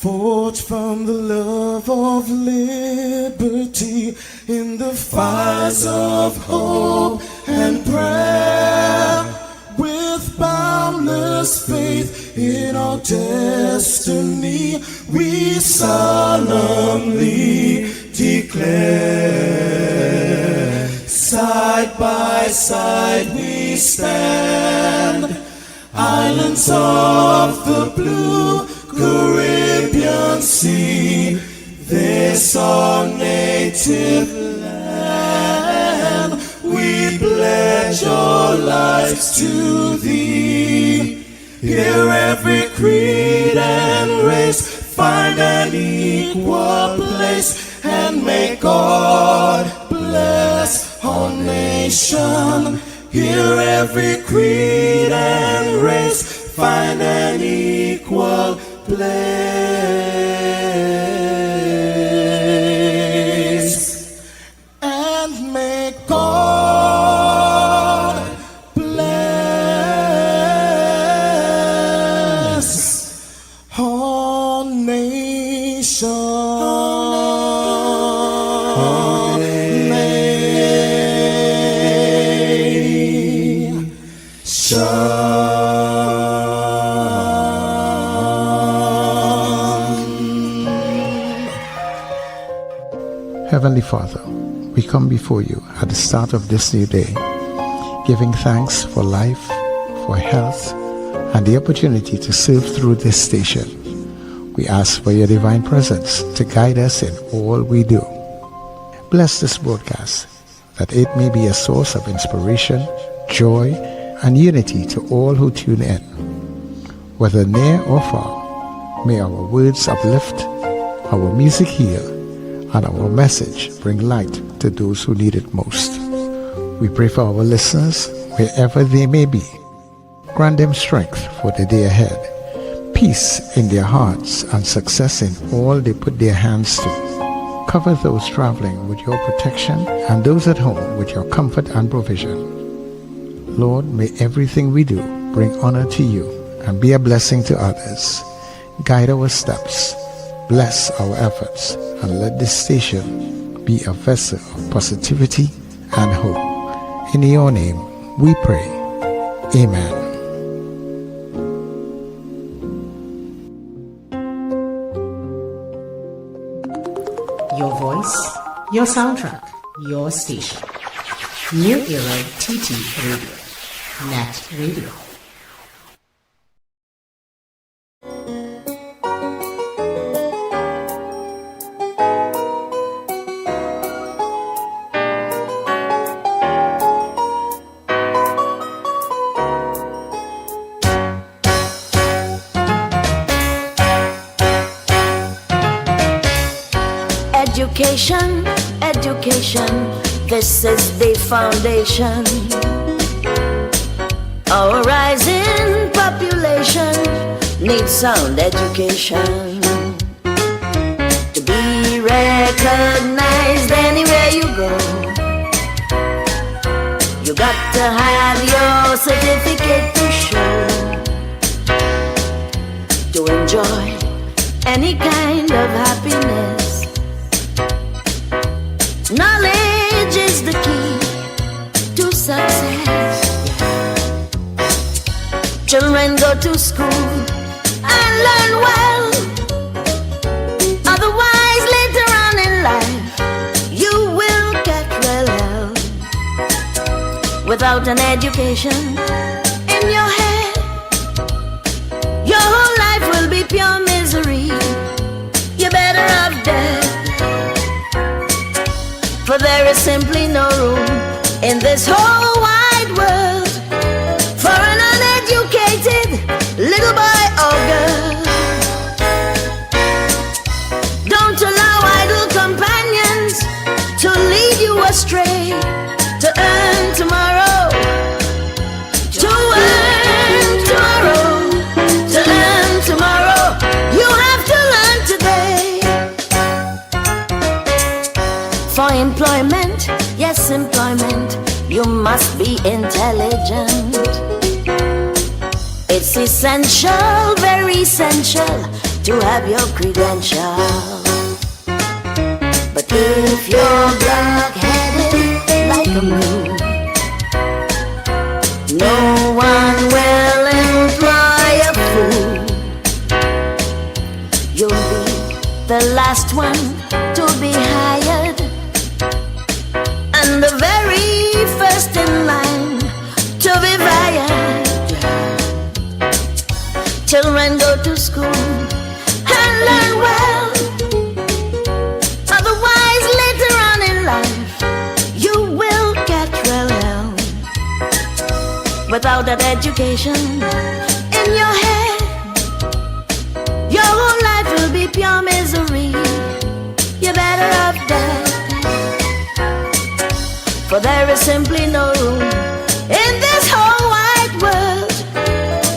Forged from the love of liberty in the fires of hope and prayer, with boundless faith in our destiny, we solemnly declare, side by side we stand, islands of the blue Caribbean Sea, this our native land. We pledge our lives to thee. Here every creed and race find an equal place, and may God bless our nation. Here every creed and race find an equal place, and may God bless our nation. Heavenly Father, we come before you at the start of this new day, giving thanks for life, for health, and the opportunity to serve through this station. We ask for your divine presence to guide us in all we do. Bless this broadcast, that it may be a source of inspiration, joy, and unity to all who tune in. Whether near or far, may our words uplift, our music heal, and our message bring light to those who need it most. We pray for our listeners wherever they may be. Grant them strength for the day ahead, peace in their hearts, and success in all they put their hands to. Cover those traveling with your protection and those at home with your comfort and provision. Lord, may everything we do bring honor to you and be a blessing to others. Guide our steps, bless our efforts, and let this station be a vessel of positivity and hope. In your name we pray. Amen. Your voice, your soundtrack, your station. New Era TT Radio, NETT Radio. Education, education, this is the foundation. Our rising population needs sound education to be recognized anywhere you go. You got to have your certificate to show, to enjoy any kind of happiness. Knowledge is the key to success. Children go to school and learn well. Otherwise, later on in life, you will get well help. Without an education in your head, your whole life will be pure misery. You're better off dead. For there is simply no room in this whole wide world for an uneducated little boy or girl. Don't allow idle companions to lead you astray. To earn tomorrow, to earn tomorrow, to employment, yes, employment, you must be intelligent. It's essential, very essential, to have your credentials. But if you're black-headed like a moon, no one will employ a fool. You'll be the last one to be hired, and the very first in line to be fired. Children go to school and learn well, otherwise later on in life you will get well hell. Without that education in your head, your whole life will be pure misery. You better up that, for there is simply no room in this whole wide world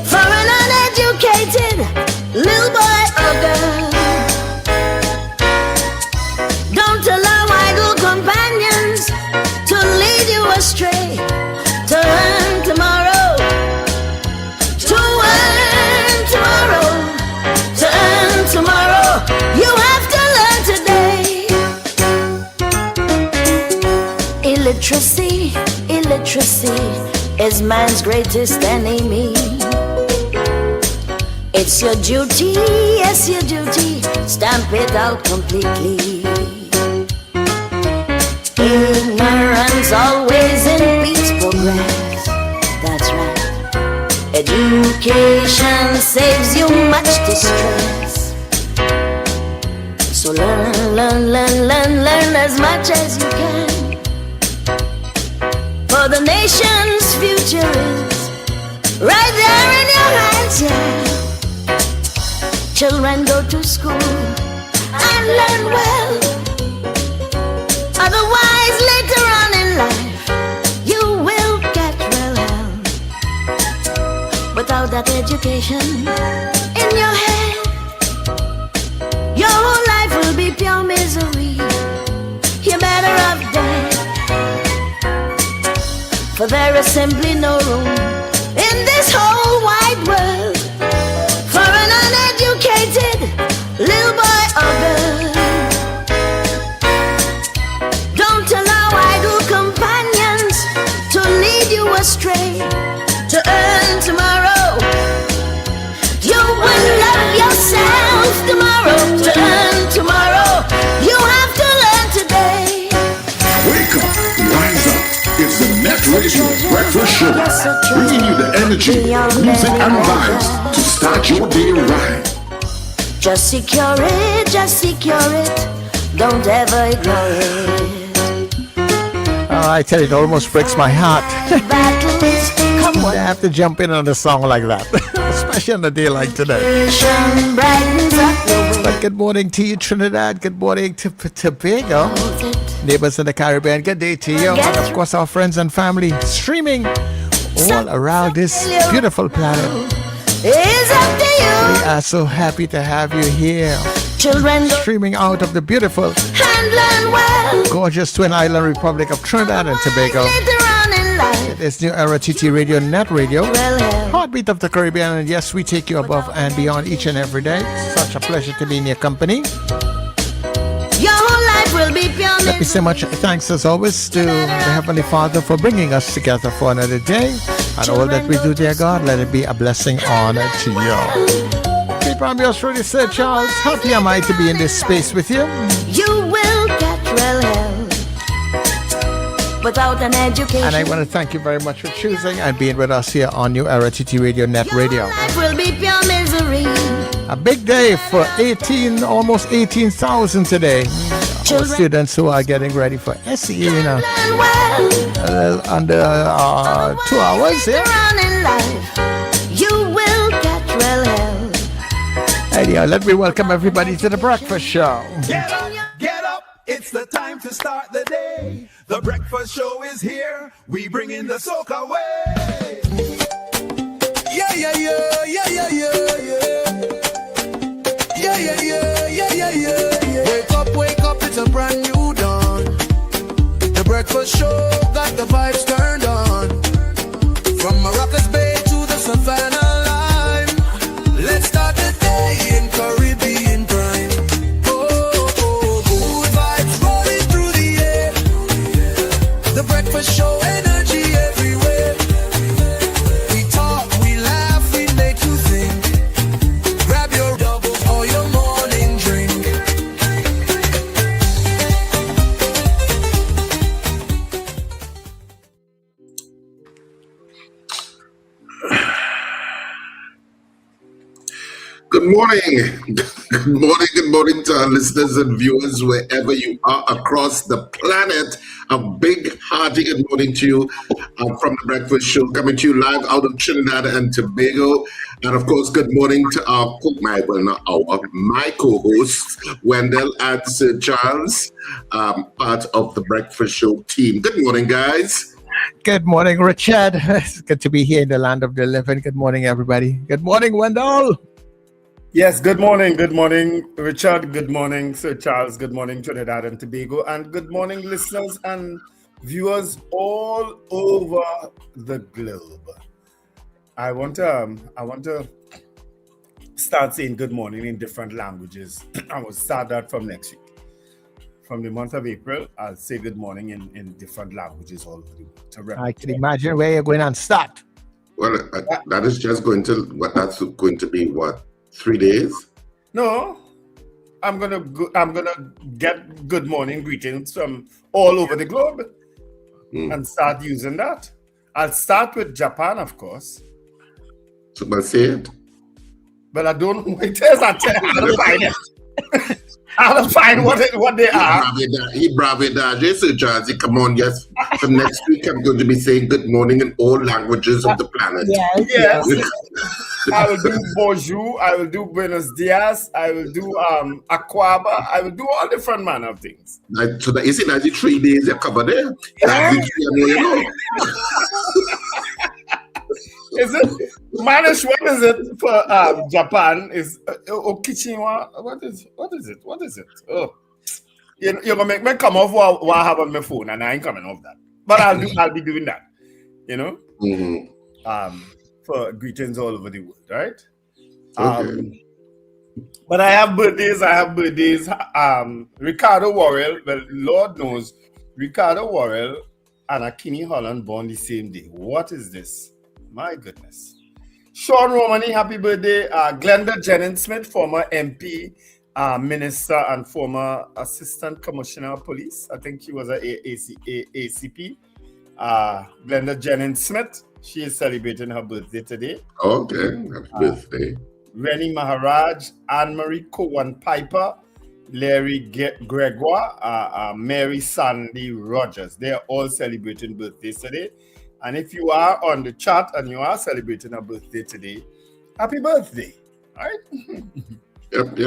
for an uneducated little boy or girl. Don't allow idle companions to lead you astray. To earn tomorrow, to earn tomorrow, to earn tomorrow, you have to learn today. Illiteracy, illiteracy is man's greatest enemy. It's your duty, yes, your duty, stamp it out completely. Ignorance always impedes progress, that's right. Education saves you much distress. So learn, learn, learn, learn, learn as much as you can, for the nation's future is right there in your hands, yeah. Children go to school and learn well, otherwise later on in life you will get well hell. Without that education in your head, your whole life will be pure misery. You better up that, for there is simply no room in this whole wide world for an uneducated little boy or girl. Don't allow idle companions to lead you astray. To earn tomorrow, you will love yourself tomorrow. To earn tomorrow, you have to learn today. Wake up, rise up. It's the NETT Radio Breakfast Show, bringing you the energy, music and vibes to start your day right. Just secure it, just secure it. Don't ever ignore it. I tell you, it almost breaks my heart. Battles, come on. I have to jump in on a song like that, especially on a day like today. But good morning to you, Trinidad. Good morning to Tobago. Neighbors in the Caribbean, good day to you. And of course, our friends and family streaming all around this beautiful planet. It's up to you. We are so happy to have you here. Children Streaming out of the beautiful and learn well, gorgeous Twin Island Republic of Trinidad and Tobago. later on in life. It is New Era TT Radio, NETT Radio, Well hell. heartbeat of the Caribbean, and yes, we take you above and beyond each and every day. Such a pleasure to be in your company. Your whole life will be pure Let me say much thanks as always to the Heavenly Father for bringing us together for another day. And all that we do, dear God, let it be a blessing, honor to you. People, I'm yours truly, Sir Charles. Happy am I to be in this space with you. You will get well hell without an education. And I want to thank you very much for choosing and being with us here on New Era TT Radio, NETT Radio. Your life will be pure misery. A big day for almost 18,000 today. Our students who are getting ready for SE, you know, Learn well. under 2 hours, yeah. Later on in life, you will get well hell. Anyhow, let me welcome everybody to the breakfast show. Get up, it's the time to start the day. The breakfast show is here, we bring in the soca way. Yeah, yeah, yeah, yeah, yeah, yeah, yeah. Yeah, yeah, yeah, yeah, yeah, yeah, yeah. Wake up, it's a brand new dawn. breakfast show got the vibes turned on. From Morocco's Bay to the Savannah line, let's start the day in Caribbean prime. Oh, good vibes rolling through the air. The breakfast show, energy everywhere. We talk, we laugh, we make you think. Grab your double or your morning drink. Good morning. Good morning to our listeners and viewers wherever you are across the planet. A big hearty good morning to you from the Breakfast Show, coming to you live out of Trinidad and Tobago. And of course, good morning to our my co-hosts, Wendell and Sir Charles, part of the Breakfast Show team. Good morning, guys. Good morning, Richard. It's good to be here in the land of the living. Good morning, everybody. Good morning, Wendell. Yes, good morning, Richard. Good morning, Sir Charles. Good morning, Trinidad and Tobago. And good morning, listeners and viewers all over the globe. I want to start saying good morning in different languages. I will start that from next week. From the month of April, I'll say good morning in different languages all over the world. I can imagine where you're going and start. Well, that is just going to be what? 3 days? No, I'm gonna get good morning greetings from all over the globe and start using that. I'll start with Japan, of course. So I say it. But I don't know what it is. I'll find it. I'll find what they are. He bravidage, Sir Charles. Come on, yes. From next week, I'm going to be saying good morning in all languages of the planet. Yes. I will do bonjour. I will do buenos dias. I will do aquaba. I will do all different manner of things. So that is it? That's the 3 days you cover there. Is it Manish? What is it for Japan? Is Okichinwa? What is it? Oh, you're gonna make me come off what I have on my phone, and I ain't coming off that. But I'll be doing that. You know. Mm-hmm. For greetings all over the world, right? Okay. But I have birthdays. Ricardo Worrell, well, Lord knows, Ricardo Worrell and Akini Holland born the same day. What is this? My goodness. Sean Romani, happy birthday. Glenda Jennings-Smith, former MP, minister, and former assistant commissioner of police. I think she was a ACP. Glenda Jennings-Smith. She is celebrating her birthday today. Okay, happy birthday. Rennie Maharaj, Anne-Marie Cowan Piper, Larry Gregoire, Mary Sandy Rogers. They are all celebrating birthdays today. And if you are on the chat and you are celebrating a birthday today, happy birthday. All right? Yep.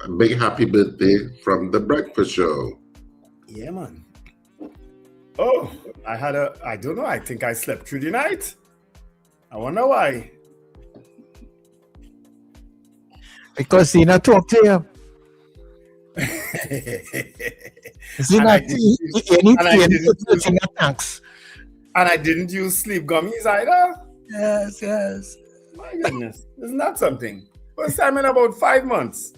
A big happy birthday from the Breakfast Show. Yeah, man. Oh, I don't know, I think I slept through the night. I wonder why. Because he not talk to you. And I didn't use sleep gummies either. Yes. My goodness. Isn't that something? First time in about 5 months.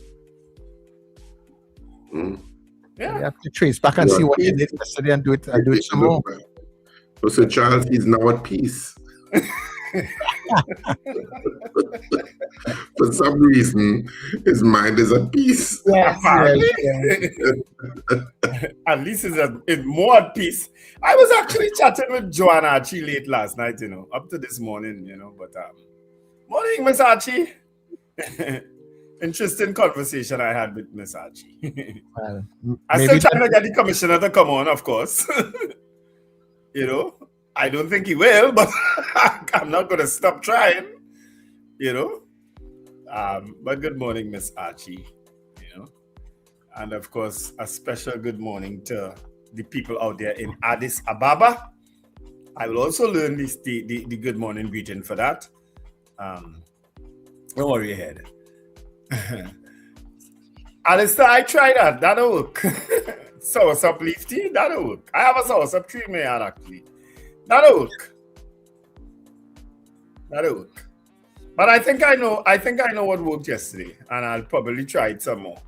Yeah. You have to trace back and see what you did yesterday and do it some more. So Sir Charles is now at peace. For some reason, his mind is at peace. Yes. At least it's more at peace. I was actually chatting with Joanna Archie late last night, up to this morning, but morning, Miss Archie. Interesting conversation I had with Miss Archie. I'm still trying to get the commissioner to come on, of course. I don't think he will, but I'm not going to stop trying. But good morning, Miss Archie. And of course, a special good morning to the people out there in Addis Ababa. I will also learn the good morning greeting for that. Don't worry ahead. Alistair, I tried that. That'll work. soursop leaf tea, that'll work. I have a soursop tree in my yard actually. That'll work. But I think I know what worked yesterday, and I'll probably try it some more.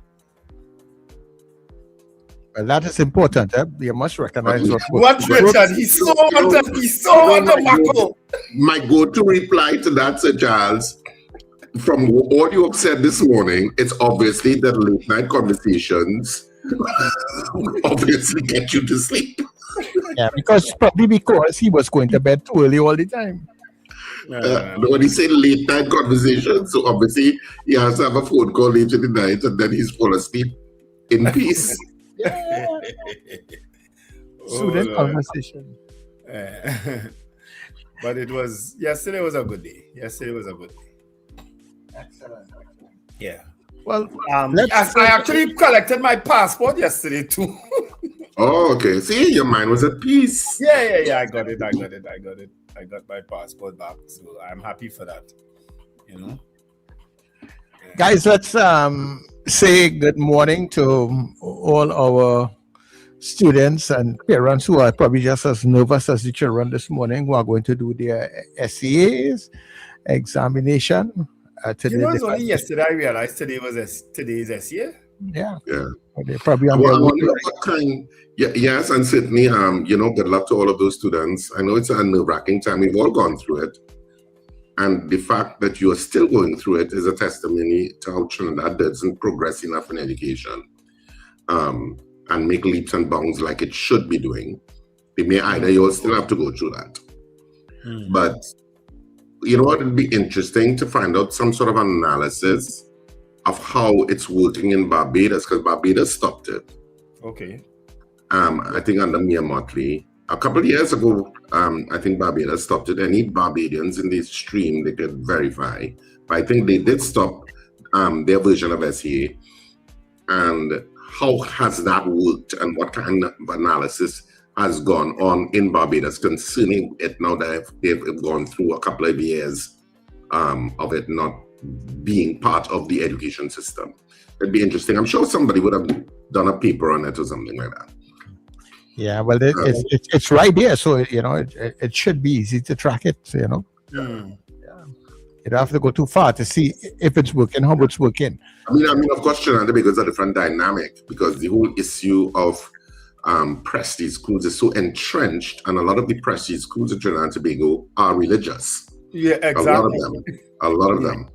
Well, that is important. You must recognize what Richard? He's so on the macro. My go-to reply to that, Sir Charles, from what you have said this morning, it's obviously that late night conversations obviously get you to sleep. Yeah, because he was going to bed too early all the time. When he said late night conversations, so obviously he has to have a phone call late in the night and then he's fall asleep in peace. Student conversation. But yesterday was a good day. Excellent. Yeah. Well, I actually collected my passport yesterday too. Oh, okay. See, your mind was at peace. Yeah. I got it. I got my passport back, so I'm happy for that. You know. Guys, let's say good morning to all our students and parents who are probably just as nervous as the children this morning who are going to do their SEAs examination. Today, it was only yesterday I realized today's SEA. Yeah. They're probably on their way. Yes, and certainly, good luck to all of those students. I know it's a nerve-wracking time. We've all gone through it. And the fact that you are still going through it is a testimony to how Trinidad doesn't progress enough in education and make leaps and bounds like it should be doing. You'll still have to go through that. But you know what? It'd be interesting to find out some sort of analysis of how it's working in Barbados, because Barbados stopped it. Okay. I think under Mia Motley. A couple of years ago, I think Barbados stopped it. Any Barbadians in the stream, they could verify. But I think they did stop their version of SEA. And how has that worked and what kind of analysis has gone on in Barbados concerning it now that they've gone through a couple of years of it not being part of the education system? It'd be interesting. I'm sure somebody would have done a paper on it or something like that. Yeah, well, it's right there, so it should be easy to track it. Yeah. You don't have to go too far to see if it's working, how it's working. I mean, of course, Trinidad because a different dynamic, because the whole issue of prestige schools is so entrenched, and a lot of the prestige schools in Trinidad and Tobago are religious. Yeah, exactly. A lot of them.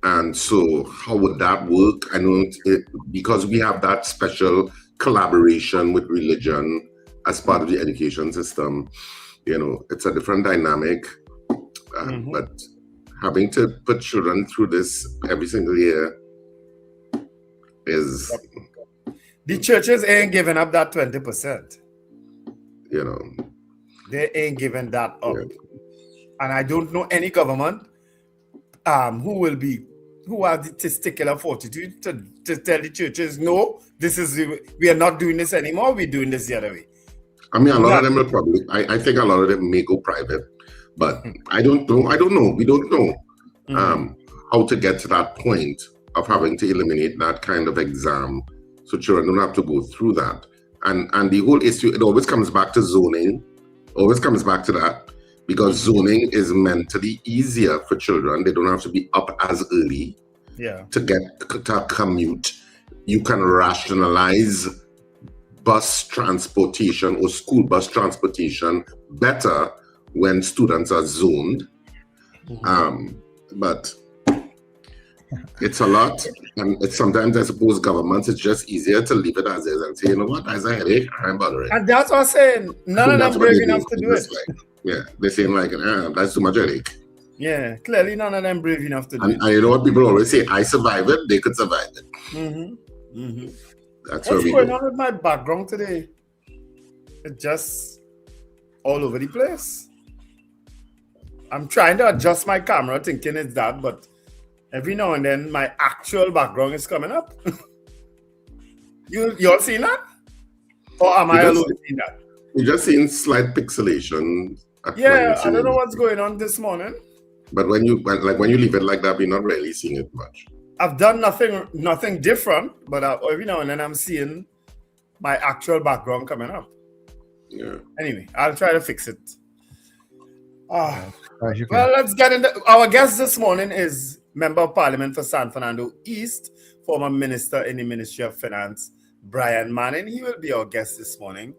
And so how would that work? I know because we have that special collaboration with religion as part of the education system, it's a different dynamic. But having to put children through this every single year is... The churches ain't giving up that 20%. They ain't giving that up. Yeah. And I don't know any government who has the testicular fortitude to tell the churches, no, we are not doing this anymore, we're doing this the other way. I mean, a lot of them will probably, I think a lot of them may go private, but I don't know. We don't know how to get to that point of having to eliminate that kind of exam so children don't have to go through that. And the whole issue, it always comes back to zoning, always comes back to that. Because zoning is mentally easier for children. They don't have to be up as early to commute. You can rationalize bus transportation or school bus transportation better when students are zoned. But it's a lot. And it's sometimes, I suppose, governments, it's just easier to leave it as is and say, you know what, as a headache, I'm bothering. And that's what I'm saying. None of them brave enough to do it. Yeah, they seem like that's too much headache. Yeah, clearly none of them brave enough to do it. And you know what people always say, I survived it, they could survive it. That's what's going on with my background today. It's just all over the place. I'm trying to adjust my camera thinking it's that, but every now and then my actual background is coming up. You all seen that? Or am I alone seeing that? You just seen slight pixelation. Yeah, I don't know what's going on this morning. But when you leave it like that, you're not really seeing it much. I've done nothing different, but every now and then I'm seeing my actual background coming up. Yeah. Anyway, I'll try to fix it. Well, Let's get into our guest this morning is Member of Parliament for San Fernando East, former Minister in the Ministry of Finance, Brian Manning. He will be our guest this morning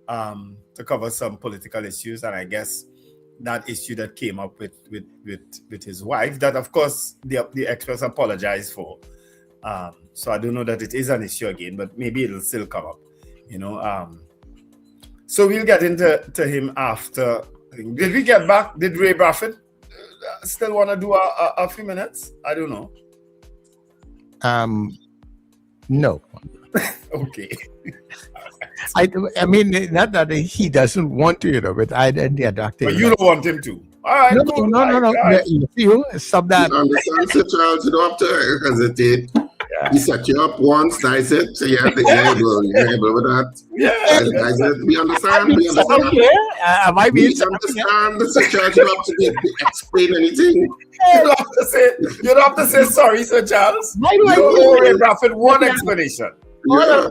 to cover some political issues, and I guess that issue that came up with his wife, that of course the experts apologized for. So I don't know that it is an issue again, but maybe it'll still come up, So we'll get into him after. Did we get back? Did Ray Bradford still want to do a few minutes? I don't know. No. Okay. I mean, not that he doesn't want to, but I didn't get back to But him. you don't want him to. All right. No, cool. no. You stop that. You understand, Sir Charles? You don't have to hesitate. He set you up once, I said, so you're able with that. Yeah. I said, we understand. Okay. Am I being We understand, Sir Charles. You don't have to explain anything. You don't have to say sorry, Sir Charles. Why do I You do owe Ray that? Bradford one explanation. Yeah,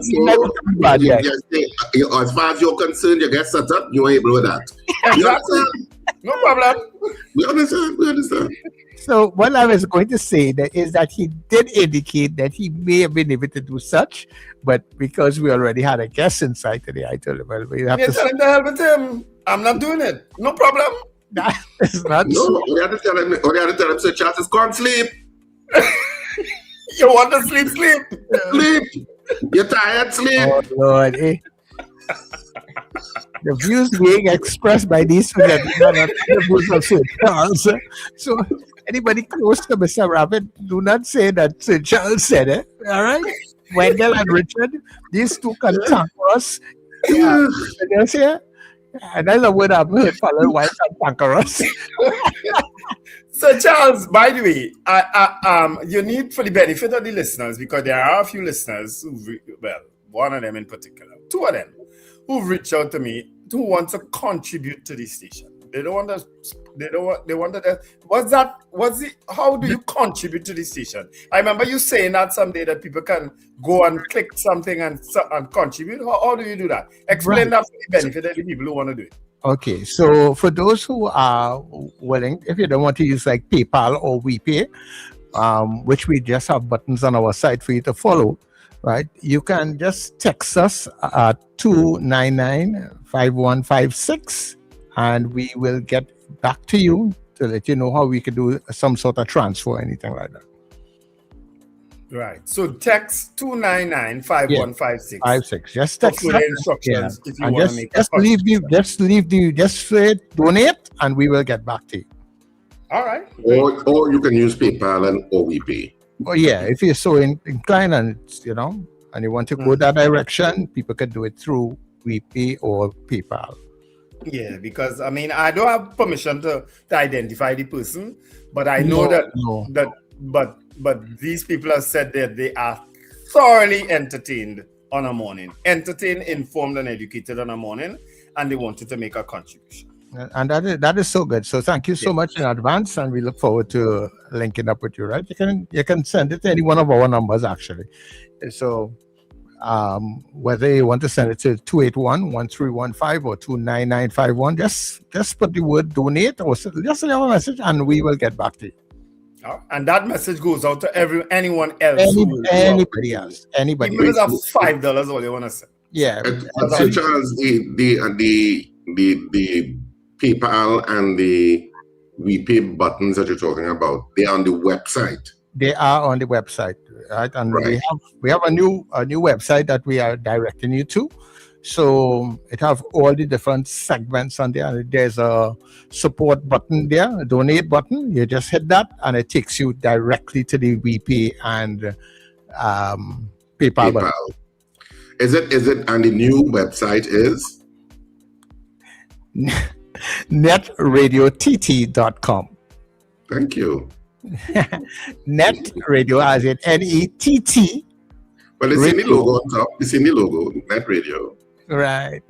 Bad, yeah. as far as you're concerned, you get set up, you're able with that. You understand? No problem. We understand. So what I was going to say is that he did indicate that he may have been able to do such, but because we already had a guest inside today, I told him, well, we have You're to. telling the hell with him. I'm not doing it. No problem. It's not. No, we have to tell him, Sir Charles, go and sleep. You want to sleep? Sleep. You're tired, sleep. Oh Lord, eh? The views being expressed by these two that are not the views of Sir Charles. So anybody close to Mr. Rabbit, do not say that Sir Charles said it. All right, Wendell and Richard, these two cantankerous. Yeah, and that's a word I've heard followed while cantankerous. Sir Charles, by the way, you need, for the benefit of the listeners, because there are a few listeners one of them in particular, two of them, who've reached out to me who want to contribute to the station. They want to. How do you contribute to the station? I remember you saying that someday that people can go and click something and contribute. How do you do that? Explain that for the benefit of the people who want to do it. Okay, so for those who are willing, if you don't want to use like PayPal or WePay, which we just have buttons on our site for you to follow, right? You can just text us at 299-5156 and we will get back to you to let you know how we can do some sort of transfer or anything like that. Right. So text 299-5156. 56. Just text the instructions if you want to make just say donate and we will get back to you. All right. Or you can use PayPal or WePay. Oh yeah, if you're so inclined and and you want to go that direction, people can do it through WePay or PayPal. Yeah, because I don't have permission to identify the person, but I know but these people have said that they are thoroughly entertained on a morning, entertained, informed, and educated on a morning, and they wanted to make a contribution. And that is so good. So thank you so much in advance, and we look forward to linking up with you. Right? You can send it to any one of our numbers actually. So whether you want to send it to 281-1315 or 29951, just put the word donate or just leave a message, and we will get back to you. And that message goes out to anyone else. Anybody else. Anybody. Even if it's $5 all you want to say. Yeah. So Charles, the PayPal and the WePay buttons that you're talking about, they are on the website. They are on the website, right? And we have a new website that we are directing you to. So it have all the different segments on there. There's a support button there, a donate button. You just hit that, and it takes you directly to the WePay and PayPal button. Is it? And the new website is netradiott.com. Thank you. NETT Radio, as in NETT. Well, it's in the logo on top. It's in the logo, NETT Radio. Right.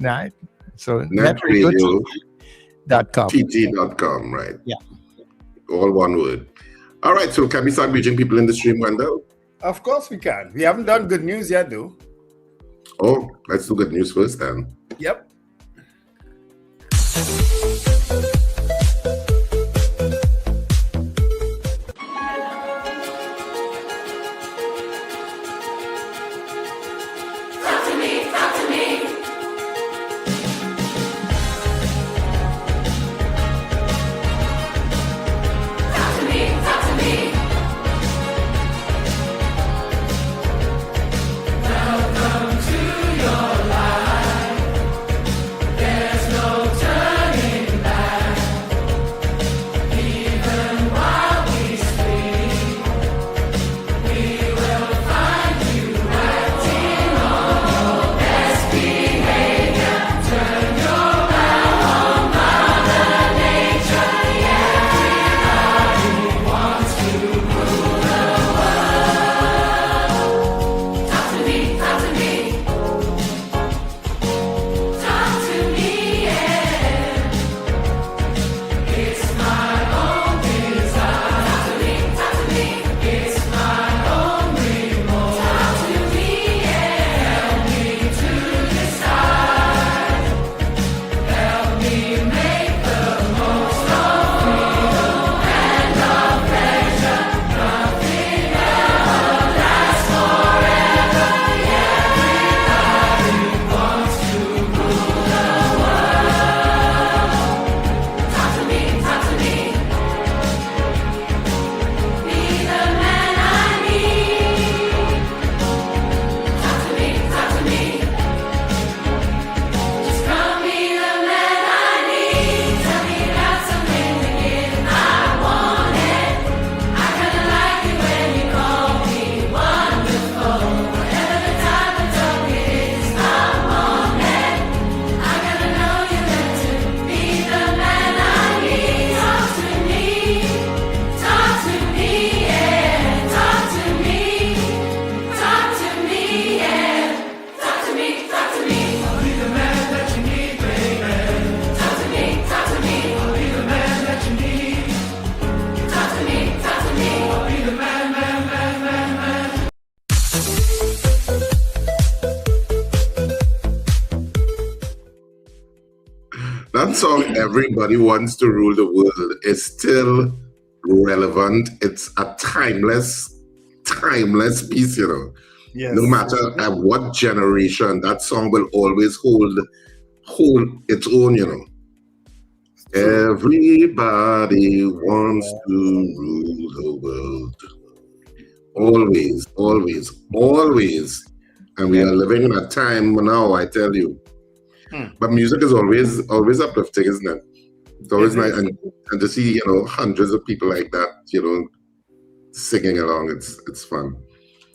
So netradio.com. TT.com. TT.com, right? Yeah. All one word. All right, so can we start reaching people in the stream, Wendell? Of course we can. We haven't done good news yet, though. Oh, let's do good news first then. Yep. That song, Everybody Wants to Rule the World, is still relevant. It's a timeless piece, you know. Yes. No matter at what generation, that song will always hold its own, you know. Everybody wants to rule the world. Always, always, always. And we are living in a time now, I tell you. But music is always uplifting, isn't it? It's always nice, and to see, you know, hundreds of people like that, you know, singing along, it's fun.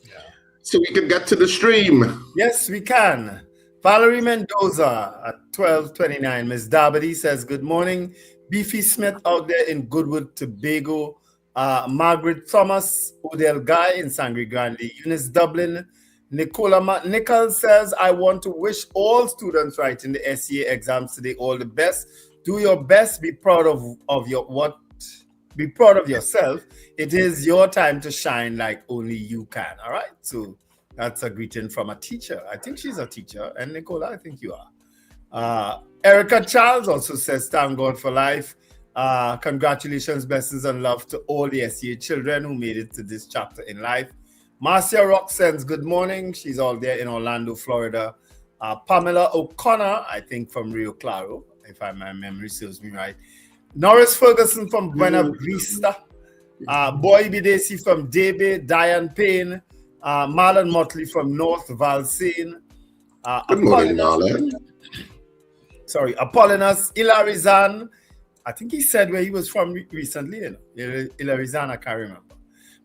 Yeah. So we can get to the stream. Yes, we can. Valerie Mendoza at 12:29. Miss Dabady says, good morning. Beefy Smith out there in Goodwood, Tobago. Margaret Thomas, Odell Guy in Sangre Grande. Eunice Dublin. Nicola Nichols says, I want to wish all students writing the SEA exams today all the best. Do your best. Be proud of yourself. It is your time to shine like only you can. All right. So that's a greeting from a teacher. I think she's a teacher. And Nicola, I think you are. Erica Charles also says, thank God for life. Congratulations, blessings and love to all the SEA children who made it to this chapter in life. Marcia Rock sends good morning. She's all there in Orlando, Florida. Pamela O'Connor, I think from Rio Claro, if my memory serves me right. Norris Ferguson from Buena Vista. Boy Bidesi from Debe. Diane Payne. Marlon Motley from North Valsane. Good morning, Marlon. Sorry, Apollonus Ilarizan. I think he said where he was from recently. You know? Ilarizan, I can't remember.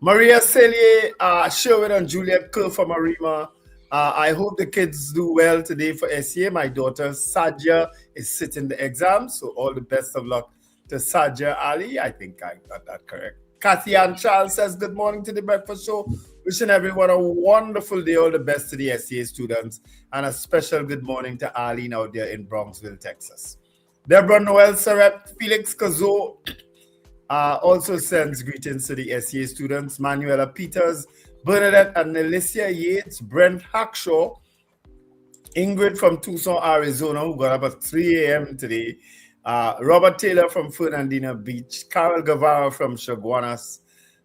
Maria Cellier, Sherwin and Juliet Kerr from Arima. I hope the kids do well today for SEA. My daughter Sadia is sitting the exam, so all the best of luck to Sadia Ali. I think I got that correct. Kathy Ann Charles says, good morning to the Breakfast Show. Wishing everyone a wonderful day. All the best to the SEA students. And a special good morning to Arlene out there in Bronxville, Texas. Deborah Noel Surratt, Felix Kazo, Also sends greetings to the SEA students, Manuela Peters, Bernadette and Nelicia Yates, Brent Hackshaw, Ingrid from Tucson, Arizona, who got up at 3 a.m. today, Robert Taylor from Fernandina Beach, Carol Guevara from Chaguanas,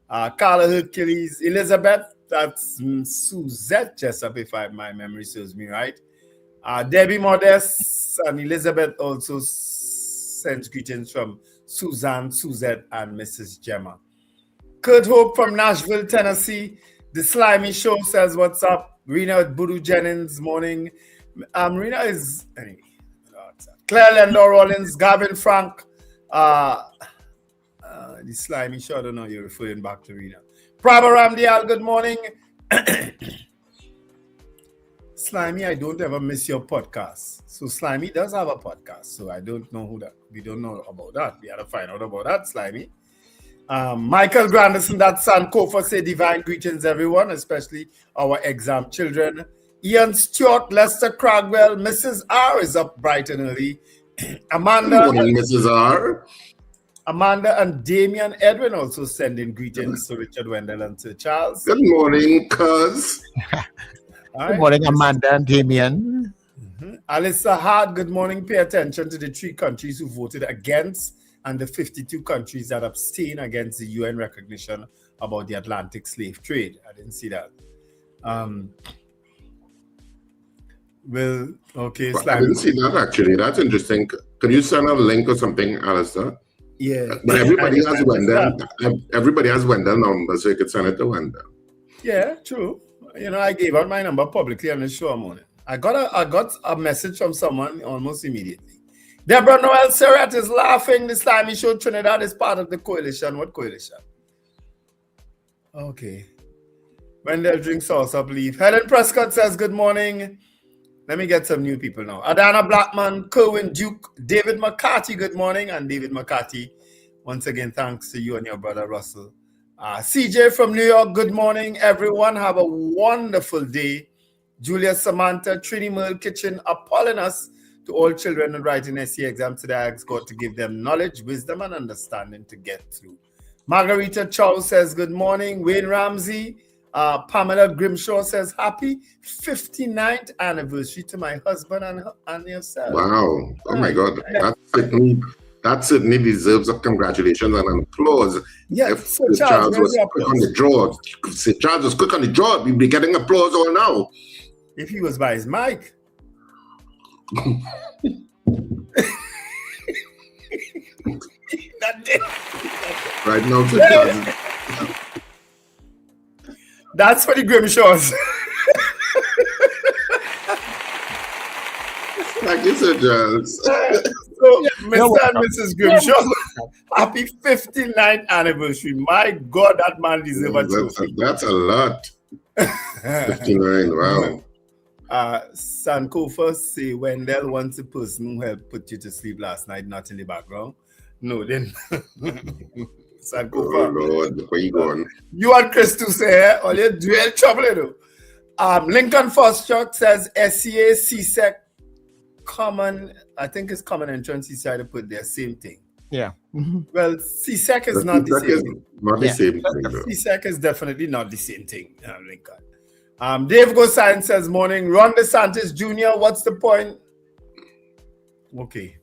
Carla Hercules, Elizabeth, that's Suzette Jessup, if my memory serves me right. Debbie Modest and Elizabeth also sends greetings from Suzanne, Suzette, and Mrs. Gemma. Kurt Hope from Nashville, Tennessee. The Slimy Show says, what's up? Rena Budu Jennings, morning. Rena is... Anyway, Claire Lendor Rollins, Gavin Frank. The Slimy Show, I don't know, you're referring back to Rena. Prabha Ramdial, good morning. Slimy, I don't ever miss your podcast. So Slimy does have a podcast. So I don't know who that. We don't know about that. We had to find out about that, Slimy. Michael Granderson, that's Sankofa, say divine greetings, everyone, especially our exam children. Ian Stewart, Lester Cragwell, Mrs. R is up bright and early. Amanda. Good morning, Mrs. R. Amanda and Damian Edwin also sending greetings to Richard Wendell and to Charles. Good morning, cuz. Good morning, Amanda and Damian. Alyssa Hart, good morning. Pay attention to the 3 countries who voted against and the 52 countries that abstain against the UN recognition about the Atlantic slave trade. I didn't see that. Well, okay. I didn't see that actually. That's interesting. Can you send a link or something, Alistair? Yeah. But everybody has Wendell. Everybody has Wendell number, so you could send it to Wendell. Yeah, true. You know, I gave out my number publicly on the show morning. I got a message from someone almost immediately. Deborah Noel Surratt is laughing. The Slimy Show Trinidad is part of the coalition. What coalition? Okay. Wendell drinks salsa, please. Helen Prescott says good morning. Let me get some new people now. Adana Blackman, Kerwin Duke, David McCarthy, good morning. And David McCarthy, once again, thanks to you and your brother Russell. CJ from New York, good morning, everyone. Have a wonderful day. Julia Samantha, Trini Merle Kitchen, Apollonius, to all children who write in SE exams today, I ask God to give them knowledge, wisdom, and understanding to get through. Margarita Chow says good morning. Wayne Ramsey, Pamela Grimshaw says happy 59th anniversary to my husband and yourself. Wow. Oh my God. That certainly deserves a congratulations and an applause. Yeah, if so Charles was quick on the draw, if Charles was quick on the draw, we'd be getting applause all now. If he was by his mic. Right now, so Charles. That's for the Grimshaws. Thank you, Sir Charles. So, Mr. and Mrs. Grimshaw, happy 59th anniversary. My God, that man deserves a trophy. That's a lot. 59, wow. Sankofa say Wendell wants a person who helped put you to sleep last night, not in the background. No, then. Sankofa. Oh, Lord, where you going? You and Chris to say, all you dual trouble, you know. Lincoln Foster says SCA, CSEC, common, I think it's common entrance. He tried to put their same thing. Yeah. Well, CSEC is not the same thing. Not the same thing. CSEC is definitely not the same thing, Lincoln. Dave Gosain says, morning. Ron DeSantis Jr., what's the point? Okay.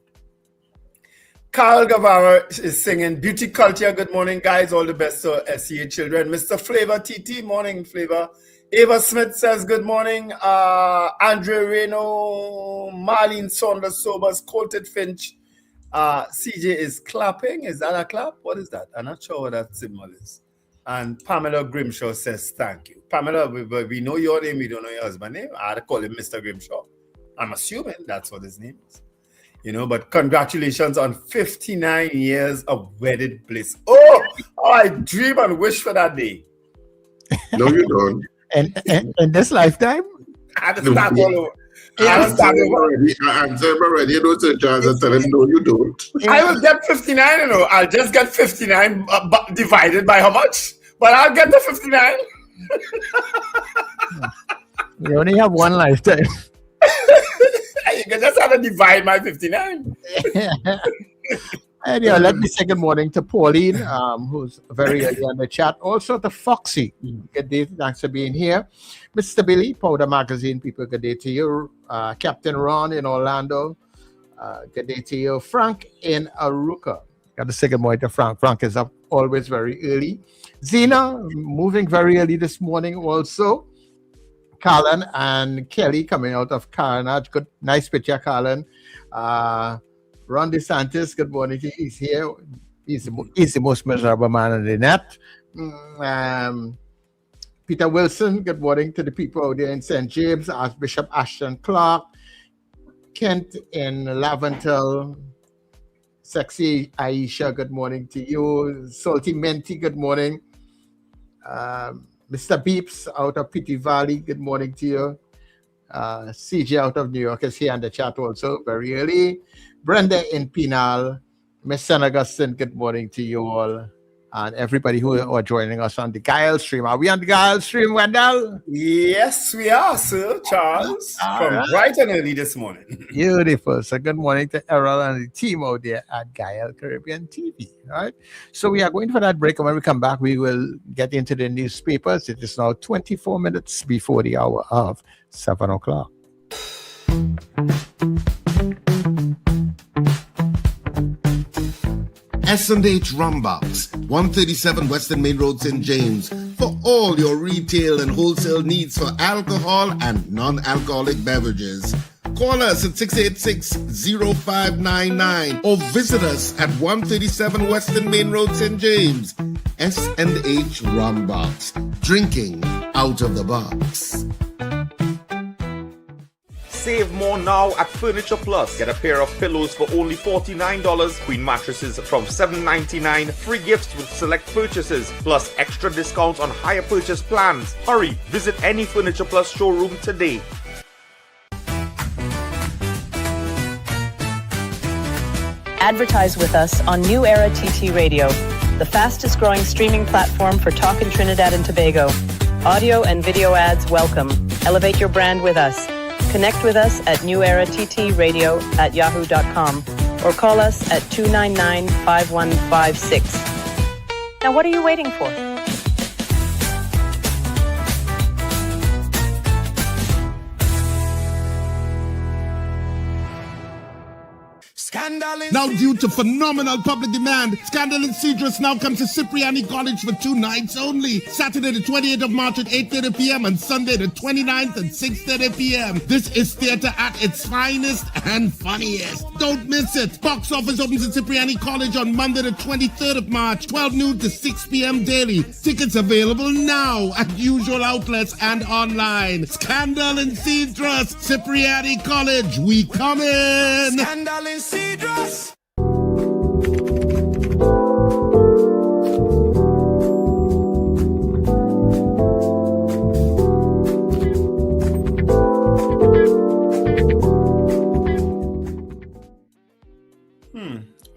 Carl Guevara is singing Beauty Culture. Good morning, guys. All the best to SCA children. Mr. Flavor TT, morning, Flavor. Ava Smith says, good morning. Andre Reno, Marlene Saunders Sobers, Colted Finch. CJ is clapping. Is that a clap? What is that? I'm not sure what that symbol is. And Pamela Grimshaw says, thank you. Pamela, we know your name. We don't know your husband's name. I had to call him Mr. Grimshaw. I'm assuming that's what his name is. You know, but congratulations on 59 years of wedded bliss. Oh, I dream and wish for that day. No, you don't. And in this lifetime? I had to start all over. I'm already, you know, Sir Charles, I tell him, no, you don't. I will get 59, you know. I'll just get 59 divided by how much? But I'll get the 59. You only have one lifetime. You can just have to divide my 59. Anyhow, let me say good morning to Pauline, who's very early on the chat. Also to Foxy. Good day. Thanks for being here. Mr. Billy, Powder Magazine people, good day to you. Captain Ron in Orlando, good day to you. Frank in Aruka. Got to say good morning to Frank. Frank is up always very early. Zena, moving very early this morning also. Carlin and Kelly coming out of Carnage. Good, nice picture, Carlin. Ron DeSantis, good morning. He's here. He's the most miserable man on the net. Peter Wilson, good morning to the people out there in St. James. Archbishop Ashton Clark. Kent in Laventel. Sexy Aisha, good morning to you. Salty Menti, good morning. Mr. Beeps out of Pity Valley, good morning to you. CJ out of New York is here in the chat also, very early. Brenda in Pinal, Miss St. Augustine, good morning to you all. And everybody who are joining us on the Guile stream. Are we on the Guile stream, Wendell? Yes, we are, Sir Charles. From bright and early this morning. Beautiful. So good morning to Errol and the team out there at Guile Caribbean TV. All right. So we are going for that break. And when we come back, we will get into the newspapers. It is now 24 minutes before the hour of 7 o'clock. S&H Rumbox, 137 Western Main Road, St. James, for all your retail and wholesale needs for alcohol and non-alcoholic beverages. Call us at 686-0599 or visit us at 137 Western Main Road, St. James. S&H Rumbox, drinking out of the box. Save more now at Furniture Plus. Get a pair of pillows for only $49, queen mattresses from $7.99, free gifts with select purchases, plus extra discounts on higher purchase plans. Hurry, visit any Furniture Plus showroom today. Advertise with us on New Era TT Radio, the fastest growing streaming platform for talk in Trinidad and Tobago. Audio and video ads welcome. Elevate your brand with us. Connect with us at newerattradio@yahoo.com or call us at 299-5156. Now what are you waiting for? Now, due to phenomenal public demand, Scandal in Cedrus now comes to Cipriani College for 2 nights only. Saturday the 28th of March at 8:30 p.m. and Sunday the 29th at 6:30 p.m. This is theater at its finest and funniest. Don't miss it. Box office opens at Cipriani College on Monday the 23rd of March, 12 noon to 6 p.m. daily. Tickets available now at usual outlets and online. Scandal in Cedrus, Cipriani College. We come in. Scandal in Cedrus. All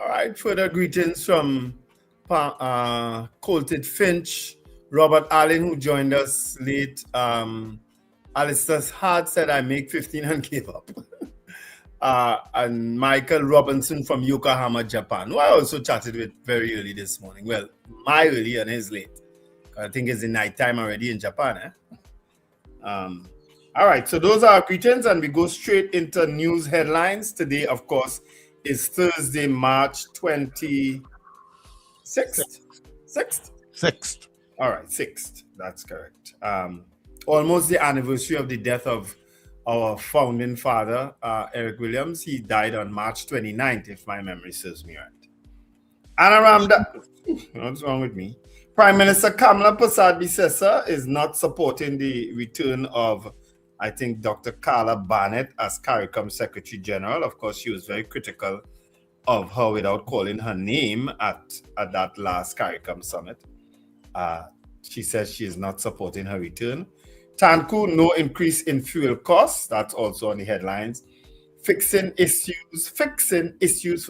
right, further greetings from Colted Finch, Robert Allen, who joined us late. Alistair Hart said, I make 15 and gave up. And Michael Robinson from Yokohama, Japan, who I also chatted with very early this morning. Well, my early and his late. I think it's the night time already in Japan. All right, so those are our greetings, and we go straight into news headlines. Today, of course, is Thursday, March 26th. 6th? All right, 6th. That's correct. Almost the anniversary of the death of our founding father, Eric Williams. He died on March 29th, if my memory serves me right. Anaramda, what's wrong with me? Prime Minister Kamala Persad-Bissessar is not supporting the return of, I think, Dr. Carla Barnett as CARICOM Secretary General. Of course, she was very critical of her without calling her name at that last CARICOM summit. She says she is not supporting her return. Tanku, no increase in fuel costs. That's also on the headlines. Fixing issues for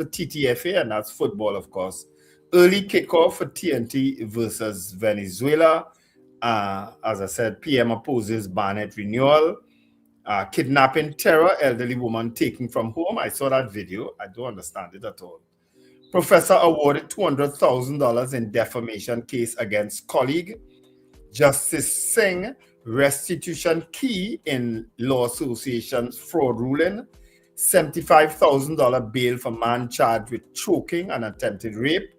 TTFA, and that's football, of course. Early kickoff for TNT versus Venezuela. As I said, PM opposes Barnett renewal. Kidnapping terror, elderly woman taken from home. I saw that video. I don't understand it at all. Professor awarded $200,000 in defamation case against colleague. Justice Singh, restitution key in Law Association's fraud ruling. $75,000 bail for man charged with choking and attempted rape.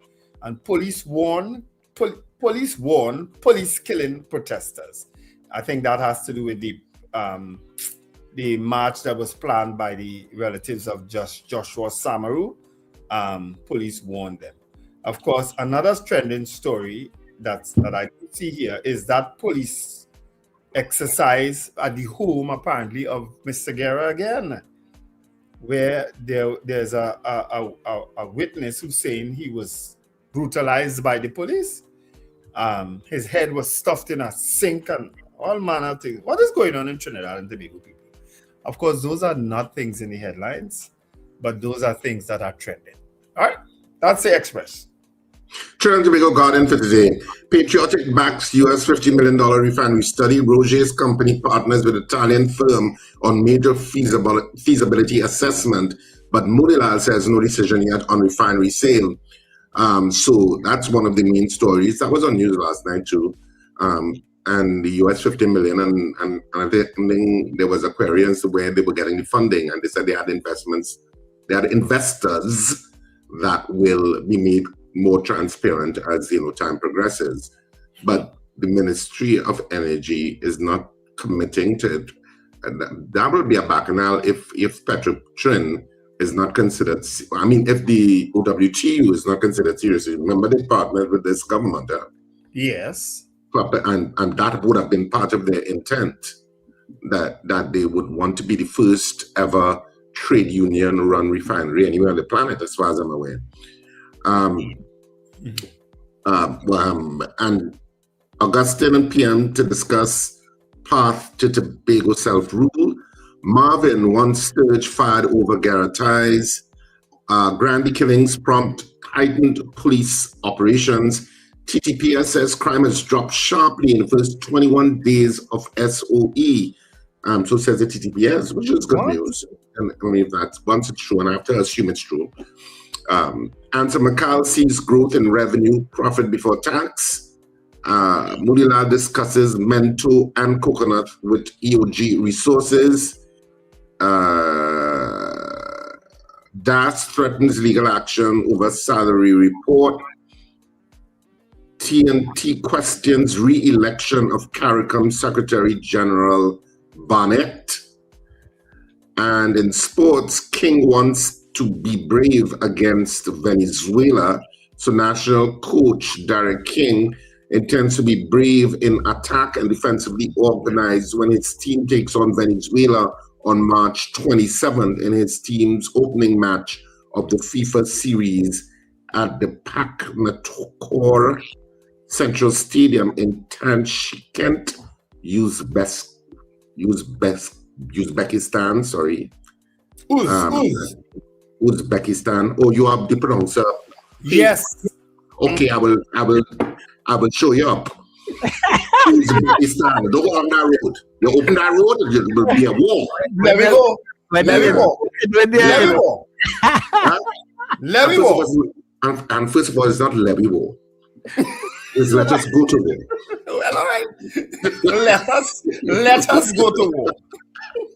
And police warn police killing protesters. I think that has to do with the march that was planned by the relatives of Joshua Samaru. Police warned them. Of course, another trending story that I see here is that police exercise at the home, apparently, of Mr. Guerra again, where there's a witness who's saying he was brutalized by the police. His head was stuffed in a sink and all manner of things. What is going on in Trinidad and Tobago, people? Of course, those are not things in the headlines, but those are things that are trending. All right, that's the Express. Trinidad and Tobago Guardian for today. Patriotic backs US $50 million refinery study. Roger's company partners with Italian firm on major feasibility assessment, but Moonilal says no decision yet on refinery sale. So that's one of the main stories. That was on news last night too. And the US $50 million, and I think there was a query as to where they were getting the funding, and they said they had investors that will be made more transparent as time progresses. But the Ministry of Energy is not committing to it. And that will be a bacchanal if Petro-Trin is not considered. I mean, if the OWTU is not considered seriously. Remember, they partnered with this government. Yes. And that would have been part of their intent, that they would want to be the first ever trade union run refinery anywhere on the planet, as far as I'm aware. And Augustine and PM to discuss path to Tobago self-rule. Marvin, one scourge fired over Garrett ties. Grandy killings prompt heightened police operations. TTPS says crime has dropped sharply in the first 21 days of SOE. So says the TTPS, which is good news. And I mean, once it's true, and I have to assume it's true. Answer McCall sees growth in revenue, profit before tax. Moonilal discusses Mento and Coconut with EOG resources. DAS threatens legal action over salary report. TNT questions re-election of CARICOM Secretary General Barnett. And in sports, King wants to be brave against Venezuela. So national coach Derek King intends to be brave in attack and defensively organized when his team takes on Venezuela on March 27th in his team's opening match of the FIFA series at the Pak Matokor Central Stadium in Tashkent, Uzbekistan. Sorry. Uzbekistan. Oh, you are the pronouncer. Yes. Okay, I will show you up. Uzbekistan. Don't go on that road. You open that road, it will be a war. Let me go. And first of all, it's not levy war. It's let us go to war. Well, all right. Let us go to war.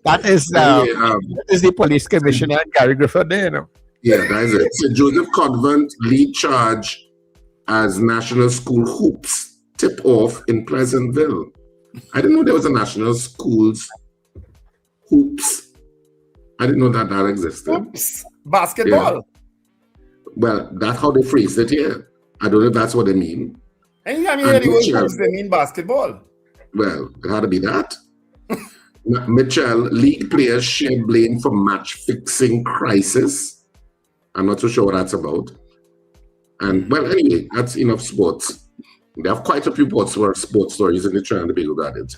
That is the police commissioner Gary Griffith there, Yeah, that is it. St. Joseph Convent lead charge as National School Hoops tip-off in Pleasantville. I didn't know there was a National Schools Hoops. I didn't know that existed. Hoops. Basketball. Yeah. Well, that's how they phrased it here. I don't know if that's what they mean. Anytime you hear the word hoops, they mean basketball. Well, it had to be that. Mitchell, league players share blame for match-fixing crisis. I'm not so sure what that's about. And, well, anyway, that's enough sports. They have quite a few sports stories in the Trinidad and Tobago Guardian.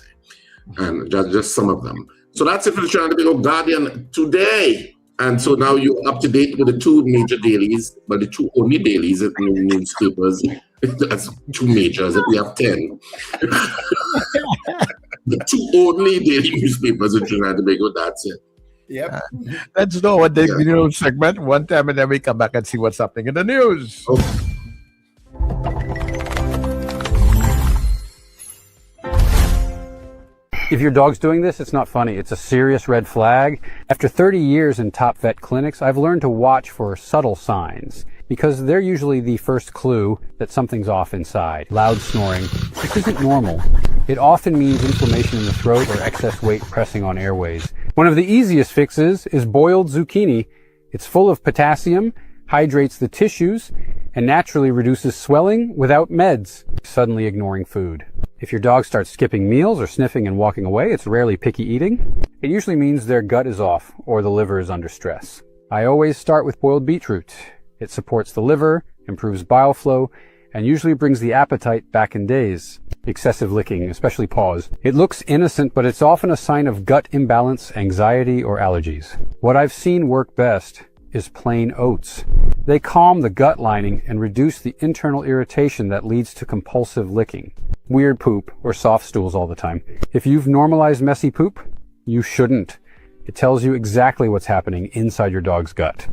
And just some of them. So that's it for the Trinidad and Tobago Guardian today. And so now you're up to date with the two major dailies, but the two only dailies in newspapers. That's two majors if we have 10. The two only daily newspapers in Trinidad and Tobago, that's it. Yep. Let's know what the news segment one time, and then we come back and see what's happening in the news. If your dog's doing this, it's not funny. It's a serious red flag. After 30 years in top vet clinics, I've learned to watch for subtle signs because they're usually the first clue that something's off inside. Loud snoring. This isn't normal. It often means inflammation in the throat or excess weight pressing on airways. One of the easiest fixes is boiled zucchini. It's full of potassium, hydrates the tissues, and naturally reduces swelling without meds, suddenly ignoring food. If your dog starts skipping meals or sniffing and walking away, it's rarely picky eating. It usually means their gut is off or the liver is under stress. I always start with boiled beetroot. It supports the liver, improves bile flow, and usually brings the appetite back in days. Excessive licking, especially paws. It looks innocent, but it's often a sign of gut imbalance, anxiety, or allergies. What I've seen work best is plain oats. They calm the gut lining and reduce the internal irritation that leads to compulsive licking, weird poop, or soft stools all the time. If you've normalized messy poop, you shouldn't. It tells you exactly what's happening inside your dog's gut.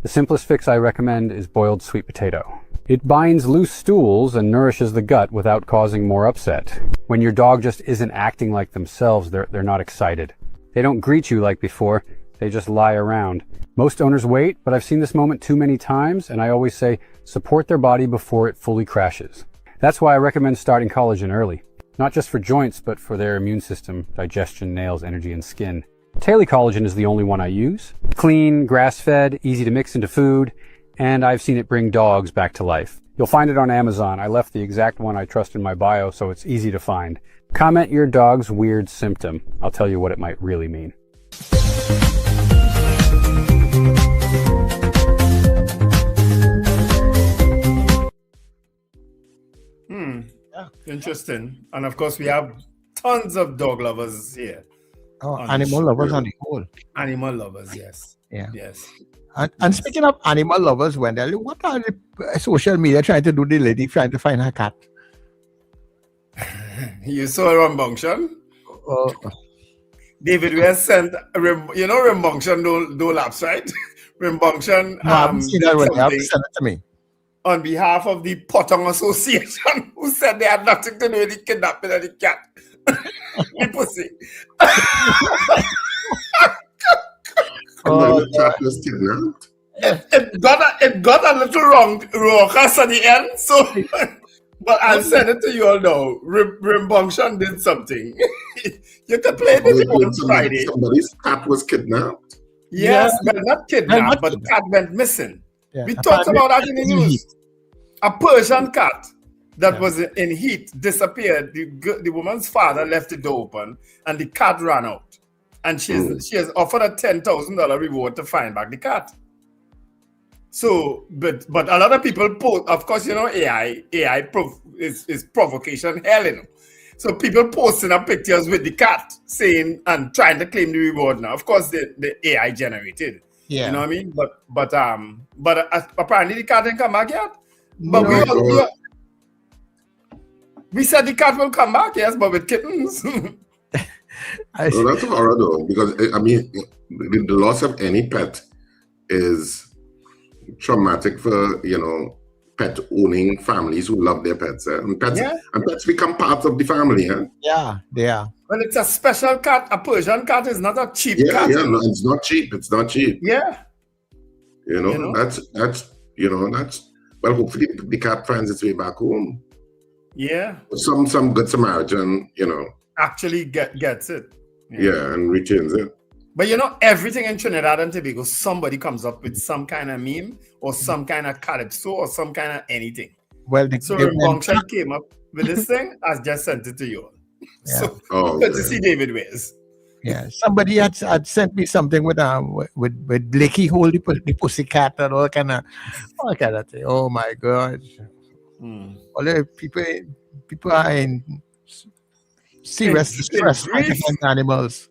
The simplest fix I recommend is boiled sweet potato. It binds loose stools and nourishes the gut without causing more upset. When your dog just isn't acting like themselves, they're not excited. They don't greet you like before. They just lie around. Most owners wait, but I've seen this moment too many times, and I always say, support their body before it fully crashes. That's why I recommend starting collagen early. Not just for joints, but for their immune system, digestion, nails, energy, and skin. Tele collagen is the only one I use. Clean, grass-fed, easy to mix into food, and I've seen it bring dogs back to life. You'll find it on Amazon. I left the exact one I trust in my bio, so it's easy to find. Comment your dog's weird symptom. I'll tell you what it might really mean. Interesting. And of course, we have tons of dog lovers here. Oh, animal lovers on the whole. Animal lovers, yes. Yeah. Yes. And speaking of animal lovers, Wendell, what are the social media trying to do? The lady trying to find her cat. You saw Rambunctian? David, we have sent, Rambunctian don't lapse, right? Rambunctian. No, I haven't seen that one. You have to send it to me. On behalf of the Potong Association, who said they had nothing to do with the kidnapping of the cat. The pussy. The cat was kidnapped. It got a little raucous at the end, so but I'll send it to you all now. Rambunctian did something. You can play it on Friday. Somebody's cat was kidnapped. Yes, but not kidnapped, but the cat went missing. Yeah. We talked about that in the news. A Persian cat that was in heat disappeared. The woman's father left the door open, and the cat ran out. And she has offered a $10,000 reward to find back the cat. So, but a lot of people post. Of course, AI is provocation hell, So people posting up pictures with the cat, saying and trying to claim the reward. Now, of course, the AI generated. Yeah. You know what I mean? But apparently the cat didn't come back yet. But we said the cat will come back, yes, but with kittens. Well, that's horror though, because I mean, the loss of any pet is traumatic for pet owning families who love their pets, and pets become part of the family. Yeah, they are. Well, it's a special cat. A Persian cat is not a cheap cat. Yeah, no, it's not cheap. It's not cheap. Yeah. That's well, hopefully the cat finds its way back home. Yeah. Some good Samaritan, actually gets it. Yeah, and returns it. But everything in Trinidad and Tobago, somebody comes up with some kind of meme or some kind of calypso or some kind of anything. Well, so Rambunctian came up with this thing. I just sent it to you all. Yeah. So good to see David Ways. Yeah, somebody had sent me something with Blakey hold the pussycat and all kind of thing. Oh my God! All the people are in serious distress against animals.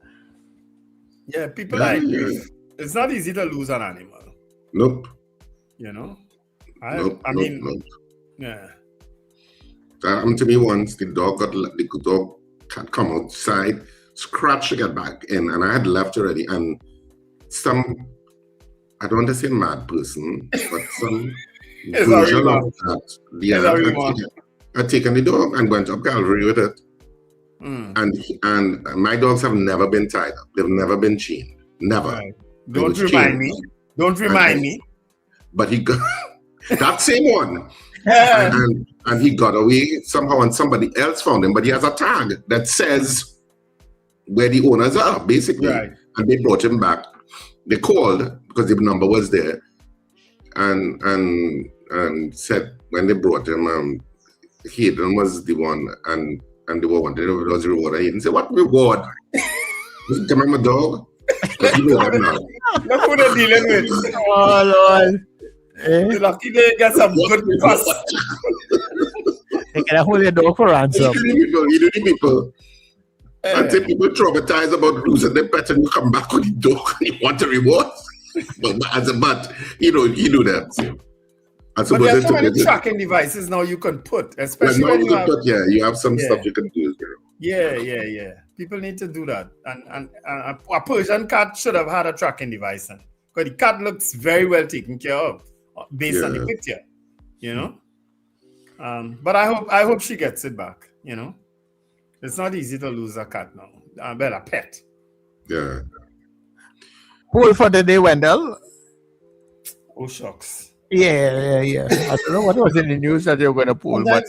Yeah, people like it's not easy to lose an animal. Nope. I mean, yeah. That happened to me once. The dog cat come outside, scratch to get back in, and I had left already. And some, I don't want to say mad person, but some version of that. The other had taken the dog and went up Calvary with it. And my dogs have never been tied up. They've never been chained. Never. Right. Don't remind me. But he got that same one. and he got away somehow, and somebody else found him. But he has a tag that says where the owners are, basically. Right. And they brought him back. They called because the number was there, and said when they brought him, Hayden was the one, and they were wanting it was reward. Hayden said, "What reward? You come my dog? You know that now." Look who they're dealing with. Oh Lord. Lucky they get some good cost. They can hold your dog for ransom. You do the people. Until people traumatized about losing their pet and you come back with the dog and you want a reward. but you do that. So. But there are so many tracking devices now you can put, especially when you have some stuff you can do. Yeah. People need to do that. And a Persian cat should have had a tracking device. Because the cat looks very well taken care of based on the picture, you know. But I hope she gets it back, you know. It's not easy to lose a cat now. But a pet. Yeah. Poll for the day, Wendell. Oh, shucks. Yeah. I don't know what was in the news that they were going to poll, but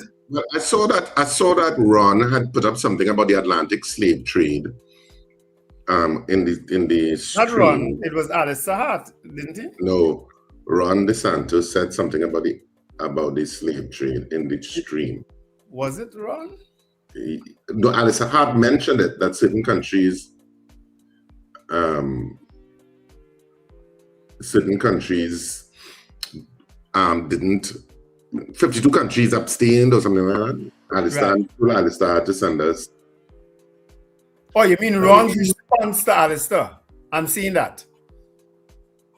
I saw that Ron had put up something about the Atlantic slave trade. In the not Ron, it was Alistair Hart, didn't he? No, Ron DeSantis said something about the slave trade in the stream. Was it Ron? No, Alistair Hart mentioned it, that certain countries didn't. 52 countries abstained or something like that. Alistair had to send us. Oh, you mean Ron's response to Alistair? I'm seeing that.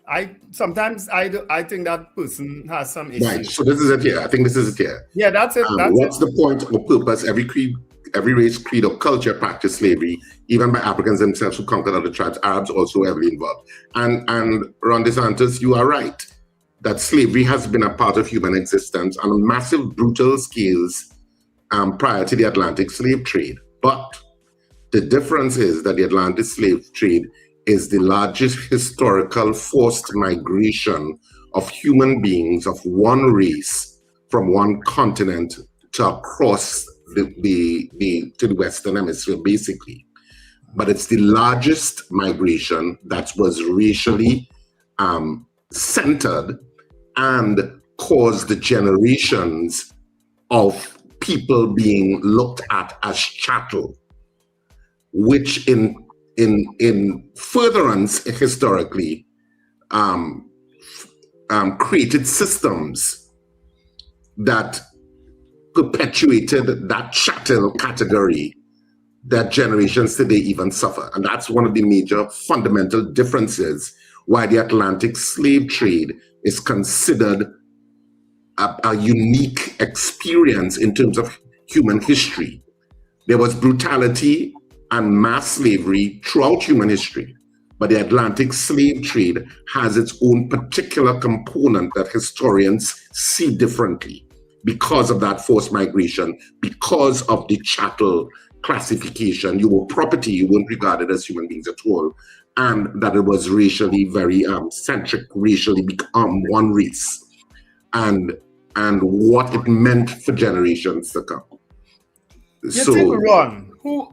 I think that person has some issues. Right. So this is it here. I think this is it here. Yeah, that's it. What's the point or purpose? Every creed, every race, creed, or culture practiced slavery, even by Africans themselves who conquered other tribes. Arabs also heavily involved. And Ron DeSantis, you are right that slavery has been a part of human existence on massive, brutal scales prior to the Atlantic slave trade. But the difference is that the Atlantic slave trade is the largest historical forced migration of human beings of one race from one continent to across to the Western Hemisphere, basically. But it's the largest migration that was racially centered and caused the generations of people being looked at as chattel, which in furtherance historically created systems that perpetuated that chattel category that generations today even suffer. And that's one of the major fundamental differences why the Atlantic slave trade is considered a unique experience in terms of human history. There was brutality and mass slavery throughout human history, but the Atlantic slave trade has its own particular component that historians see differently because of that forced migration, because of the chattel classification. You were property, you weren't regarded as human beings at all, and that it was racially very centric, racially one race, and what it meant for generations to come. You think Ron, who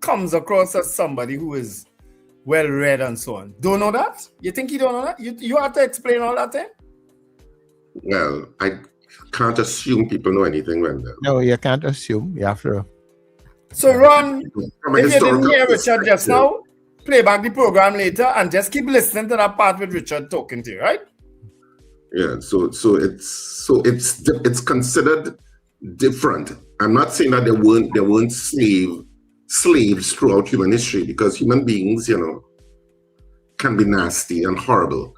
comes across as somebody who is well read and so on, don't know that? You think he don't know that? You have to explain all that then? Well, I can't assume people know anything when no, you can't assume. You have to. So Ron, if you didn't hear Richard just now, play back the program later and just keep listening to that part with Richard talking to you, right? Yeah, so it's considered different. I'm not saying that there weren't slaves throughout human history, because human beings, can be nasty and horrible.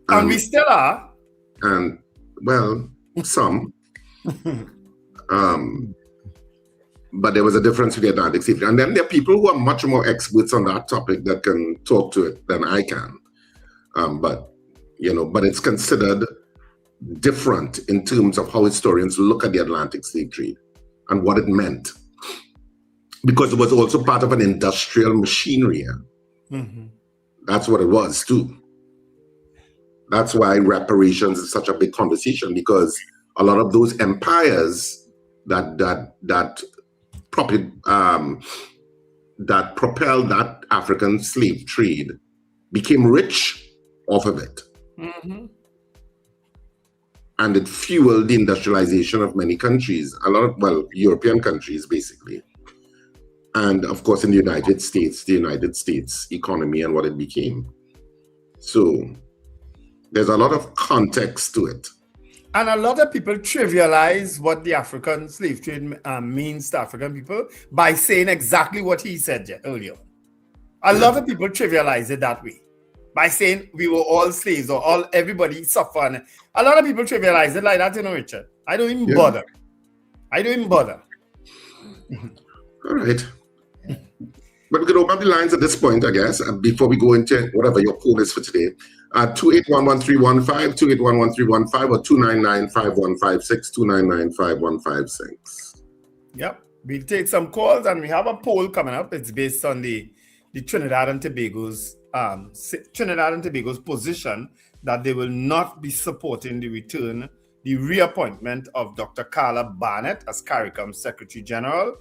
And we still are. And But there was a difference with the Atlantic slave trade. And then there are people who are much more experts on that topic that can talk to it than I can. But it's considered different in terms of how historians look at the Atlantic slave trade and what it meant. Because it was also part of an industrial machinery. Mm-hmm. That's what it was too. That's why reparations is such a big conversation, because a lot of those empires that propelled that African slave trade became rich off of it. Mm-hmm. And it fueled the industrialization of many countries, European countries basically. And of course in the United States economy and what it became. So there's a lot of context to it. And a lot of people trivialize what the African slave trade means to African people by saying exactly what he said earlier. A lot of people trivialize it that way by saying we were all slaves or everybody suffered. A lot of people trivialize it like that, Richard. I don't even bother. All right. But we can open up the lines at this point, I guess, before we go into whatever your poll is for today. 2811315, 2811315, or 2995156, 2995156. Yep. We'll take some calls, and we have a poll coming up. It's based on the Trinidad and Tobago's position that they will not be supporting the reappointment of Dr. Carla Barnett as CARICOM Secretary General.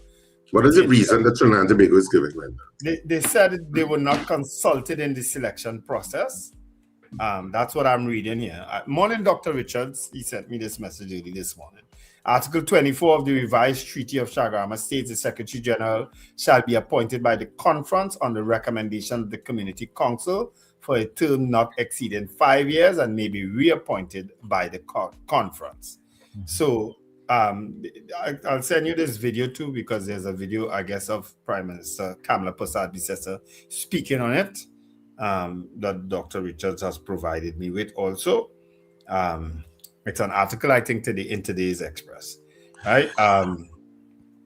What is the reason that Trinidad and Tobago is giving like that? They said they were not consulted in the selection process. That's what I'm reading here. Morning, Dr. Richards. He sent me this message early this morning. Article 24 of the revised Treaty of Chaguaramas states the Secretary General shall be appointed by the conference on the recommendation of the Community Council for a term not exceeding 5 years and may be reappointed by the conference. Mm-hmm. So I'll send you this video too, because there's a video, I guess, of Prime Minister Kamala Persad-Bissessar speaking on it that Dr. Richards has provided me with also. It's an article, I think, in today's Express, right?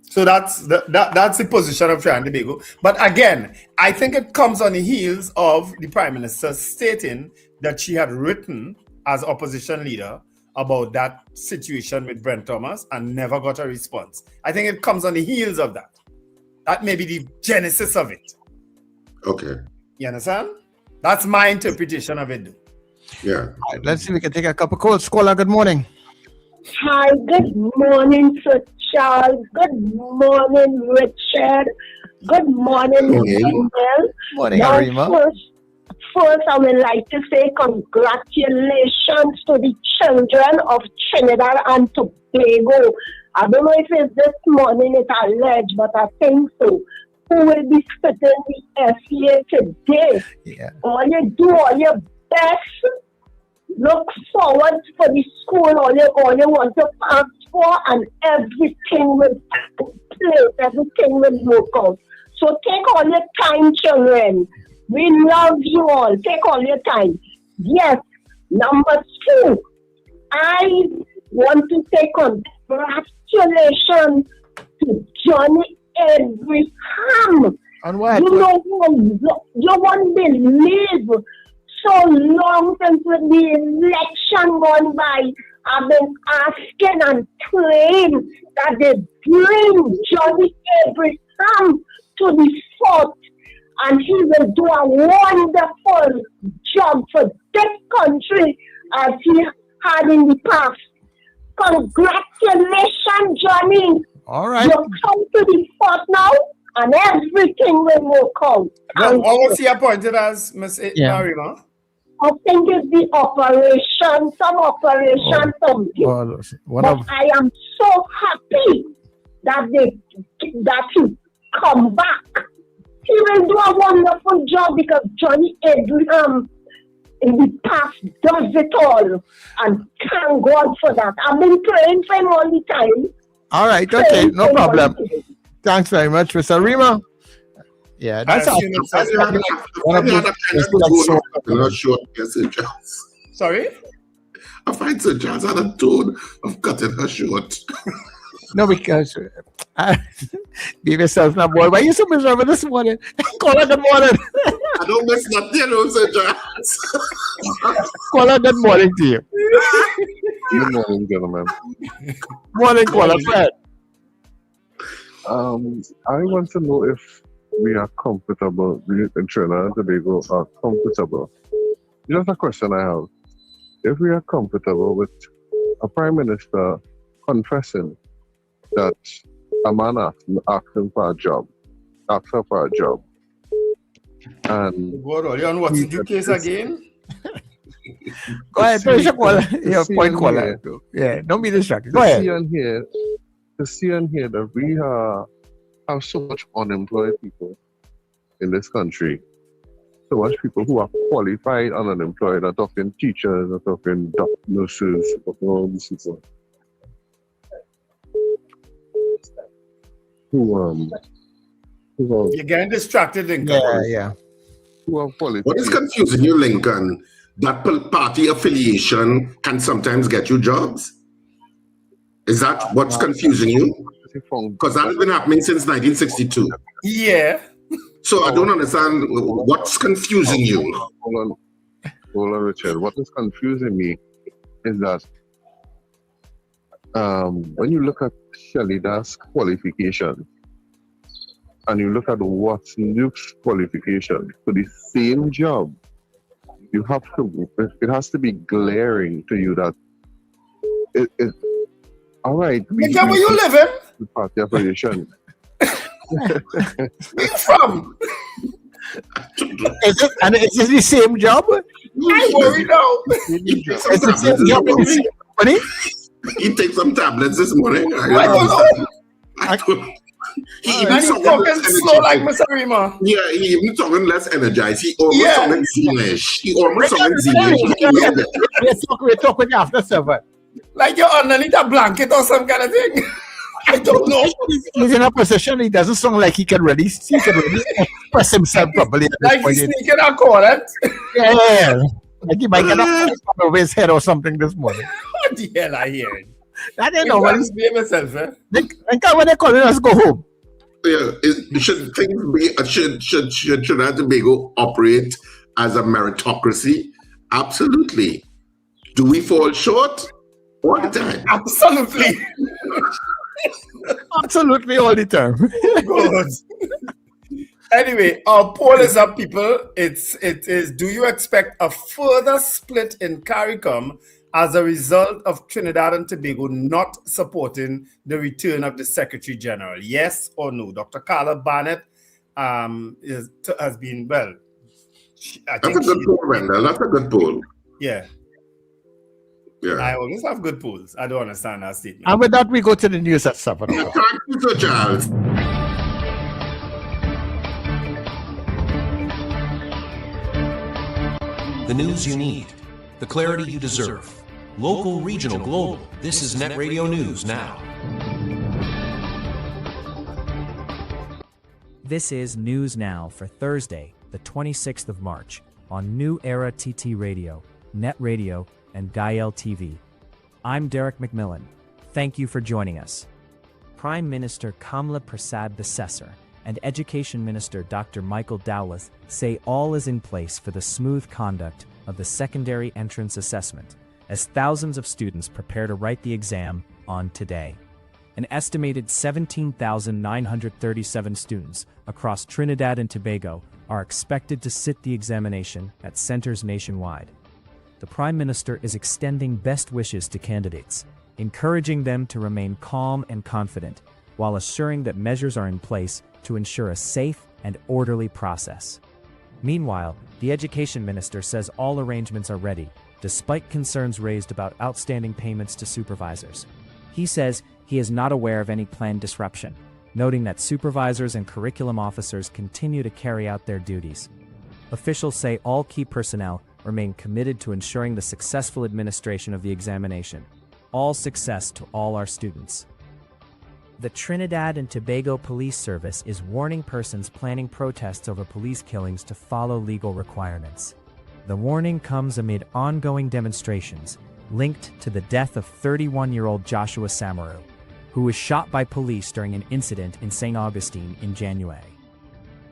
So that's the position of Trinidad and Tobago. But again, I think it comes on the heels of the Prime Minister stating that she had written as opposition leader about that situation with Brent Thomas and never got a response. I think it comes on the heels of that. That may be the genesis of it. Okay. You understand? That's my interpretation of it. Yeah. All right, let's see if we can take a couple calls. Caller, good morning. Hi, good morning, Sir Charles. Good morning, Richard. Good morning, Daniel. Morning, Arima. First, I would like to say congratulations to the children of Trinidad and Tobago. I don't know if it's this morning it's alleged, but I think so. Who will be sitting the FA today? Yeah. All you do, all your best. Look forward for the school, all you want to pass for, and everything will take place, everything will work out. So take all your time, children. We love you all. Take all your time. Yes. Number 2, I want to say congratulations to Johnny Abraham. On what? You won't believe. So long since the election gone by, I've been asking and praying that they bring Johnny Abraham to the fort, and he will do a wonderful job for this country as he had in the past. Congratulations, Johnny. All right. You come to the fort now, and everything will work out. What was he appointed as, Ms. Marima? I think it's the operation, some operation something. But I am so happy that he come back. He will do a wonderful job because Johnny Abraham in the past does it all. And thank God for that. I've been praying for him all the time. All right, okay, no problem. Thanks very much, Mr. Rima. Yeah, that's all. Sorry? I find Sir Charles had a tone of cutting her short. No, because give yourself now, boy. Why you so miserable this morning? Call her good morning. I don't miss nothing, Sir Charles. Call her good morning to you. Good morning, gentlemen. Morning, call her friend. I want to know if we are comfortable, we in Trinidad and Tobago are comfortable. Just a question I have. If we are comfortable with a prime minister confessing that a man asking for a job, asked her for a job, and You're on what's the case again? Go ahead, finish your point, caller. Yeah, don't be distracted. Go ahead. To see and hear that we have so much unemployed people in this country, so much people who are qualified and unemployed. I'm talking teachers, I'm talking nurses, I'm talking all these people who are, You're getting distracted, Lincoln. Yeah. Who are qualified. What is confusing you, Lincoln? That party affiliation can sometimes get you jobs? Is that what's confusing you? Because that has been happening since 1962. Yeah. So I don't understand what's confusing you. Hold on, Richard. What is confusing me is that when you look at Shalida's qualification and you look at what's Luke's qualification for the same job, it has to be glaring to you that it all right. Where you living? The party affiliation. Where you from? Is it the same job? I worry now. It's the same job in the same company? He takes some tablets this morning. I don't know. He even talking slow like Mr. Rima. Yeah, he even talking less energized. He almost talking Zinglish. He almost talking Zinglish. We're talking after 7. Like you're underneath a blanket or some kind of thing. I don't know. He's in a position he doesn't sound like he can really express himself properly. Like he's sneaking a call, Yeah. Like he might get a over his head or something this morning. What the hell I hear? That ain't no one. Myself, eh? When they call it, let's go home. Yeah, should things be should Trinidad and Tobago operate as a meritocracy? Absolutely. Do we fall short all the time? Absolutely. Absolutely all the time. Good. Anyway, our poll is up, people. It is. Do you expect a further split in CARICOM as a result of Trinidad and Tobago not supporting the return of the Secretary General? Yes or no? Dr. Carla Barnett has been, well... That's a good poll, Wendell. That's a good poll. Yeah. I always have good polls. I don't understand that statement. And with that, we go to the news at 7. Thank you, Sir Charles. The news you need, the clarity you deserve. Local, regional, global. This is NETT Radio News Now. This is News Now for Thursday, the 26th of March, on New Era TT Radio, NETT Radio, and Gael TV. I'm Derek McMillan. Thank you for joining us. Prime Minister Kamla Prasad Bisesar and Education Minister Dr. Michael Dowleth say all is in place for the smooth conduct of the secondary entrance assessment, as thousands of students prepare to write the exam on today. An estimated 17,937 students across Trinidad and Tobago are expected to sit the examination at centers nationwide. The Prime Minister is extending best wishes to candidates, encouraging them to remain calm and confident, while assuring that measures are in place to ensure a safe and orderly process. Meanwhile, the Education Minister says all arrangements are ready, despite concerns raised about outstanding payments to supervisors. He says he is not aware of any planned disruption, noting that supervisors and curriculum officers continue to carry out their duties. Officials say all key personnel remain committed to ensuring the successful administration of the examination. All success to all our students. The Trinidad and Tobago Police Service is warning persons planning protests over police killings to follow legal requirements. The warning comes amid ongoing demonstrations linked to the death of 31-year-old Joshua Samaru, who was shot by police during an incident in St. Augustine in January.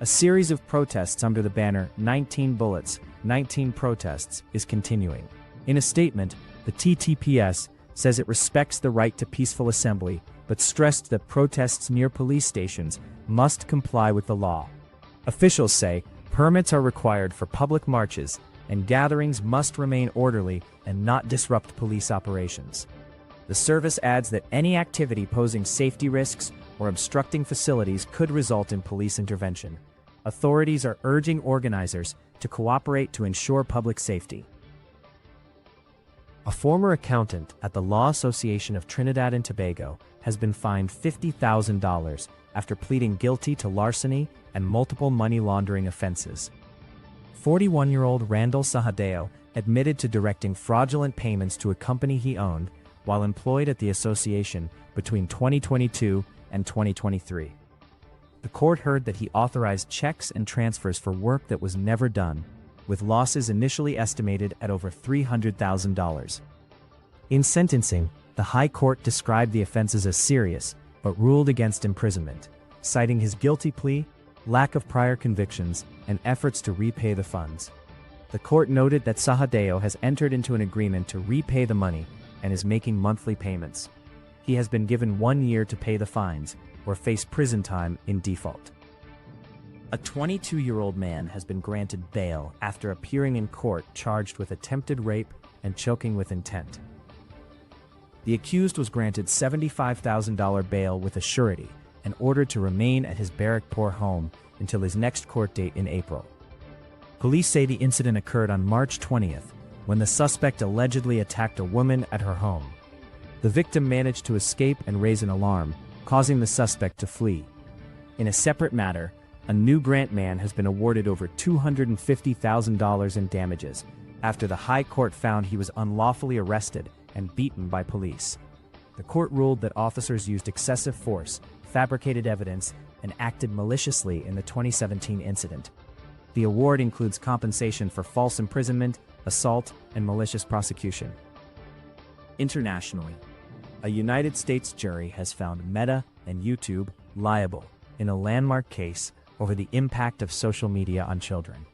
A series of protests under the banner 19 Bullets, 19 Protests is continuing. In a statement, the TTPS says it respects the right to peaceful assembly, but stressed that protests near police stations must comply with the law. Officials say permits are required for public marches, and gatherings must remain orderly and not disrupt police operations. The service adds that any activity posing safety risks or obstructing facilities could result in police intervention. Authorities are urging organizers to cooperate to ensure public safety. A former accountant at the Law Association of Trinidad and Tobago has been fined $50,000 after pleading guilty to larceny and multiple money laundering offenses. 41-year-old Randall Sahadeo admitted to directing fraudulent payments to a company he owned while employed at the association between 2022 and 2023. The court heard that he authorized checks and transfers for work that was never done, with losses initially estimated at over $300,000. In sentencing, the High Court described the offenses as serious, but ruled against imprisonment, citing his guilty plea, lack of prior convictions, and efforts to repay the funds. The court noted that Sahadeo has entered into an agreement to repay the money and is making monthly payments. He has been given 1 year to pay the fines or face prison time in default. A 22-year-old man has been granted bail after appearing in court charged with attempted rape and choking with intent. The accused was granted $75,000 bail with a surety and ordered to remain at his Barrackpore home until his next court date in April. Police say the incident occurred on March 20th, when the suspect allegedly attacked a woman at her home. The victim managed to escape and raise an alarm, causing the suspect to flee. In a separate matter, a new grant man has been awarded over $250,000 in damages after the High Court found he was unlawfully arrested and beaten by police. The court ruled that officers used excessive force, fabricated evidence, and acted maliciously in the 2017 incident. The award includes compensation for false imprisonment, assault, and malicious prosecution. Internationally, a United States jury has found Meta and YouTube liable in a landmark case over the impact of social media on children,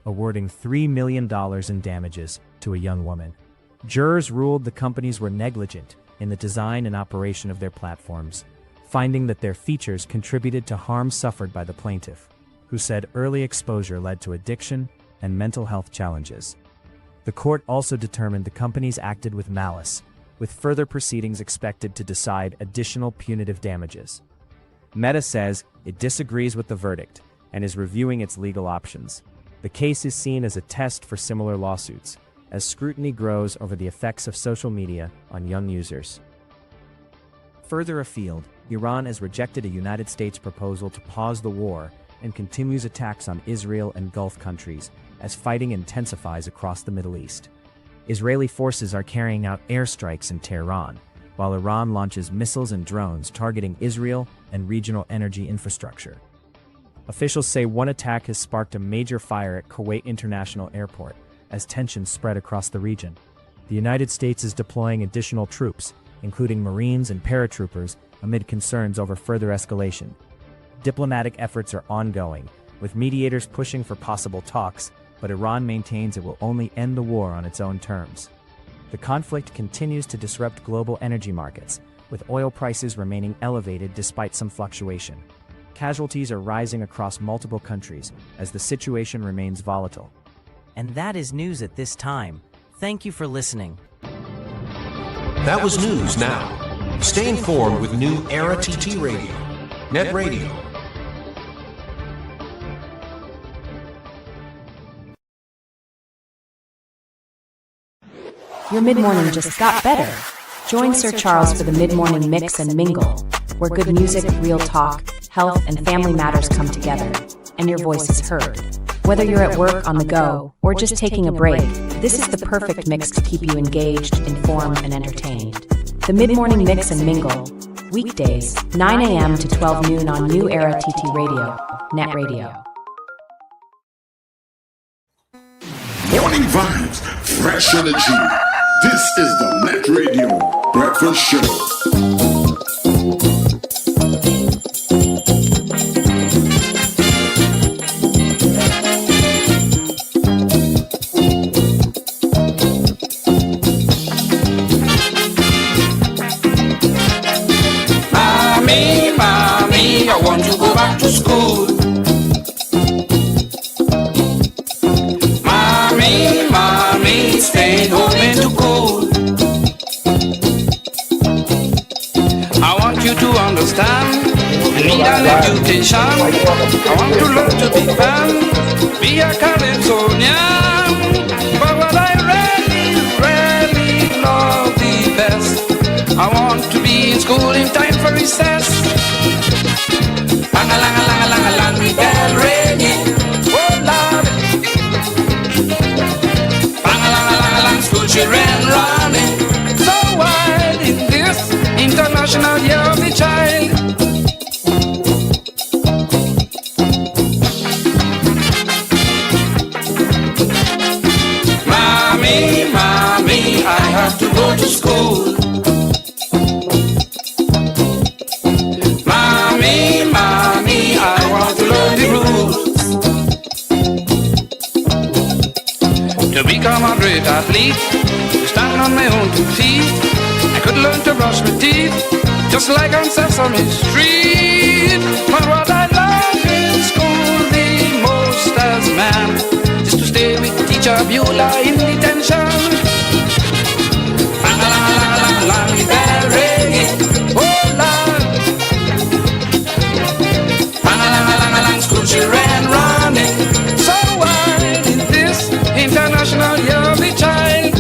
awarding $3 million in damages to a young woman. Jurors ruled the companies were negligent in the design and operation of their platforms, finding that their features contributed to harm suffered by the plaintiff, who said early exposure led to addiction and mental health challenges. The court also determined the companies acted with malice, with further proceedings expected to decide additional punitive damages. Meta says it disagrees with the verdict and is reviewing its legal options. The case is seen as a test for similar lawsuits, as scrutiny grows over the effects of social media on young users. Further afield, Iran has rejected a United States proposal to pause the war and continues attacks on Israel and Gulf countries as fighting intensifies across the Middle East. Israeli forces are carrying out airstrikes in Tehran, while Iran launches missiles and drones targeting Israel and regional energy infrastructure. Officials say one attack has sparked a major fire at Kuwait International Airport as tensions spread across the region. The United States is deploying additional troops, including Marines and paratroopers, amid concerns over further escalation. Diplomatic efforts are ongoing, with mediators pushing for possible talks, but Iran maintains it will only end the war on its own terms. The conflict continues to disrupt global energy markets, with oil prices remaining elevated despite some fluctuation. Casualties are rising across multiple countries as the situation remains volatile. And that is news at this time. Thank you for listening. That was news now. Stay informed with New Era TT Radio, NETT Radio. Your mid-morning just got better. Join Sir Charles for the mid-morning mix and mingle, where good music, real talk, health, and family matters come together, and your voice is heard. Whether you're at work, on the go, or just taking a break, this is the perfect mix to keep you engaged, informed, and entertained. The mid-morning mix and mingle, weekdays, 9 a.m. to 12 noon on New Era TT Radio, NETT Radio. Morning vibes, fresh energy. This is the NETT Radio Breakfast Show. education. I want to learn to be fan, be a Calypsonian. But what I really, really love the best, I want to be in school in time for recess. Bang-a-lang-a-lang-a-lang-a-lang, the bell ringing, oh Lord. Bang-a-lang-a-lang-a-lang, school children running so wild in this International Year of the Child. Mommy, mommy, I have to go to school. Mommy, mommy, I want to learn the rules. To become a great athlete, to stand on my own 2 feet, I could learn to brush my teeth, just like on Sesame Street. But what I love in school the most as man is to stay with teacher Beulah in detention. Bang-a-lang-a-lang-a-lang, the bell ringing, oh Lord. Bang-a-lang-a-lang-a-lang, school children running so wild in this International Year of the Child.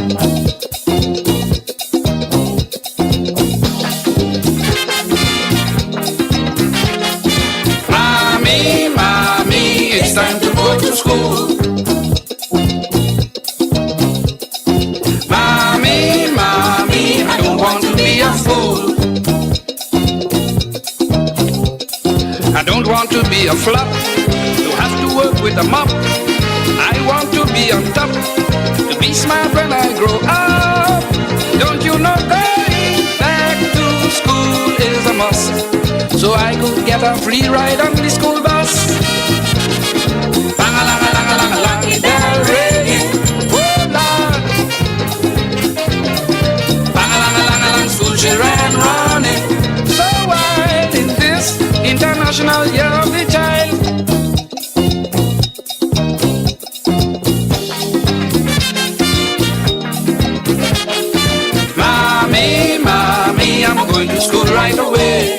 Mommy, mommy, it's time to go to school. Mommy, mommy, I don't want to be a fool. I don't want to be a flop, to have to work with a mop. I want to be on top, to be smart when I grow up. Don't you know going back to school is a must, so I could get a free ride on the school bus. Bang-a-lang-a-lang-a-lang-a-lang, the bell ringing, oh Lord. Bang-a-lang-a-lang-a-lang, school children running so wild in this International Year of the Child. Mommy, mommy, I'm going to school right away.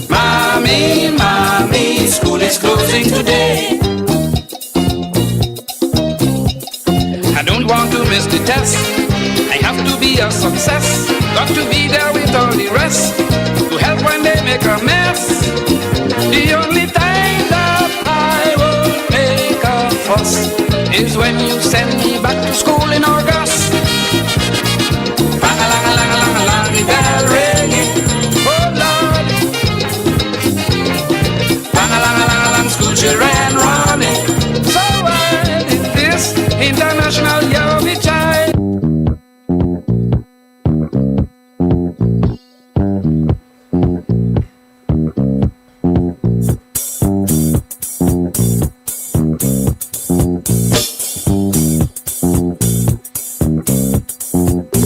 Mommy, mommy, school is closing today. I don't want to miss the test, I have to be a success. Got to be there with all the rest, to help when they make a mess. The only time that I will make a fuss is when you send me back to school in August. Bang-a-lang-a-lang-a-lang-a-lang, the bell ringing, oh Lord. Bang-a-lang-a-lang-a-lang, school children running so wild in this International Year of the Child.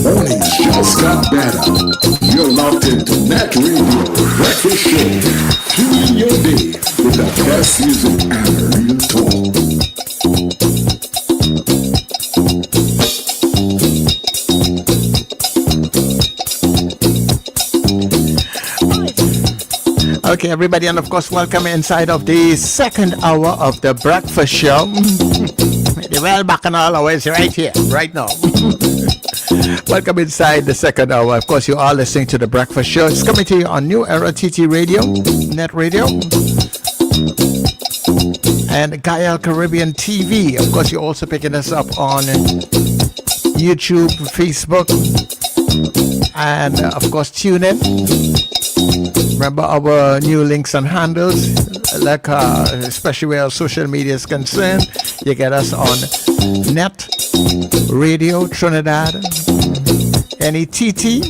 Mornings just got better. You're locked into NETT Radio Breakfast Show. Fueling your day with the best music and real talk. Okay, everybody, and of course, welcome inside of the second hour of the breakfast show. The well bacchanal hour is right here, right now. Welcome inside the second hour. Of course, you are listening to the breakfast show. It's coming to you on New Era TT Radio, NETT Radio, and Gaia Caribbean TV. Of course, you're also picking us up on YouTube, Facebook, and of course, tune in. Remember our new links and handles, like especially where our social media is concerned. You get us on NETT Radio Trinidad, NETT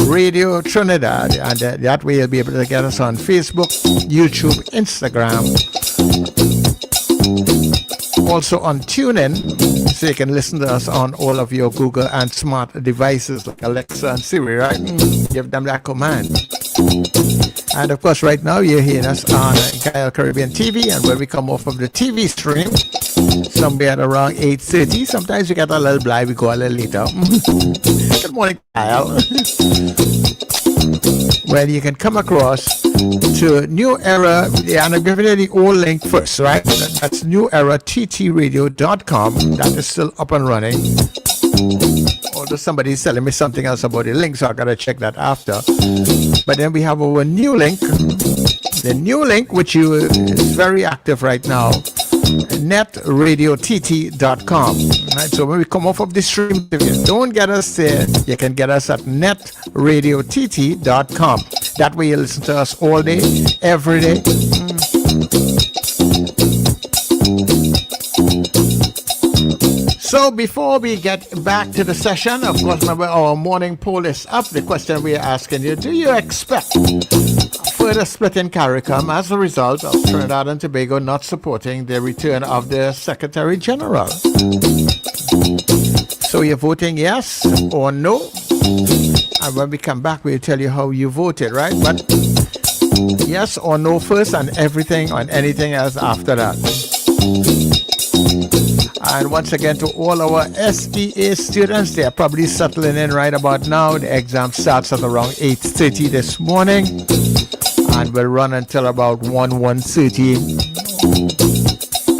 Radio Trinidad, and that way you'll be able to get us on Facebook, YouTube, Instagram, also on TuneIn, so you can listen to us on all of your Google and smart devices like Alexa and Siri, right? Give them that command. And of course, right now you're hearing us on Gaia Caribbean TV, and when we come off of the TV stream, somewhere at around 8:30, sometimes we get a little blind, we go a little later. Good morning, Kyle. well, you can come across to New Era, and I'm giving you the old link first, right? That's newerattradio.com. That is still up and running. Although somebody's telling me something else about the link, so I gotta check that after. But then we have our new link. The new link, which is very active right now, netradiott.com. Right, so when we come off of the stream, if you don't get us there, you can get us at netradiott.com. That way you listen to us all day, every day. So before we get back to the session, of course, remember our morning poll is up. The question we are asking you, do you expect further split in CARICOM as a result of Trinidad and Tobago not supporting the return of the Secretary General? So you're voting yes or no? And when we come back, we'll tell you how you voted, right? But yes or no first, and everything on anything else after that. And once again, to all our SEA students, they are probably settling in right about now. The exam starts at around 8:30 this morning and will run until about 1:30.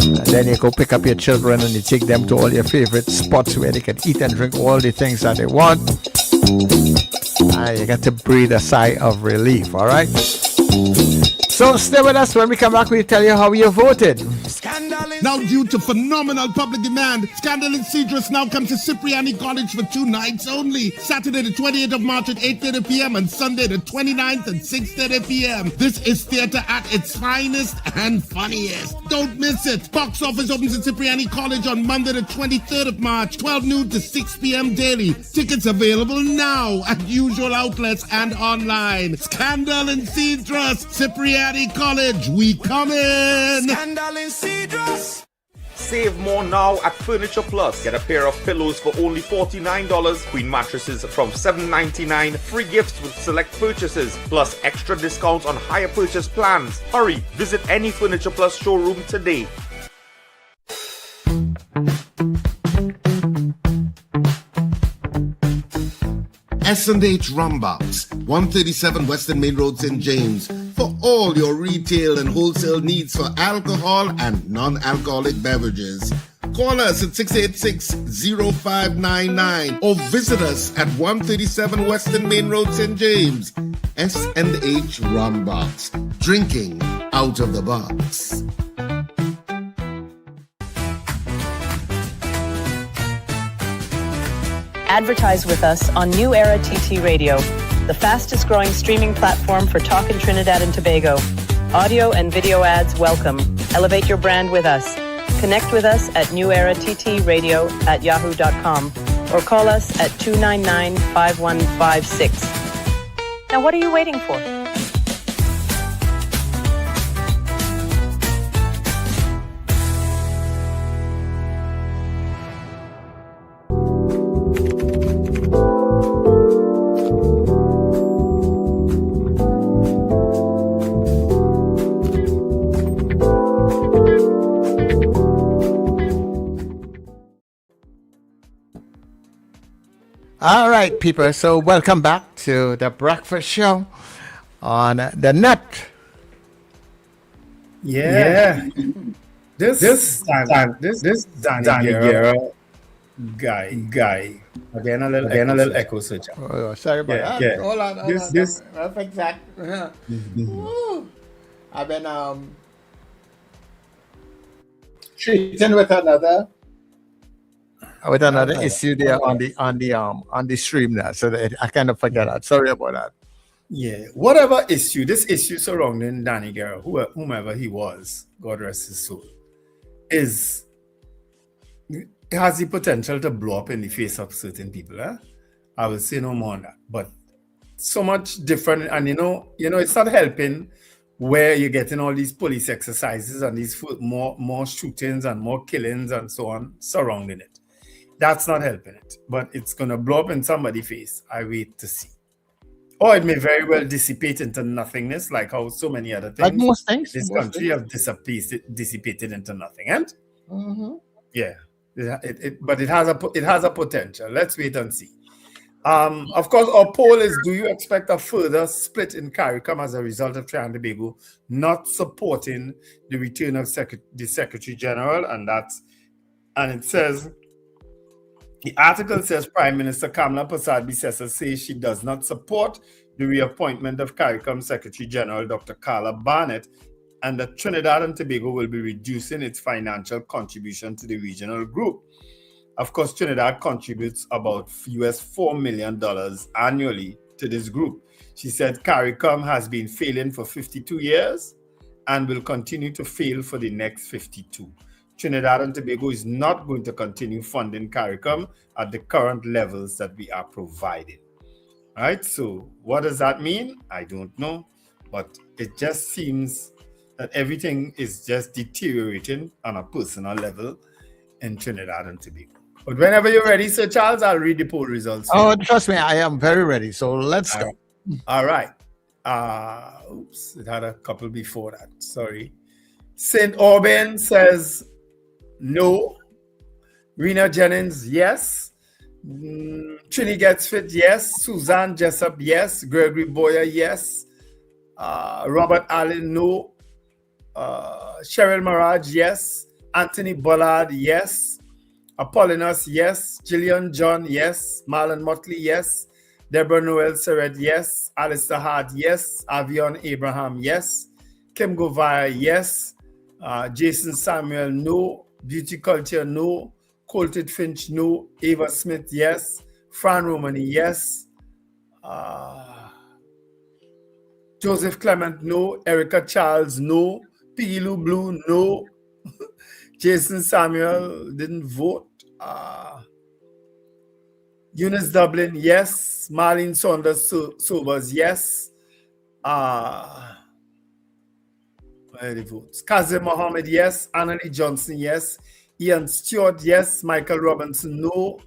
And then you go pick up your children and you take them to all your favorite spots where they can eat and drink all the things that they want. And you get to breathe a sigh of relief, all right? So stay with us. When we come back, we'll tell you how you voted. Now, due to phenomenal public demand, Scandal in Cedrus now comes to Cipriani College for 2 nights only. Saturday the 28th of March at 8:30 p.m. and Sunday the 29th at 6:30 p.m. This is theater at its finest and funniest. Don't miss it. Box office opens at Cipriani College on Monday the 23rd of March, 12 noon to 6 p.m. daily. Tickets available now at usual outlets and online. Scandal in Cedrus, Cipriani College, we come in. Scandal in Cedrus. Save more now at Furniture Plus. Get a pair of pillows for only $49, queen mattresses from $7.99, free gifts with select purchases, plus extra discounts on higher purchase plans. Hurry, visit any Furniture Plus showroom today. S&H Rumbox, 137 Western Main Road, St. James, for all your retail and wholesale needs for alcohol and non-alcoholic beverages. Call us at 686-0599 or visit us at 137 Western Main Road, St. James. S&H Rumbox, drinking out of the box. Advertise with us on New Era TT Radio, the fastest growing streaming platform for talk in Trinidad and Tobago. Audio and video ads welcome. Elevate your brand with us. Connect with us at newerattradio@yahoo.com or call us at 299-5156. Now what are you waiting for? All right, people. So welcome back to the breakfast show on the NETT. Yeah. This Danny Guerra guy. Again, a little echo switch. Oh, sorry about that. Yeah. Hold on. This. Perfect. I've been treating with another issue there on the stream now, so that I kind of forget that. Sorry about that. Yeah, whatever this issue surrounding Danny Guerra, whomever he was, God rest his soul, it has the potential to blow up in the face of certain people. I will say no more on that. But so much different, and you know, it's not helping where you're getting all these police exercises and these more shootings and more killings and so on surrounding it. That's not helping it, but it's going to blow up in somebody's face. I wait to see. Or it may very well dissipate into nothingness, like how so many other things. Like most things. This country have dissipated into nothing. And mm-hmm. yeah, but it has a potential. Let's wait and see. Of course, our poll is: do you expect a further split in CARICOM as a result of Trinidad and Tobago not supporting the return of the Secretary General? And it says, the article says Prime Minister Kamala Persad-Bissessar says she does not support the reappointment of CARICOM Secretary General Dr. Carla Barnett, and that Trinidad and Tobago will be reducing its financial contribution to the regional group. Of course, Trinidad contributes about $4 million annually to this group. She said CARICOM has been failing for 52 years and will continue to fail for the next 52. Trinidad and Tobago is not going to continue funding CARICOM at the current levels that we are providing. All right, so what does that mean? I don't know, but it just seems that everything is just deteriorating on a personal level in Trinidad and Tobago. But whenever you're ready, Sir Charles, I'll read the poll results. Oh, trust me, I am very ready. So let's go. All right. Oops, it had a couple before that. Sorry. St. Aubin says no. Rena Jennings, yes. Trini Gets Fit, yes. Suzanne Jessup, yes. Gregory Boyer, yes. Robert Allen, no. Cheryl Maraj, yes. Anthony Bullard, yes. Apollonius, yes. Gillian John, yes. Marlon Motley, yes. Deborah Noel Seret, yes. Alistair Hart, yes. Avion Abraham, yes. Kim Govaya, yes. Jason Samuel, no. Beauty Culture, no. Colted Finch, no. Ava Smith, yes. Fran Romani, yes. Joseph Clement, no. Erica Charles, no. Piggy Lou Blue, no. Jason Samuel didn't vote. Eunice Dublin, yes. Marlene Saunders Sobers, yes. Where are the votes? Kazim Mohammed, yes. Annalie Johnson, yes. Ian Stewart, yes. Michael Robinson, no.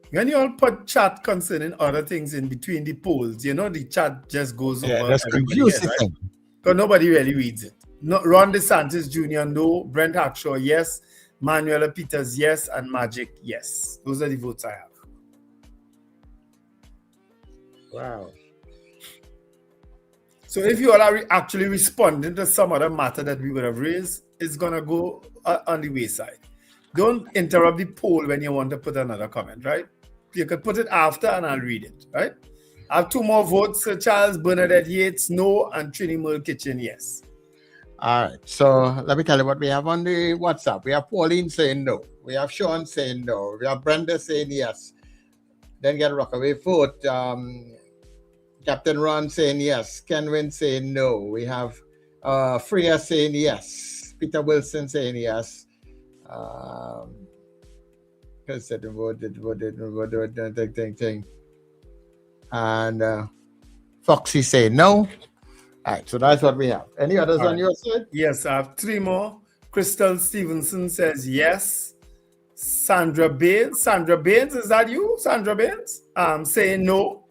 When you all put chat concerning other things in between the polls, you know the chat just goes over. That's confusing. Right? Because nobody really reads it. No, Ron DeSantis Jr., no. Brent Hackshaw, yes. Manuela Peters, yes. And Magic, yes. Those are the votes I have. Wow. So if you all are actually responding to some other matter that we would have raised, it's going to go on the wayside. Don't interrupt the poll when you want to put another comment, right? You could put it after and I'll read it, right? I have two more votes. Sir Charles Bernadette Yates, no, and Trini Merle Kitchen, yes. All right. So let me tell you what we have on the WhatsApp. We have Pauline saying no. We have Sean saying no. We have Brenda saying yes. Then get a rockaway vote. Captain Ron saying yes. Kenwin saying no. We have Freya saying yes. Peter Wilson saying yes. And Foxy saying no. All right, so that's what we have. Any others on your side? Yes, I have three more. Crystal Stevenson says yes. Sandra Baines, is that you? Sandra Baines? Saying no.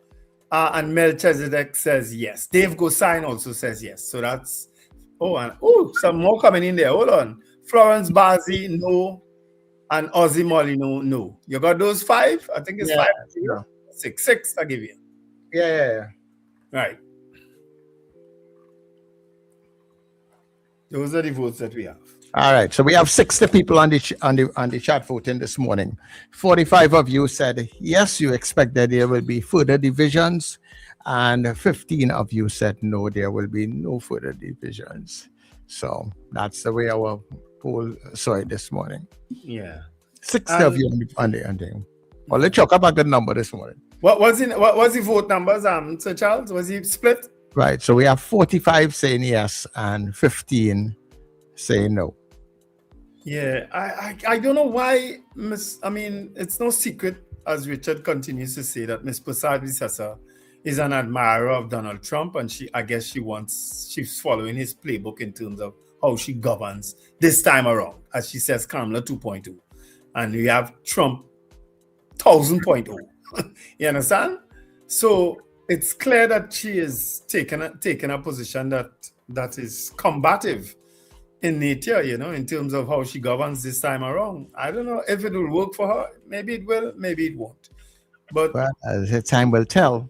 And Melchizedek says yes. Dave Gosign also says yes. So that's, some more coming in there. Hold on. Florence Bazzi, no. And Ozzy Molino, no. You got those five? I think it's 5. Yeah. Six, I give you. Yeah. Right. Those are the votes that we have. All right. So we have 60 people on the chat voting this morning. 45 of you said yes, you expect that there will be further divisions, and 15 of you said no, there will be no further divisions. So that's the way our poll saw it this morning. Yeah. 60 of you on the. Well, let's talk about the number this morning. What was the vote numbers, Sir Charles? Was he split? Right. So we have 45 saying yes and 15 saying no. Yeah, I don't know why it's no secret, as Richard continues to say, that Ms. Persad-Bissessar is an admirer of Donald Trump, and she's following his playbook in terms of how she governs this time around, as she says, Kamala 2.0. And we have Trump 1000.0. You understand? So it's clear that she is taking a position that is combative in nature, in terms of how she governs this time around. I don't know if it will work for her. Maybe it will, maybe it won't. But as the time will tell.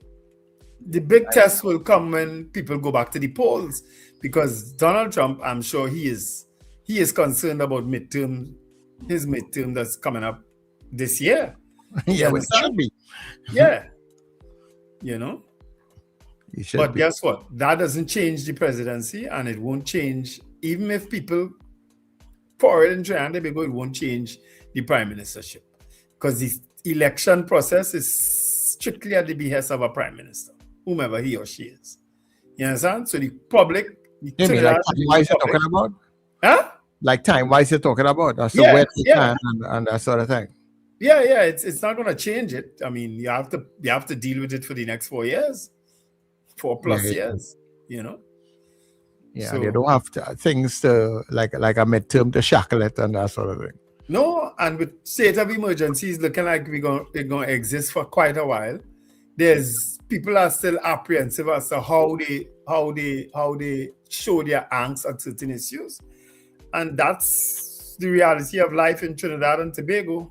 The big test will come when people go back to the polls, because Donald Trump, I'm sure he is concerned about his midterm that's coming up this year. Yeah, it should be. Yeah. But guess what? That doesn't change the presidency, and it won't change, even if people pour it in Trinidad and Tobago, it won't change the prime ministership, because the election process is strictly at the behest of a prime minister, whomever he or she is. You understand? So the public... time-wise you're talking about? Huh? Like time-wise you're talking about? So and that sort of thing. Yeah, it's not going to change it. I mean, you have to deal with it for the next 4 years, 4+ years. Yeah, so, they don't have things to like a midterm to shackle it and that sort of thing. No, and with state of emergencies looking like they're going to exist for quite a while, people are still apprehensive as to how they show their angst on certain issues, and that's the reality of life in Trinidad and Tobago.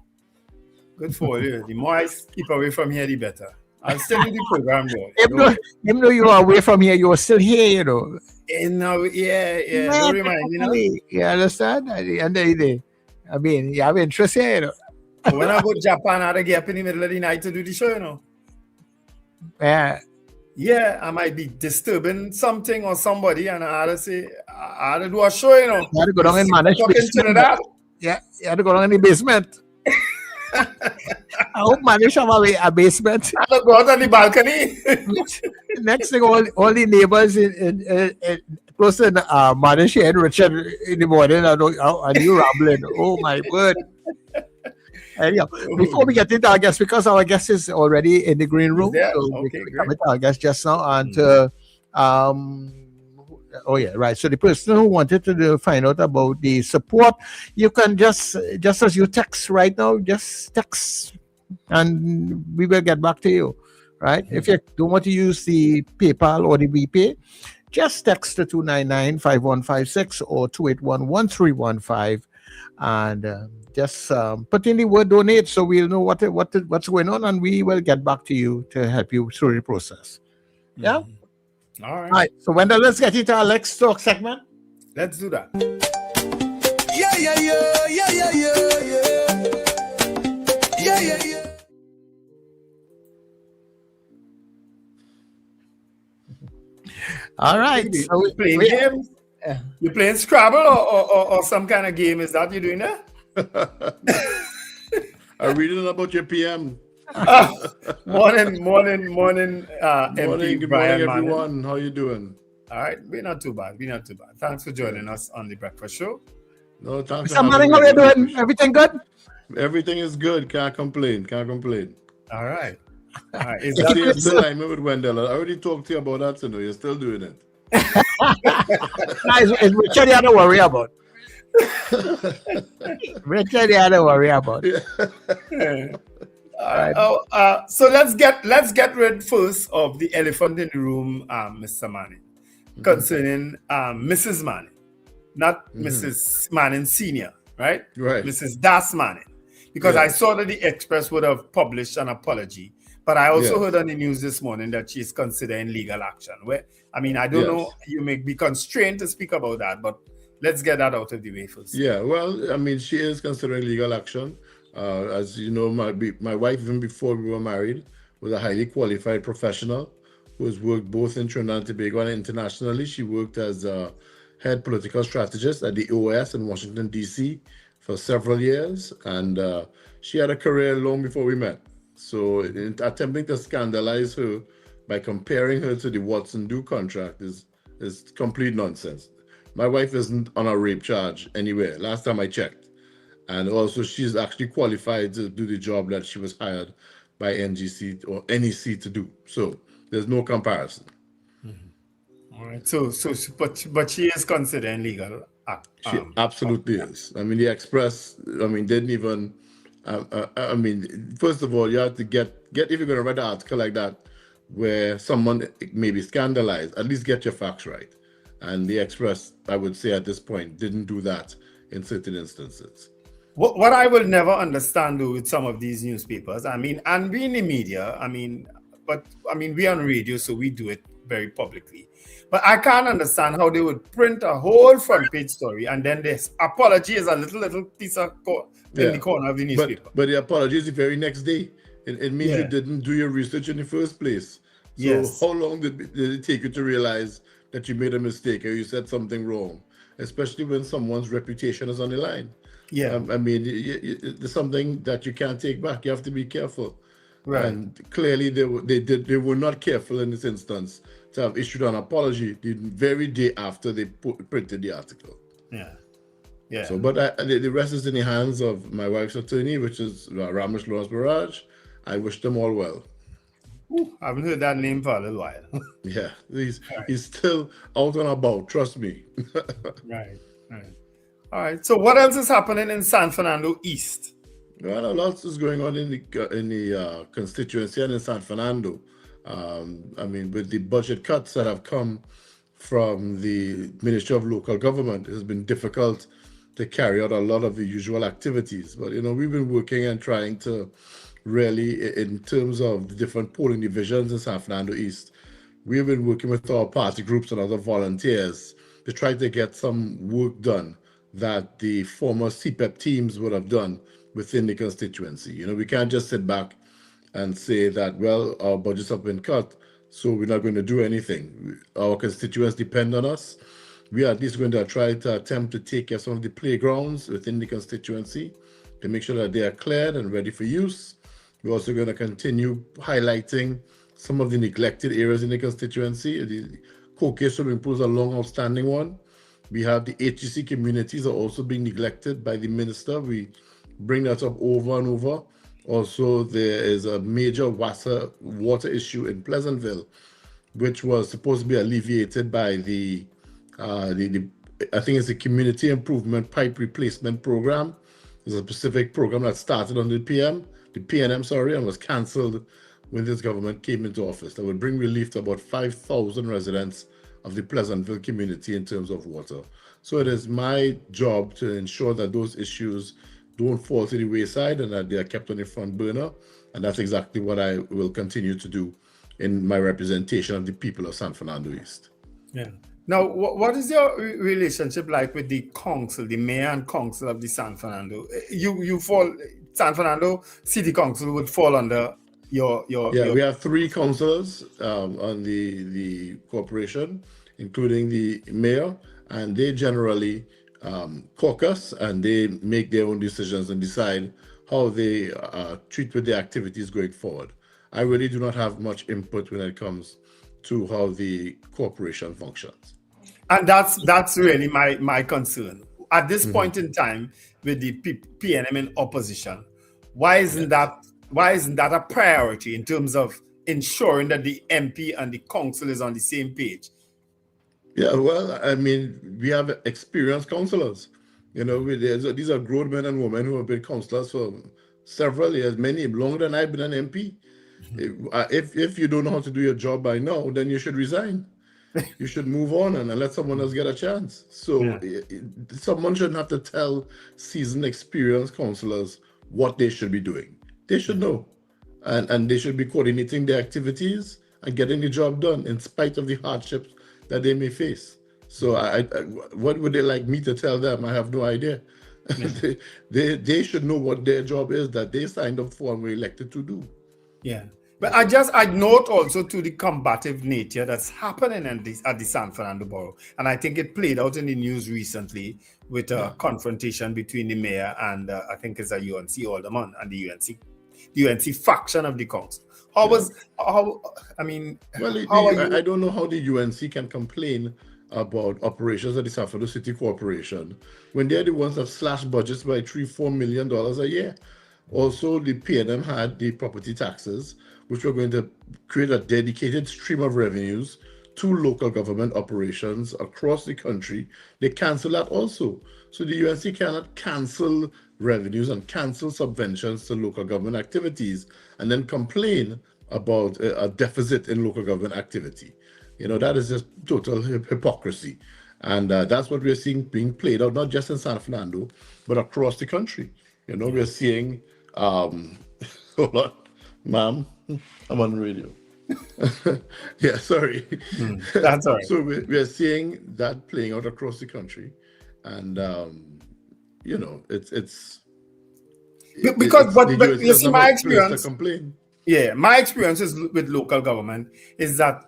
Good for you. The more I keep away from here, the better. I'll still do the program though. Even though you are away from here, you are still here, Yeah. Don't remind me, You understand? At the end of the day, I mean, you have interest here, When I go to Japan, I had to get up in the middle of the night to do the show, Yeah, I might be disturbing something or somebody, and I had to say, I had to do a show, You had to go down and manage basement. Yeah, you had to go down in the basement. I hope manage have a basement. I had to go out on the balcony. Next thing, all the neighbors in close to manage and Richard in the morning, and you rambling. Oh my word. Anyhow, before we get into our guest, because our guest is already in the green room, so we come with our guest just now. And so the person who wanted to find out about the support, you can just as you text right now, just text, and we will get back to you. Right? If you don't want to use the PayPal or the VPay, just text to 299-5156 or 281-1315, and just put in the word donate, so we'll know what's going on, and we will get back to you to help you through the process. Yeah? All right. So Wendell, let's get into our Let's Talk segment. Let's do that. Yeah. All right. So we playing games? You playing Scrabble or some kind of game? Is that you doing that? I'm reading about your PM. Morning, morning, MP good Brian morning, everyone. How you doing? All right, we're not too bad. Thanks for joining us on the Breakfast Show. No, thanks. Mr. Manning, how you doing? Everything good? Everything is good. Can't complain. All right. Is that you're still alignment with Wendell? I already talked to you about that, so no, you're still doing it. It's Richard you had to worry about. Richard you had to worry about. So let's get rid first of the elephant in the room, Mr. Manning, concerning Mrs. Manning, not Mrs. Manning Senior, right? Right. Mrs. Das Manning, because I saw that the Express would have published an apology, but I also heard on the news this morning that she's considering legal action. I don't know, you may be constrained to speak about that, but let's get that out of the way first. Yeah, well, she is considering legal action. As you know, my wife, even before we were married, was a highly qualified professional who has worked both in Trinidad and Tobago and internationally. She worked as a head political strategist at the OAS in Washington, D.C. for several years, and she had a career long before we met. So attempting to scandalize her by comparing her to the Watson Do contract is complete nonsense. My wife isn't on a rape charge anywhere, last time I checked. And also, she's actually qualified to do the job that she was hired by NGC or NEC to do. So there's no comparison. All right. But she is considering legal action. She absolutely is. The Express, didn't even. First of all, you have to get if you're going to write an article like that, where someone may be scandalized, at least get your facts right. And the Express, I would say at this point, didn't do that in certain instances. What I will never understand though with some of these newspapers, I mean, and we in the media, but we on radio, so we do it very publicly. But I can't understand how they would print a whole front page story and then this apology is a little piece of in the corner of the newspaper. But the apology is the very next day. It means you didn't do your research in the first place. So how long did it take you to realize that you made a mistake or you said something wrong? Especially when someone's reputation is on the line. Yeah. It's something that you can't take back. You have to be careful. Right. And clearly they were not careful in this instance to have issued an apology the very day after they printed the article. Yeah. Yeah. So, but the rest is in the hands of my wife's attorney, which is Ramesh Lawrence Barrage. I wish them all well. Ooh, I haven't heard that name for a little while. Yeah, he's still out and about, trust me. Right. All right. So what else is happening in San Fernando East? Well, a lot is going on in the constituency and in San Fernando. With the budget cuts that have come from the Ministry of Local Government, it has been difficult to carry out a lot of the usual activities. But, we've been working and trying to really, in terms of the different polling divisions in San Fernando East, we've been working with our party groups and other volunteers to try to get some work done that the former CPEP teams would have done within the constituency. We can't just sit back and say that, well, our budgets have been cut, so we're not going to do anything. Our constituents depend on us. We are at least going to try to attempt to take care of some of the playgrounds within the constituency to make sure that they are cleared and ready for use. We're also going to continue highlighting some of the neglected areas in the constituency. The Koke swimming pool is a long outstanding one. We have the HGC communities are also being neglected by the minister. We bring that up over and over. Also, there is a major water issue in Pleasantville, which was supposed to be alleviated by the I think it's the Community Improvement Pipe Replacement Program. There's a specific program that started under the PNM, and was cancelled when this government came into office. That would bring relief to about 5,000 residents of the Pleasantville community in terms of water. So it is my job to ensure that those issues don't fall to the wayside and that they are kept on the front burner. And that's exactly what I will continue to do in my representation of the people of San Fernando East. Yeah. Now, what is your relationship like with the council, the mayor and council of the San Fernando? San Fernando City Council would fall under your we have 3 councillors on the corporation, including the mayor, and they generally caucus and they make their own decisions and decide how they treat with their activities going forward. I really do not have much input when it comes to how the corporation functions. And that's really my concern. At this point in time, with the PNM in opposition, why isn't that a priority in terms of ensuring that the MP and the council is on the same page? Yeah, well, we have experienced councillors. These are grown men and women who have been councillors for several years, many longer than I've been an MP. If you don't know how to do your job by now, then you should resign. You should move on and let someone else get a chance. So someone shouldn't have to tell seasoned, experienced councillors what they should be doing. They should know. And they should be coordinating their activities and getting the job done in spite of the hardships that they may face. So what would they like me to tell them? I have no idea. They should know what their job is that they signed up for and were elected to do. Yeah. But I note also to the combative nature that's happening at the San Fernando Borough. And I think it played out in the news recently with a confrontation between the mayor and I think it's a UNC alderman and the UNC faction of the council. I don't know how the UNC can complain about operations at the San Fernando City Corporation when they're the ones that slashed budgets by $3-4 million a year. Also, the PNM had the property taxes, which were going to create a dedicated stream of revenues to local government operations across the country. They canceled that also. So the UNC cannot cancel revenues and cancel subventions to local government activities and then complain about a deficit in local government activity. That is just total hypocrisy. And that's what we're seeing being played out, not just in San Fernando, but across the country. We're seeing, hold on, ma'am, I'm on the radio. Yeah, sorry. That's all right. So we're seeing that playing out across the country. And, it's because but you see, my experience, complain. Yeah, my experiences with local government is that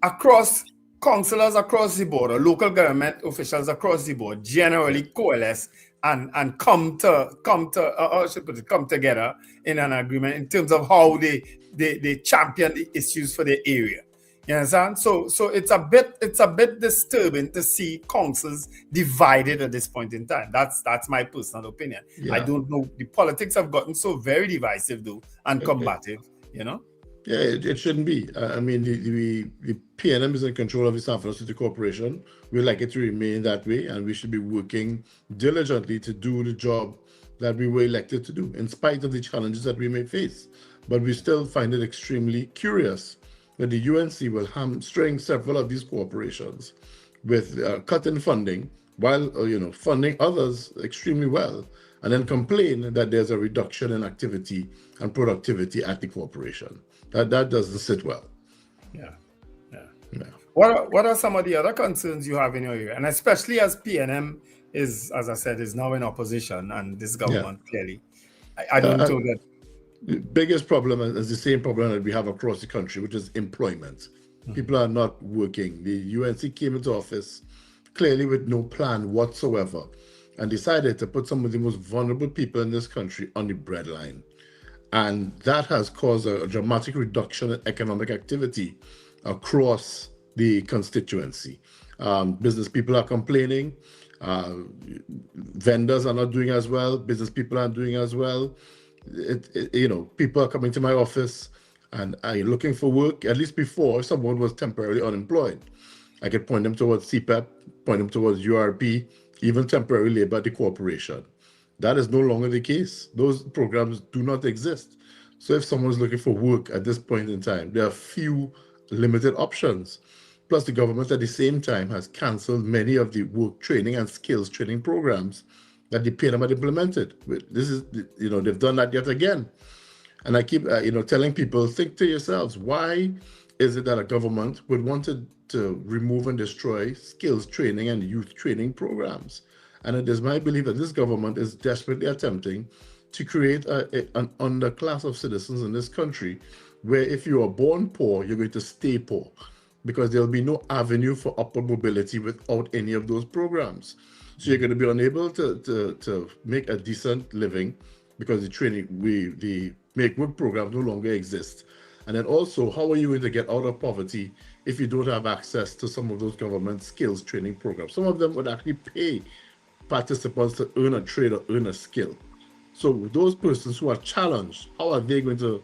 across councillors across the board, or local government officials across the board, generally coalesce and come together in an agreement in terms of how they champion the issues for their area. You understand? So it's a bit disturbing to see councils divided at this point in time. That's my personal opinion. Yeah. I don't know. The politics have gotten so very divisive though and combative. Yeah, it shouldn't be. I mean, the PNM is in control of the San Fernando City Corporation. We like it to remain that way, and we should be working diligently to do the job that we were elected to do, in spite of the challenges that we may face. But we still find it extremely curious that the UNC will hamstring several of these corporations with cutting funding, while funding others extremely well, and then complain that there's a reduction in activity and productivity at the corporation. That doesn't sit well. Yeah. What are some of the other concerns you have in your area? And especially as PNM is, as I said, is now in opposition, and this government clearly, I don't know that. The biggest problem is the same problem that we have across the country, which is employment. People are not working. The UNC came into office clearly with no plan whatsoever and decided to put some of the most vulnerable people in this country on the breadline. And that has caused a dramatic reduction in economic activity across the constituency. Business people are complaining. Vendors are not doing as well. Business people aren't doing as well. People are coming to my office and are looking for work. At least before, someone was temporarily unemployed. I could point them towards CPEP, point them towards URP, even temporary labor at the corporation. That is no longer the case. Those programs do not exist. So if someone is looking for work at this point in time, there are few limited options. Plus, the government at the same time has canceled many of the work training and skills training programs that the PNM had implemented. This is, they've done that yet again. And I keep, telling people, think to yourselves, why is it that a government would want to remove and destroy skills training and youth training programs? And it is my belief that this government is desperately attempting to create an underclass of citizens in this country where if you are born poor, you're going to stay poor because there'll be no avenue for upward mobility without any of those programs. So you're going to be unable to make a decent living because the Make Work programs no longer exist. And then also, how are you going to get out of poverty if you don't have access to some of those government skills training programs? Some of them would actually pay participants to earn a trade or earn a skill. So those persons who are challenged, how are they going to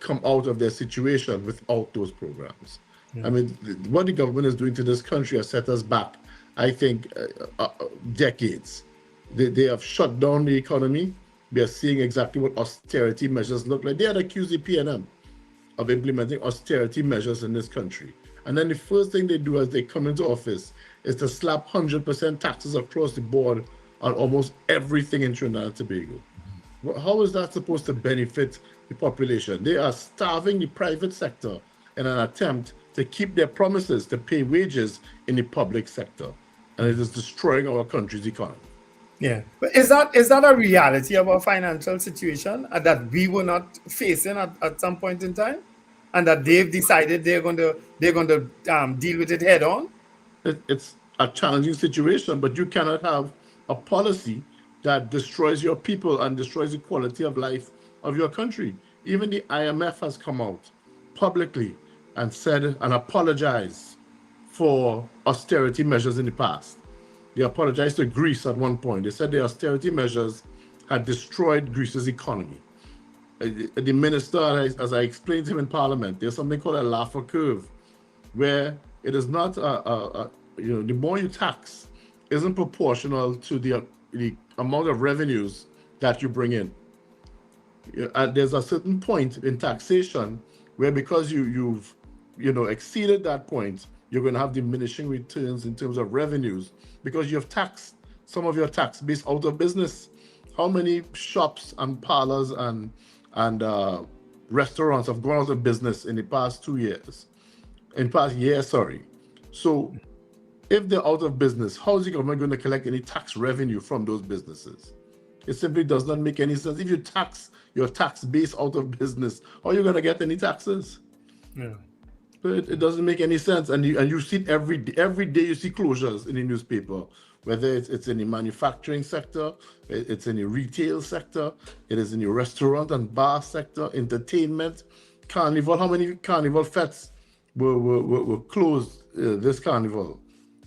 come out of their situation without those programs? Yeah. I mean, what the government is doing to this country has set us back, I think, decades. They have shut down the economy. We are seeing exactly what austerity measures look like. They had accused the PNM of implementing austerity measures in this country. And then the first thing they do as they come into office is to slap 100% taxes across the board on almost everything in Trinidad and Tobago. How is that supposed to benefit the population? They are starving the private sector in an attempt to keep their promises to pay wages in the public sector. And it is destroying our country's economy. Yeah, but is that a reality of our financial situation that we were not facing at some point in time, and that they've decided they're going to deal with it head on? It's a challenging situation, but you cannot have a policy that destroys your people and destroys the quality of life of your country. Even the IMF has come out publicly and said and apologized for austerity measures in the past. They apologized to Greece at one point. They said the austerity measures had destroyed Greece's economy. The minister, as I explained to him in Parliament, there's something called a Laffer curve, where it is not the more you tax isn't proportional to the amount of revenues that you bring in. There's a certain point in taxation where because you've exceeded that point, you're going to have diminishing returns in terms of revenues because you've taxed some of your tax base out of business. How many shops and parlors and restaurants have gone out of business in the past 2 years? In past year, sorry. So if they're out of business, how is the government going to collect any tax revenue from those businesses? It simply does not make any sense. If you tax your tax base out of business, how are you going to get any taxes? Yeah. It doesn't make any sense. And you see it every day you see closures in the newspaper, whether it's in the manufacturing sector, it's in the retail sector, it is in the restaurant and bar sector, entertainment, carnival. How many carnival fetes were closed this carnival?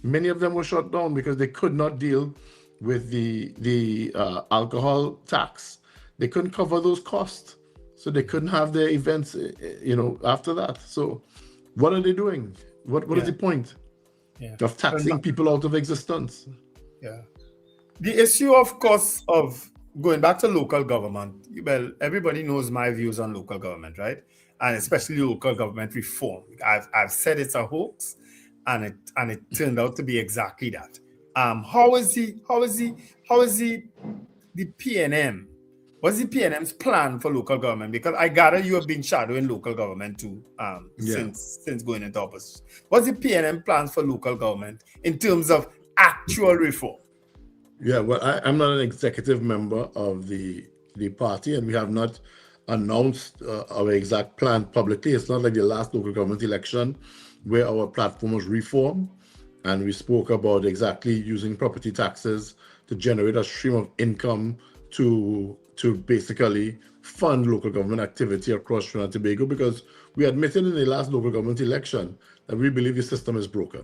Many of them were shut down because they could not deal with the alcohol tax. They couldn't cover those costs, so they couldn't have their events, after that. So what are they doing? What is the point of taxing people out of existence? Yeah. The issue, of course, of going back to local government, well, everybody knows my views on local government, right? And especially local government reform. I've said it's a hoax, and it turned out to be exactly that. How is the PNM? What's the PNM's plan for local government? Because I gather you have been shadowing local government too, since going into office. What's the PNM plans for local government in terms of actual reform? Yeah, well, I'm not an executive member of the party, and we have not announced our exact plan publicly. It's not like the last local government election where our platform was reform, and we spoke about exactly using property taxes to generate a stream of income to basically fund local government activity across Trinidad and Tobago, because we admitted in the last local government election that we believe the system is broken.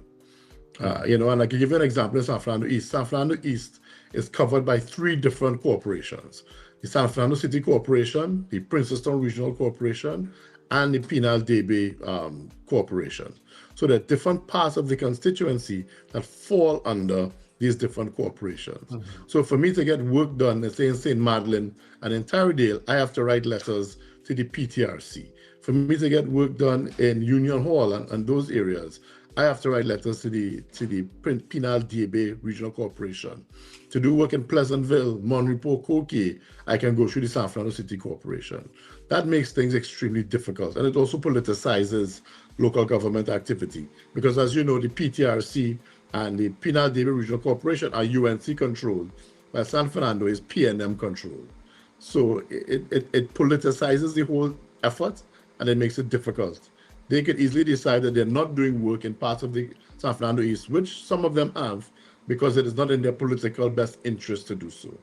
And I can give you an example in San Fernando East. San Fernando East is covered by 3 different corporations: the San Fernando City Corporation, the Princeton Regional Corporation, and the Penal DB Corporation. So there are different parts of the constituency that fall under these different corporations. So for me to get work done, let's say in St. Madeleine and in Tarrydale, I have to write letters to the PTRC. For me to get work done in Union Hall and those areas, I have to write letters to the Penal DB Regional Corporation. To do work in Pleasantville, Monrepo, Koke, I can go through the San Fernando City Corporation. That makes things extremely difficult, and it also politicizes local government activity, because as you know, the PTRC and the Penal DB Regional Corporation are UNC controlled, while San Fernando is PNM controlled. So it politicizes the whole effort, and it makes it difficult. They could easily decide that they're not doing work in parts of the San Fernando East, which some of them have, because it is not in their political best interest to do so.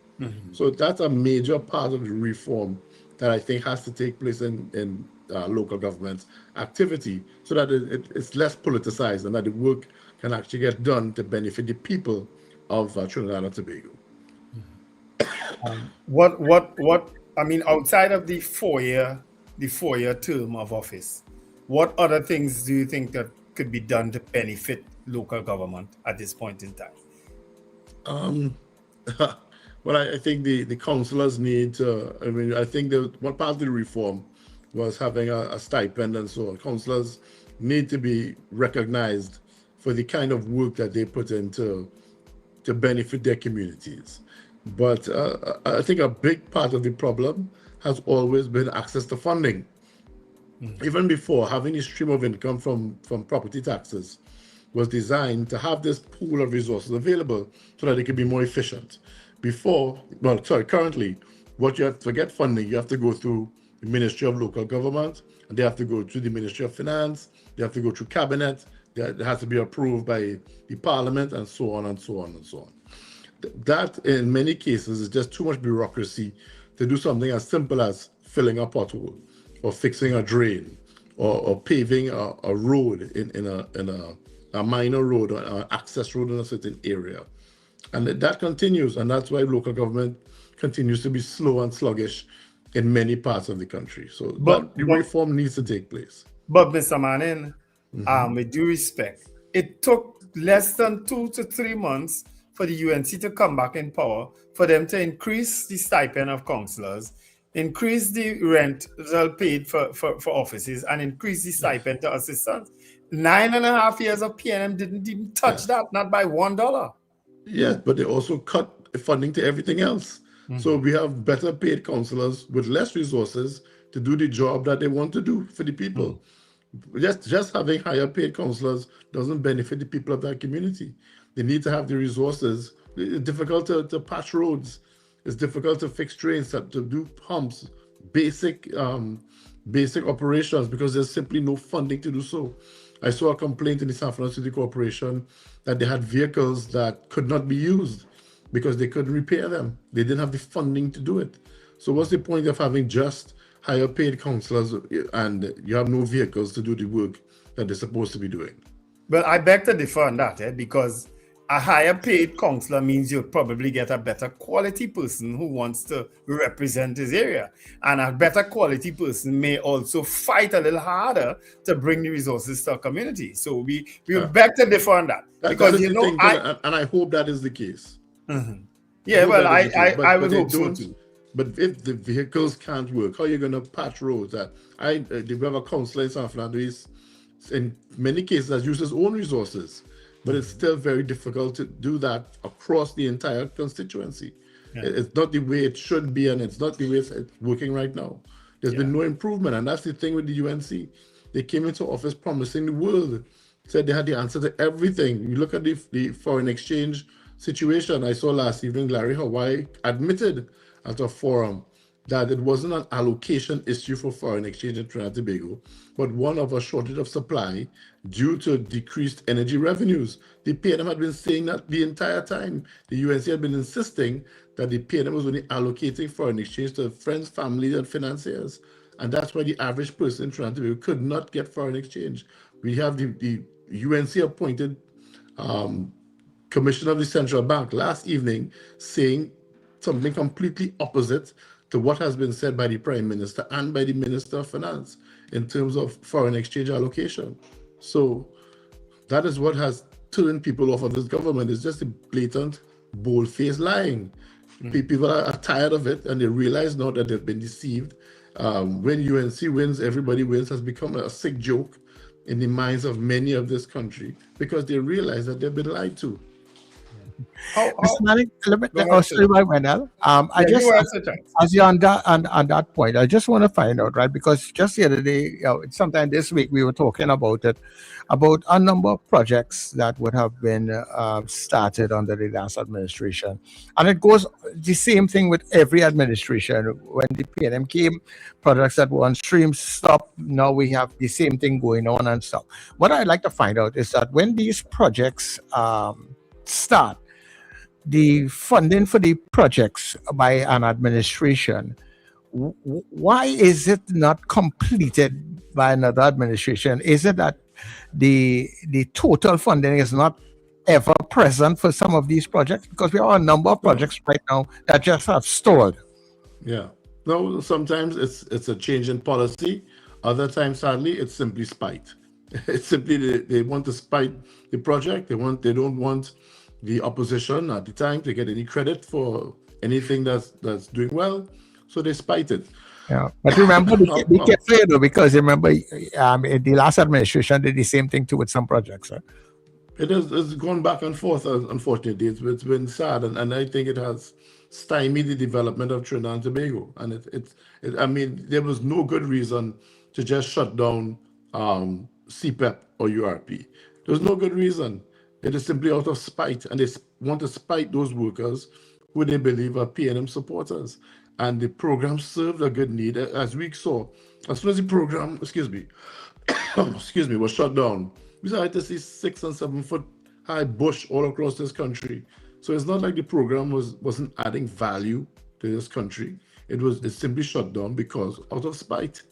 So that's a major part of the reform that I think has to take place in local government activity, so that it's less politicized and that the work can actually get done to benefit the people of Trinidad and Tobago. Outside of the four-year term of office, what other things do you think that could be done to benefit local government at this point in time? Well, I think the councillors need to, I think one part of the reform was having a stipend and so on. Councillors need to be recognized for the kind of work that they put into to benefit their communities. But I think a big part of the problem has always been access to funding. Even before, having a stream of income from property taxes was designed to have this pool of resources available so that it could be more efficient. Currently, what you have to get funding, you have to go through the Ministry of Local Government, and they have to go through the Ministry of Finance, they have to go through Cabinet, it has to be approved by the Parliament, and so on and so on and so on. That, in many cases, is just too much bureaucracy to do something as simple as filling a pothole, or fixing a drain, or paving a road in a minor road or an access road in a certain area. And that continues, and that's why local government continues to be slow and sluggish in many parts of the country. So the reform needs to take place. But Mr. Manning, with due respect, it took less than 2 to 3 months for the UNC to come back in power, for them to increase the stipend of councillors, increase the rent paid for offices, and increase the stipend to assistants. 9.5 years of PNM didn't even touch that, not by $1. Yes, but they also cut funding to everything else. So we have better paid counselors with less resources to do the job that they want to do for the people. Just having higher paid counselors doesn't benefit the people of that community. They need to have the resources. It's difficult to patch roads. It's difficult to fix trains, to do pumps, basic operations, because there's simply no funding to do so. I saw a complaint in the San Fernando City Corporation that they had vehicles that could not be used because they couldn't repair them. They didn't have the funding to do it. So what's the point of having just higher paid counselors and you have no vehicles to do the work that they're supposed to be doing? Well, I beg to differ on that, because a higher paid counselor means you'll probably get a better quality person who wants to represent his area. And a better quality person may also fight a little harder to bring the resources to our community. So we beg to differ on that. Because, that is the thing, and I hope that is the case. Yeah, well, I would hope so too. But if the vehicles can't work, how are you going to patch roads? We have a councillor in San Fernando. In many cases, has used his own resources, but it's still very difficult to do that across the entire constituency. It's not the way it should be, and it's not the way it's working right now. There's been no improvement, and that's the thing with the UNC. They came into office promising the world, said they had the answer to everything. You look at the foreign exchange situation. I saw last evening Larry Hawaii admitted at a forum that it wasn't an allocation issue for foreign exchange in Trinidad and Tobago, but one of a shortage of supply due to decreased energy revenues. The PNM had been saying that the entire time. The UNC had been insisting that the PNM was only allocating foreign exchange to friends, families, and financiers. And that's why the average person in Trinidad and Tobago could not get foreign exchange. We have the UNC appointed Commissioner of the Central Bank last evening saying something completely opposite to what has been said by the Prime Minister and by the Minister of Finance in terms of foreign exchange allocation. So that is what has turned people off of this government. It's just a blatant, bold-faced lying. People are tired of it, and they realize now that they've been deceived. When UNC wins, everybody wins has become a sick joke in the minds of many of this country because they realize that they've been lied to. As you're on that point, I just want to find out, right? Because just the other day, sometime this week, we were talking about a number of projects that would have been started under the last administration, and it goes the same thing with every administration. When the PNM came, projects that were on stream stopped. Now we have the same thing going on and stuff. What I'd like to find out is that when these projects start, the funding for the projects by an administration, why is it not completed by another administration? Is it that the total funding is not ever present for some of these projects? Because we have a number of projects right now that just have stalled. Yeah. No, sometimes it's a change in policy. Other times, sadly, it's simply spite. It's simply they want to spite the project. They don't want the opposition at the time to get any credit for anything that's doing well, so they spite it. Yeah, but remember, be careful, though, because remember, the last administration did the same thing too with some projects. Right? It's gone back and forth. Unfortunately, it's been sad, and I think it has stymied the development of Trinidad and Tobago. And I mean, there was no good reason to just shut down CPEP or URP. There was no good reason. It is simply out of spite, and they want to spite those workers who they believe are PNM supporters. And the program served a good need, as we saw. As soon as the program, was shut down, we started to see 6 and 7 foot high bush all across this country. So it's not like the program wasn't adding value to this country. It's simply shut down because out of spite.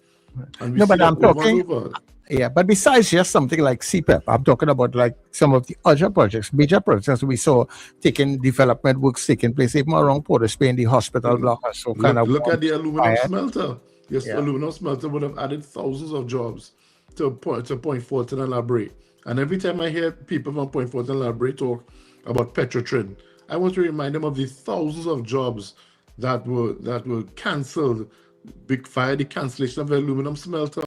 And we but I'm talking. Yeah, but besides just something like CPEP, I'm talking about like some of the other projects, major projects we saw development works taking place even around Port of Spain, the hospital block. So look at the aluminum smelter. Yes, aluminum smelter would have added thousands of jobs to Point Fortin and Labray. And every time I hear people from Point Fortin and Labray talk about Petrotrin, I want to remind them of the thousands of jobs that were cancelled via the cancellation of the aluminum smelter.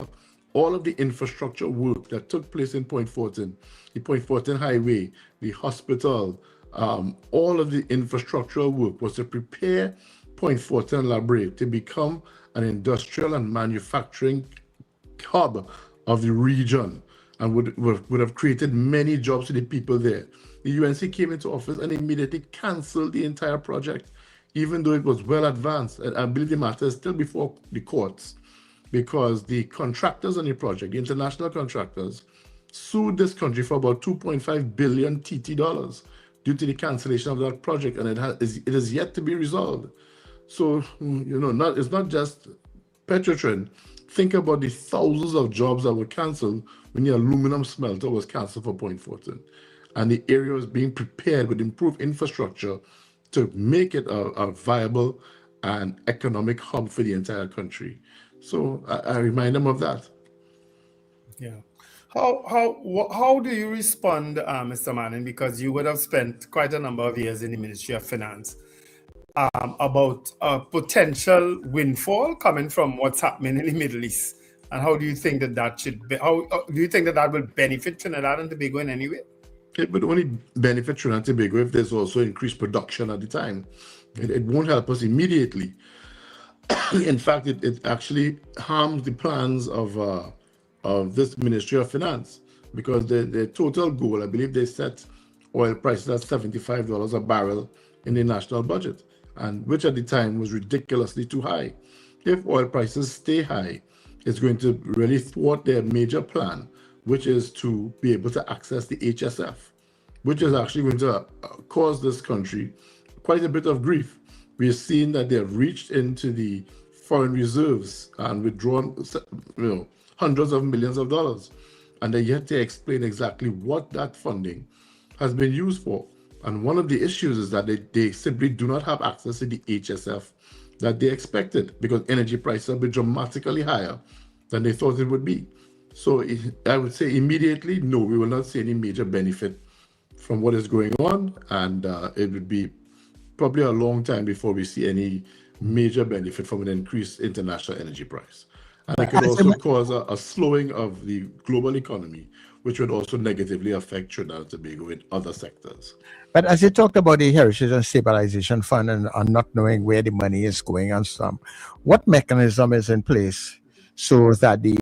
all of the infrastructure work that took place in Point Fortin, the Point Fortin Highway, the hospital, all of the infrastructural work was to prepare Point Fortin Labre to become an industrial and manufacturing hub of the region, and would have created many jobs to the people there. The UNC came into office and immediately canceled the entire project, even though it was well advanced. And I believe the matter is still before the courts, because the contractors on the project, the international contractors, sued this country for about 2.5 billion TT dollars due to the cancellation of that project, and it is yet to be resolved. So, it's not just Petrotrin. Think about the thousands of jobs that were canceled when the aluminum smelter was canceled for Point Fortin. And the area was being prepared with improved infrastructure to make it a viable and economic hub for the entire country. So I remind them of that. Yeah. How do you respond, Mr. Manning, because you would have spent quite a number of years in the Ministry of Finance, about a potential windfall coming from what's happening in the Middle East? And how do you think that should be? How do you think that will benefit Trinidad and Tobago in any way? It would only benefit Trinidad and Tobago if there's also increased production at the time. It won't help us immediately. In fact, it actually harms the plans of this Ministry of Finance, because the total goal, I believe they set oil prices at $75 a barrel in the national budget, and which at the time was ridiculously too high. If oil prices stay high, it's going to really thwart their major plan, which is to be able to access the HSF, which is actually going to cause this country quite a bit of grief. We've seen that they have reached into the foreign reserves and withdrawn hundreds of millions of dollars, and they're yet to explain exactly what that funding has been used for. And one of the issues is that they simply do not have access to the HSF that they expected, because energy prices have been dramatically higher than they thought it would be. So I would say immediately, no, we will not see any major benefit from what is going on, and it would be probably a long time before we see any major benefit from an increased international energy price. And it could also cause a slowing of the global economy, which would also negatively affect Trinidad and Tobago in other sectors. But as you talked about the Heritage and Stabilization Fund and not knowing where the money is going and some, what mechanism is in place so that the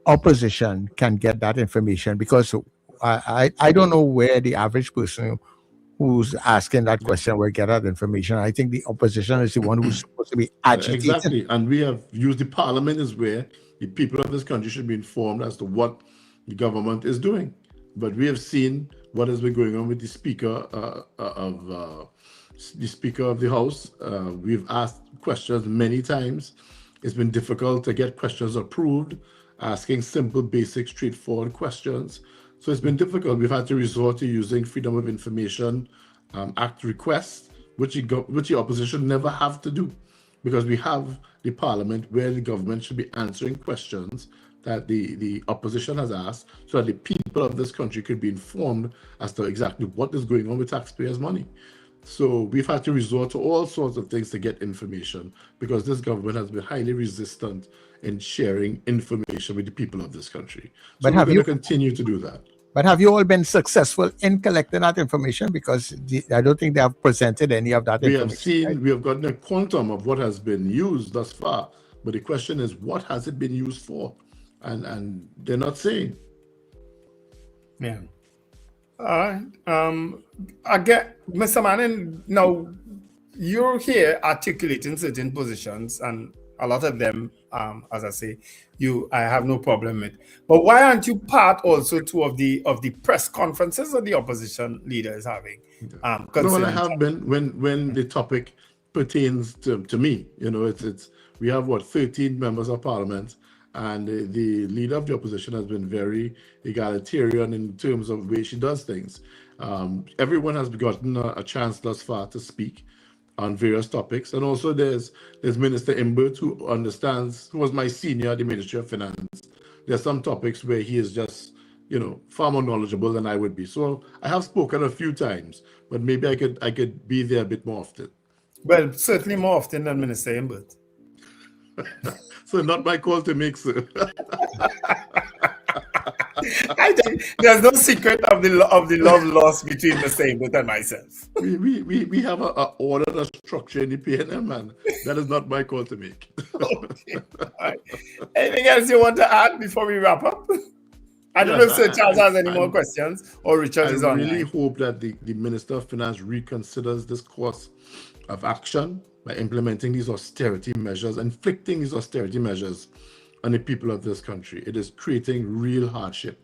opposition can get that information? Because I don't know where the average person who's asking that question will get that information. I think the opposition is the one who's supposed to be agitated. Exactly, and we have used the parliament as where the people of this country should be informed as to what the government is doing. But we have seen what has been going on with the Speaker of the House. We've asked questions many times. It's been difficult to get questions approved, asking simple, basic, straightforward questions. So it's been difficult. We've had to resort to using Freedom of Information Act requests, which the opposition never have to do, because we have the parliament where the government should be answering questions that the opposition has asked, so that the people of this country could be informed as to exactly what is going on with taxpayers' money. So we've had to resort to all sorts of things to get information, because this government has been highly resistant in sharing information with the people of this country. So we're going to continue to do that. But have you all been successful in collecting that information? Because I don't think they have presented any of that information. We have gotten a quantum of what has been used thus far, but the question is, what has it been used for? And they're not saying. Yeah. All right. I get, Mr. Manning, now you're here articulating certain positions, and a lot of them, as I say, I have no problem with. But why aren't you part also too of the press conferences that the opposition leader is having? No, I have been when the topic pertains to me. It's we have 13 members of parliament, and the leader of the opposition has been very egalitarian in terms of the way she does things. Everyone has gotten a chance thus far to speak on various topics, and also there's Minister Imbert, who was my senior at the Ministry of Finance. There's some topics where he is just, far more knowledgeable than I would be. So I have spoken a few times, but maybe I could be there a bit more often. Well, certainly more often than Minister Imbert. So not my call to make, sir. I think there's no secret of the love lost between Mr. Ingot and myself. We have a order, a structure in the PNM, man. That is not my call to make. Okay. All right. Anything else you want to add before we wrap up? I don't know if Sir Charles has any more questions or Richard is on. I really hope that the Minister of Finance reconsiders this course of action by implementing these austerity measures, inflicting these austerity measures on the people of this country. It is creating real hardship.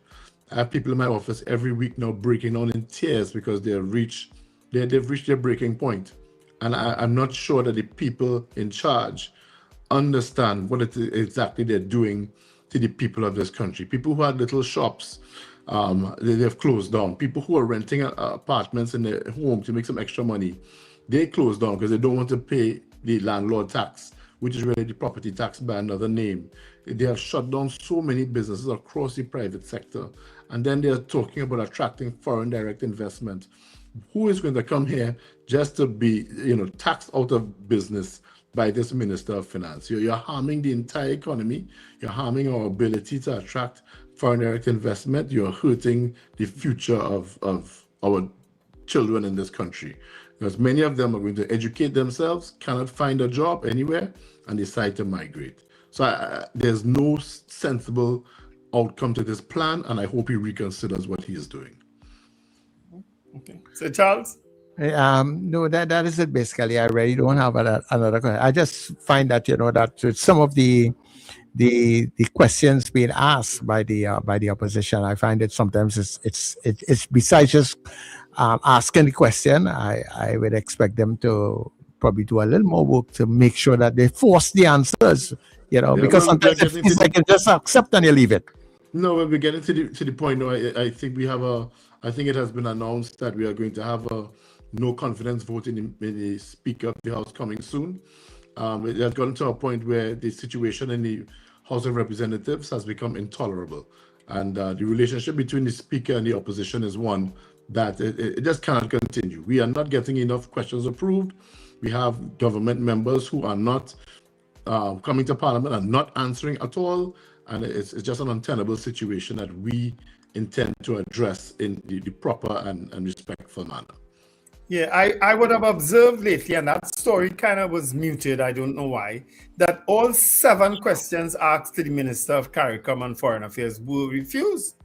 I have people in my office every week now breaking down in tears because they've reached their breaking point. And I'm not sure that the people in charge understand what it is exactly they're doing to the people of this country. People who had little shops, they've closed down. People who are renting apartments in their home to make some extra money, they closed down because they don't want to pay the landlord tax, which is really the property tax by another name. They have shut down so many businesses across the private sector. And then they're talking about attracting foreign direct investment. Who is going to come here just to be, taxed out of business by this Minister of Finance? You're harming the entire economy. You're harming our ability to attract foreign direct investment. You're hurting the future of our children in this country. Because many of them are going to educate themselves, cannot find a job anywhere, and decide to migrate. So there's no sensible outcome to this plan, and I hope he reconsiders what he is doing. Okay. So Charles? No, that is it basically. I really don't have another question. I just find that, that with some of the questions being asked by the opposition, I find it sometimes it's besides just asking the question, I would expect them to probably do a little more work to make sure that they force the answers, because sometimes it's like you just accept and you leave it. No, when we get into the point, I think I think it has been announced that we are going to have a no confidence vote in the Speaker of the House coming soon. It has gotten to a point where the situation in the House of Representatives has become intolerable. And the relationship between the Speaker and the opposition is one that it just cannot continue. We are not getting enough questions approved. We have government members who are not coming to Parliament and not answering at all. And it's just an untenable situation that we intend to address in the proper and respectful manner. Yeah, I would have observed lately, and that story kind of was muted, I don't know why, that all 7 questions asked to the Minister of CARICOM and Foreign Affairs were refused.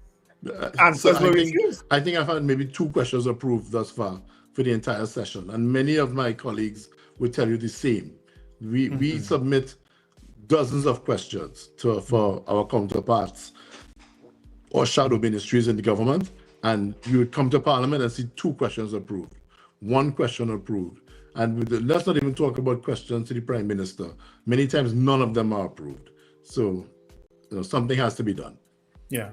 Answers were refused. I think I've had maybe 2 questions approved thus far for the entire session, and many of my colleagues will tell you the same. We submit dozens of questions for our counterparts or shadow ministries in the government, and you would come to Parliament and see 2 questions approved. 1 question approved. And let's not even talk about questions to the Prime Minister. Many times, none of them are approved. So, something has to be done. Yeah.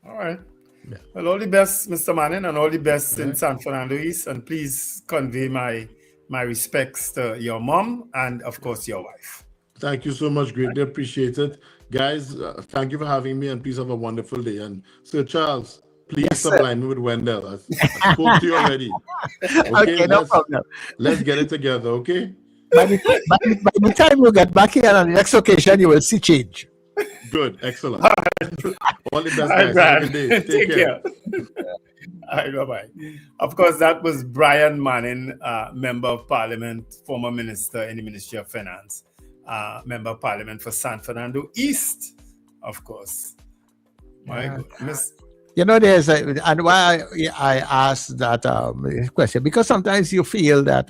All right. Yeah. Well, all the best, Mr. Manning, and all the best in San Fernando East. And please convey my respects to your mom and, of course, your wife. Thank you so much. Greatly appreciate it. Guys, thank you for having me, and please have a wonderful day. And Sir Charles, please supply me with Wendell. I spoke to you already. Okay, no problem. Let's get it together, okay? By the time you get back here on the next occasion, you will see change. Good, excellent. All the best, guys. Have a good day. Take care. All right, bye-bye. Of course, that was Brian Manning, Member of Parliament, former Minister in the Ministry of Finance, Member of Parliament for San Fernando East, of course. My goodness. There's and why I asked that question, because sometimes you feel that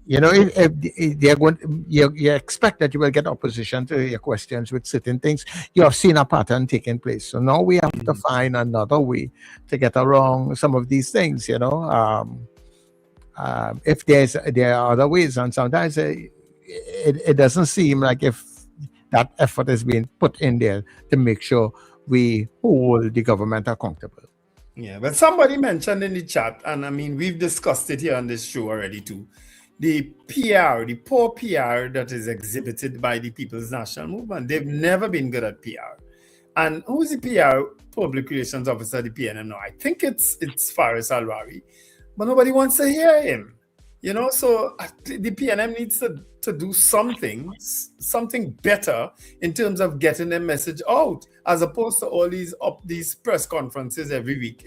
if they're going, you expect that you will get opposition to your questions with certain things. You have seen a pattern taking place, so now we have to find another way to get around some of these things. If there are other ways, and sometimes it doesn't seem like if that effort is being put in there to make sure we hold the government accountable. Yeah, but somebody mentioned in the chat, and I mean, we've discussed it here on this show already too, the PR, the poor PR that is exhibited by the People's National Movement. They've never been good at PR. And who's the PR Public Relations Officer at the PNM now? I think it's Faris Alwari, but nobody wants to hear him. So the PNM needs to do something better in terms of getting their message out, as opposed to all these press conferences every week.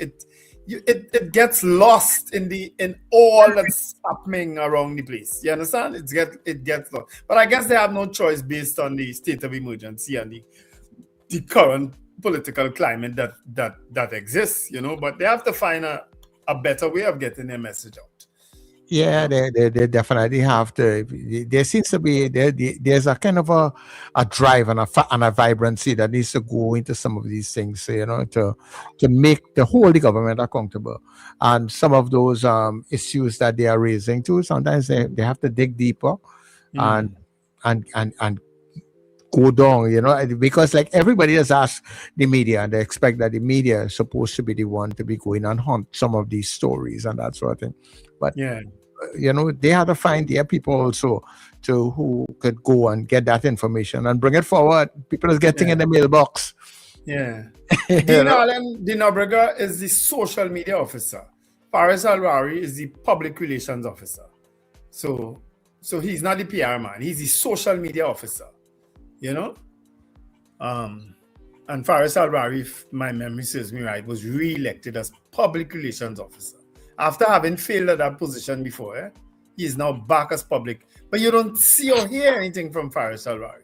It gets lost in all that's happening around the place. You understand? It gets lost. But I guess they have no choice based on the state of emergency and the current political climate that exists. But they have to find a better way of getting their message out. Yeah, they definitely have to. There seems to be there's a kind of a drive and a vibrancy that needs to go into some of these things, to make the whole government accountable. And some of those issues that they are raising too, sometimes they have to dig deeper and go down, because like everybody has asked the media, and they expect that the media is supposed to be the one to be going and hunt some of these stories and that sort of thing. But they had to find their people also who could go and get that information and bring it forward. People is getting in the mailbox. Yeah. Dean Allen Dinobrega is the social media officer. Faris Alwari is the public relations officer. So he's not the PR man. He's the social media officer. And Faris Alwari, if my memory serves me right, was re-elected as public relations officer. After having failed at that position before, he is now back as public. But you don't see or hear anything from Faris Alwari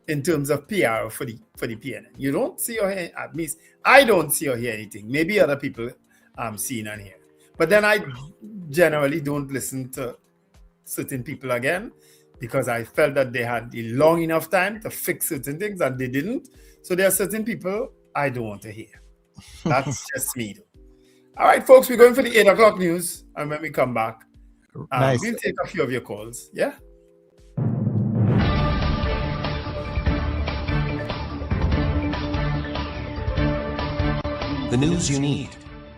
in terms of PR for the PNN. You don't see or hear, at least I don't see or hear anything. Maybe other people seen and hear. But then I generally don't listen to certain people again, because I felt that they had a long enough time to fix certain things and they didn't. So there are certain people I don't want to hear. That's just me, though. All right, folks, we're going for the 8 o'clock news. And when we come back, nice. We'll take a few of your calls. Yeah? The news you need,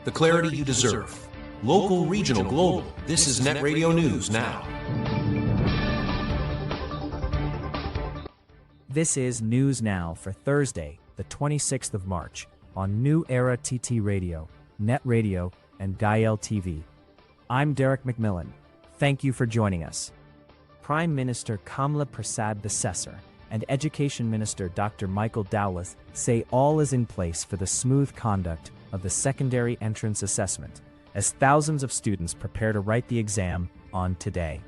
the clarity you deserve. Local, regional, global. This is Net Radio News Now. This is News Now for Thursday, the 26th of March, on New Era TT Radio, NETT Radio, and Gael TV. I'm Derek McMillan. Thank you for joining us. Prime Minister Kamla Prasad Bisesar and Education Minister Dr. Michael Dowleth say all is in place for the smooth conduct of the secondary entrance assessment, as thousands of students prepare to write the exam on today.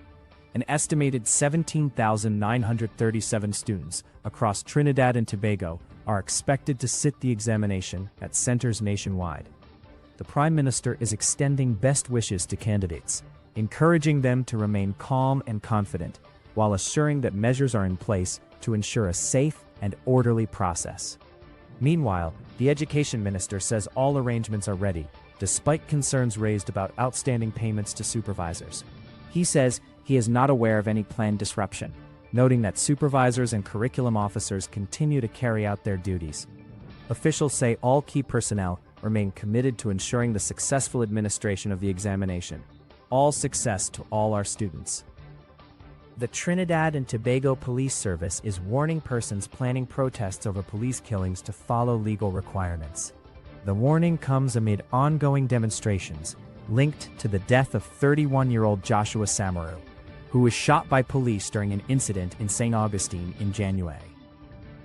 An estimated 17,937 students across Trinidad and Tobago are expected to sit the examination at centers nationwide. The Prime Minister is extending best wishes to candidates, encouraging them to remain calm and confident, while assuring that measures are in place to ensure a safe and orderly process. Meanwhile, the Education Minister says all arrangements are ready, despite concerns raised about outstanding payments to supervisors. He says he is not aware of any planned disruption, noting that supervisors and curriculum officers continue to carry out their duties. Officials say all key personnel remain committed to ensuring the successful administration of the examination. All success to all our students. The Trinidad and Tobago Police Service is warning persons planning protests over police killings to follow legal requirements. The warning comes amid ongoing demonstrations linked to the death of 31-year-old Joshua Samaru, who was shot by police during an incident in St. Augustine in January.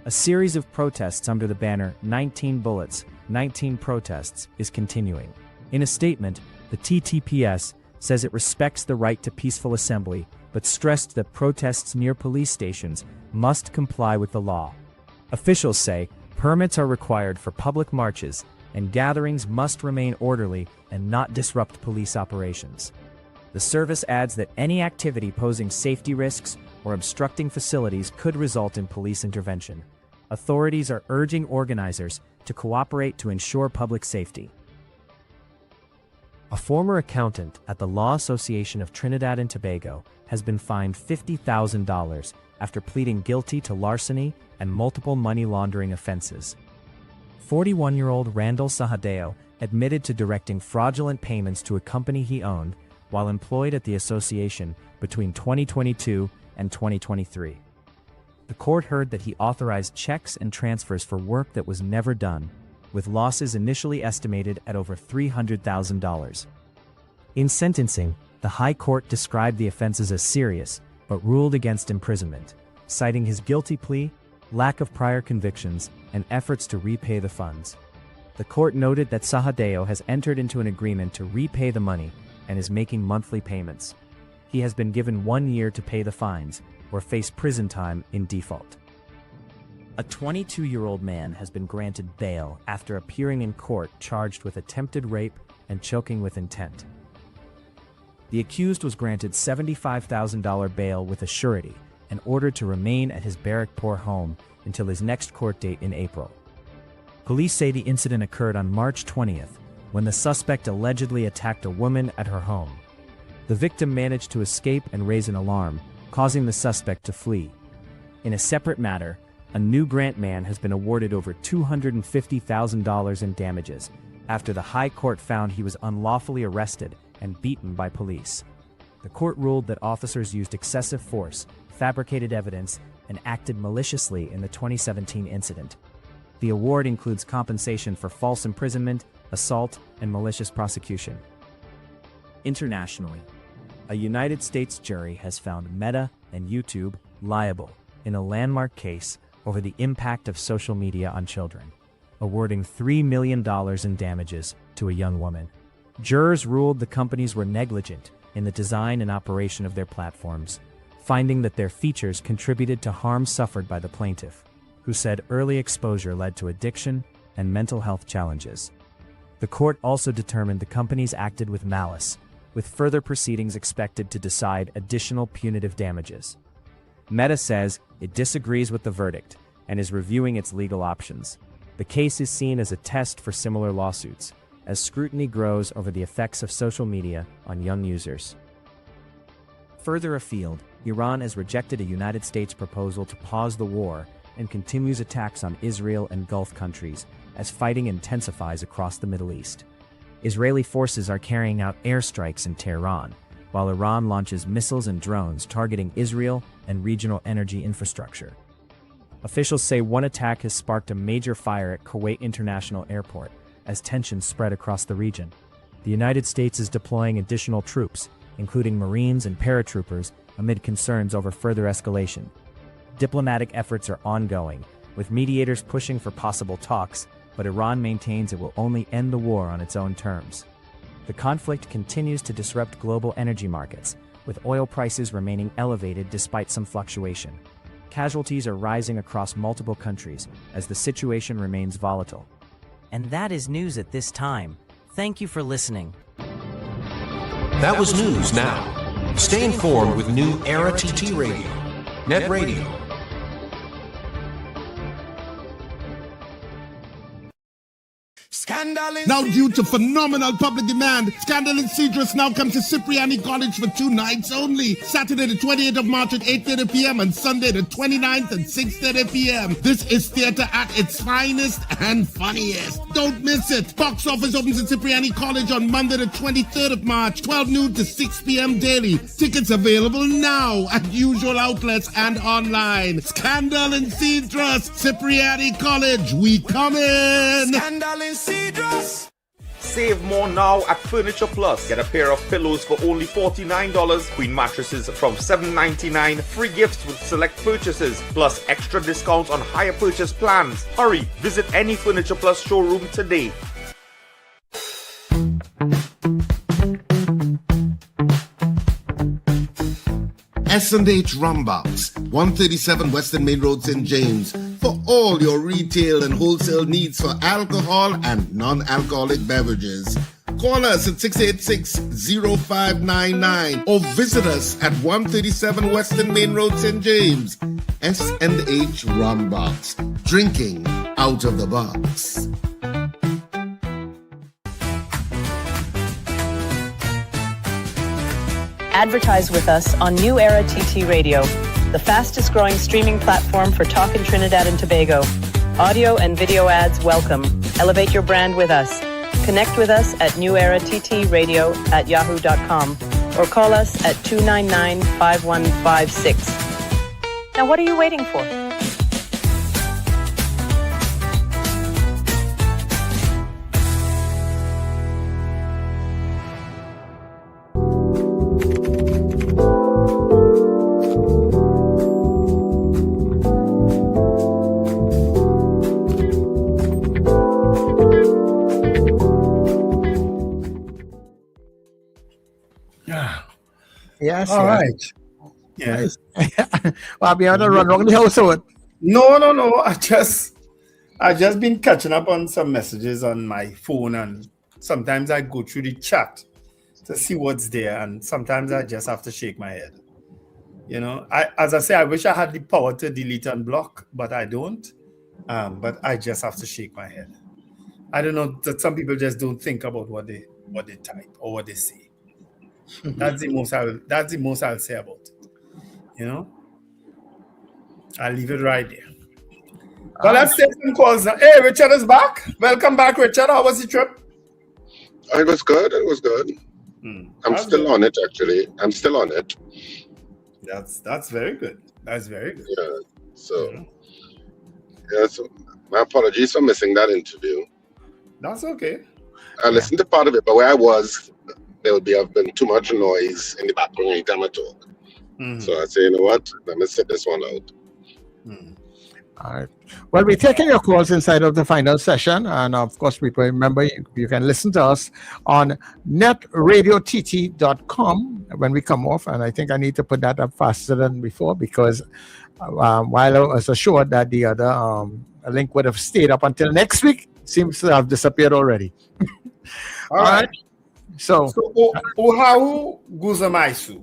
A series of protests under the banner 19 Bullets, 19 Protests is continuing. In a statement, the TTPS says it respects the right to peaceful assembly, but stressed that protests near police stations must comply with the law. Officials say permits are required for public marches, and gatherings must remain orderly and not disrupt police operations. The service adds that any activity posing safety risks or obstructing facilities could result in police intervention. Authorities are urging organizers to cooperate to ensure public safety. A former accountant at the Law Association of Trinidad and Tobago has been fined $50,000 after pleading guilty to larceny and multiple money laundering offenses. 41-year-old Randall Sahadeo admitted to directing fraudulent payments to a company he owned while employed at the association between 2022 and 2023. The court heard that he authorized checks and transfers for work that was never done, with losses initially estimated at over $300,000. In sentencing, The High Court described the offenses as serious, but ruled against imprisonment, citing his guilty plea, lack of prior convictions, and efforts to repay the funds. The court noted that Sahadeo has entered into an agreement to repay the money and is making monthly payments. He has been given 1 year to pay the fines or face prison time in default. A 22-year-old man has been granted bail after appearing in court charged with attempted rape and choking with intent. The accused was granted $75,000 bail with a surety and ordered to remain at his Barrackpore home until his next court date in April. Police say the incident occurred on March 20th, when the suspect allegedly attacked a woman at her home. The victim managed to escape and raise an alarm, causing the suspect to flee. In a separate matter, a new grant man has been awarded over $250,000 in damages after the High Court found he was unlawfully arrested and beaten by police. The court ruled that officers used excessive force, fabricated evidence, and acted maliciously in the 2017 incident. The award includes compensation for false imprisonment, assault, and malicious prosecution. Internationally, a United States jury has found Meta and YouTube liable in a landmark case over the impact of social media on children, awarding $3 million in damages to a young woman. Jurors ruled the companies were negligent in the design and operation of their platforms, finding that their features contributed to harm suffered by the plaintiff, who said early exposure led to addiction and mental health challenges. The court also determined the companies acted with malice, with further proceedings expected to decide additional punitive damages. Meta says it disagrees with the verdict and is reviewing its legal options. The case is seen as a test for similar lawsuits, as scrutiny grows over the effects of social media on young users. Further afield, Iran has rejected a United States proposal to pause the war and continues attacks on Israel and Gulf countries as fighting intensifies across the Middle East. Israeli forces are carrying out airstrikes in Tehran, while Iran launches missiles and drones targeting Israel and regional energy infrastructure. Officials say one attack has sparked a major fire at Kuwait International Airport as tensions spread across the region. The United States is deploying additional troops, including Marines and paratroopers, amid concerns over further escalation. Diplomatic efforts are ongoing, with mediators pushing for possible talks, but Iran maintains it will only end the war on its own terms. The conflict continues to disrupt global energy markets, with oil prices remaining elevated despite some fluctuation. Casualties are rising across multiple countries as the situation remains volatile. And that is news at this time. Thank you for listening. That was news now. Stay informed with New Era TT Radio, NETT Radio. Now, due to phenomenal public demand, Scandal in Cedrus now comes to Cipriani College for 2 nights only. Saturday the 28th of March at 8:30 p.m. and Sunday the 29th at 6:30 p.m. This is theater at its finest and funniest. Don't miss it. Box office opens at Cipriani College on Monday the 23rd of March, 12 noon to 6 p.m. daily. Tickets available now at usual outlets and online. Scandal in Cedrus, Cipriani College, we come in. Scandal in Cedrus. Save more now at Furniture Plus. Get a pair of pillows for only $49, queen mattresses from $7.99, free gifts with select purchases, plus extra discounts on higher purchase plans. Hurry, visit any Furniture Plus showroom today. S&H Rumbox, 137 Western Main Road, St. James, for all your retail and wholesale needs for alcohol and non-alcoholic beverages. Call us at 686-0599 or visit us at 137 Western Main Road, St. James. S&H Rumbox, drinking out of the box. Advertise with us on New Era TT Radio, the fastest growing streaming platform for talk in Trinidad and Tobago. Audio and video ads welcome. Elevate your brand with us. Connect with us at newerattradio@yahoo.com or call us at 299-5156. Now what are you waiting for? Yes. All yes. right. Yeah. Well, I'll be able to run around the household. No. I just been catching up on some messages on my phone, and sometimes I go through the chat to see what's there, and sometimes I just have to shake my head. You know, as I say, I wish I had the power to delete and block, but I don't. But I just have to shake my head. I don't know that some people just don't think about what they type or what they say. That's the most I'll say about it. You know, I'll leave it right there. But let's take some calls now. Hey, Richard is back. Welcome back, Richard. How was the trip? It was good. I'm still on it, actually. I'm still on it. That's very good. That's very good. Yeah. So, so my apologies for missing that interview. That's okay. I listened to part of it, but where I was, there would have been too much noise in the background anytime I talk. So I say, you know what? Let me sit this one out. All right. Well, we're taking your calls inside of the final session. And of course, people, remember, you can listen to us on netradiott.com when we come off. And I think I need to put that up faster than before because while I was assured that the other link would have stayed up until next week, seems to have disappeared already. All right. So Ohahu Guzamaisu.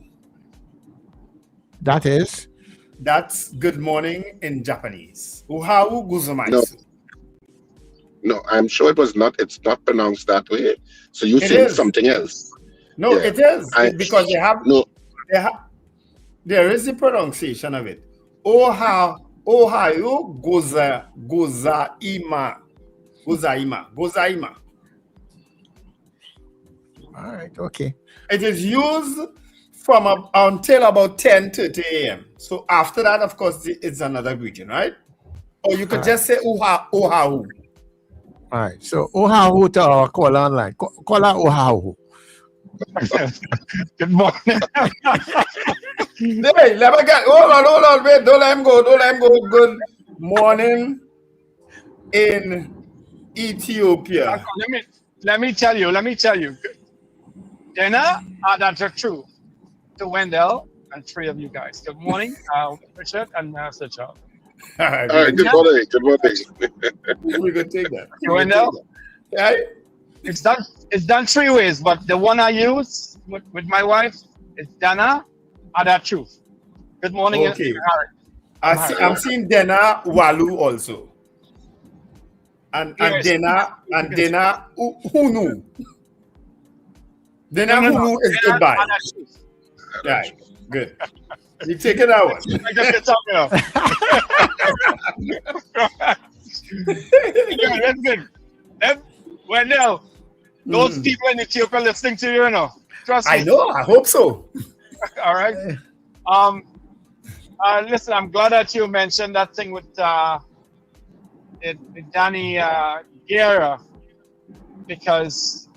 That's good morning in Japanese. Ohahu Guzamaisu. No, I'm sure it's not pronounced that way. So you think something else. No, it is. Because there is the pronunciation of it. Ohayu Gozaima. All right, okay. It is used from until about 10:30 a.m. So after that, of course, it's another greeting, right? Or you could just say Ohahu. All right, so Ohahu to our caller online. Caller Ohahu. Good morning. Hey, hold on, wait, don't let him go. Good morning in Ethiopia. Let me tell you. Dinner, that's true. To Wendell and three of you guys. Good morning, Richard and Sir Charles. All right, good morning. We could take that. Wendell? Yeah. It's done three ways, but the one I use with my wife is Dana Ada Truth. Good morning. Okay. I'm seeing Dana Walu also. And Dana Hunu. Dana Hunu is goodbye. Right. Good. You take it out. I just get talking about. Yeah, that's good. Wendell, those people in Ethiopia listening to you, trust me. I know. I hope so. All right. Listen, I'm glad that you mentioned that thing with Danny Guerra because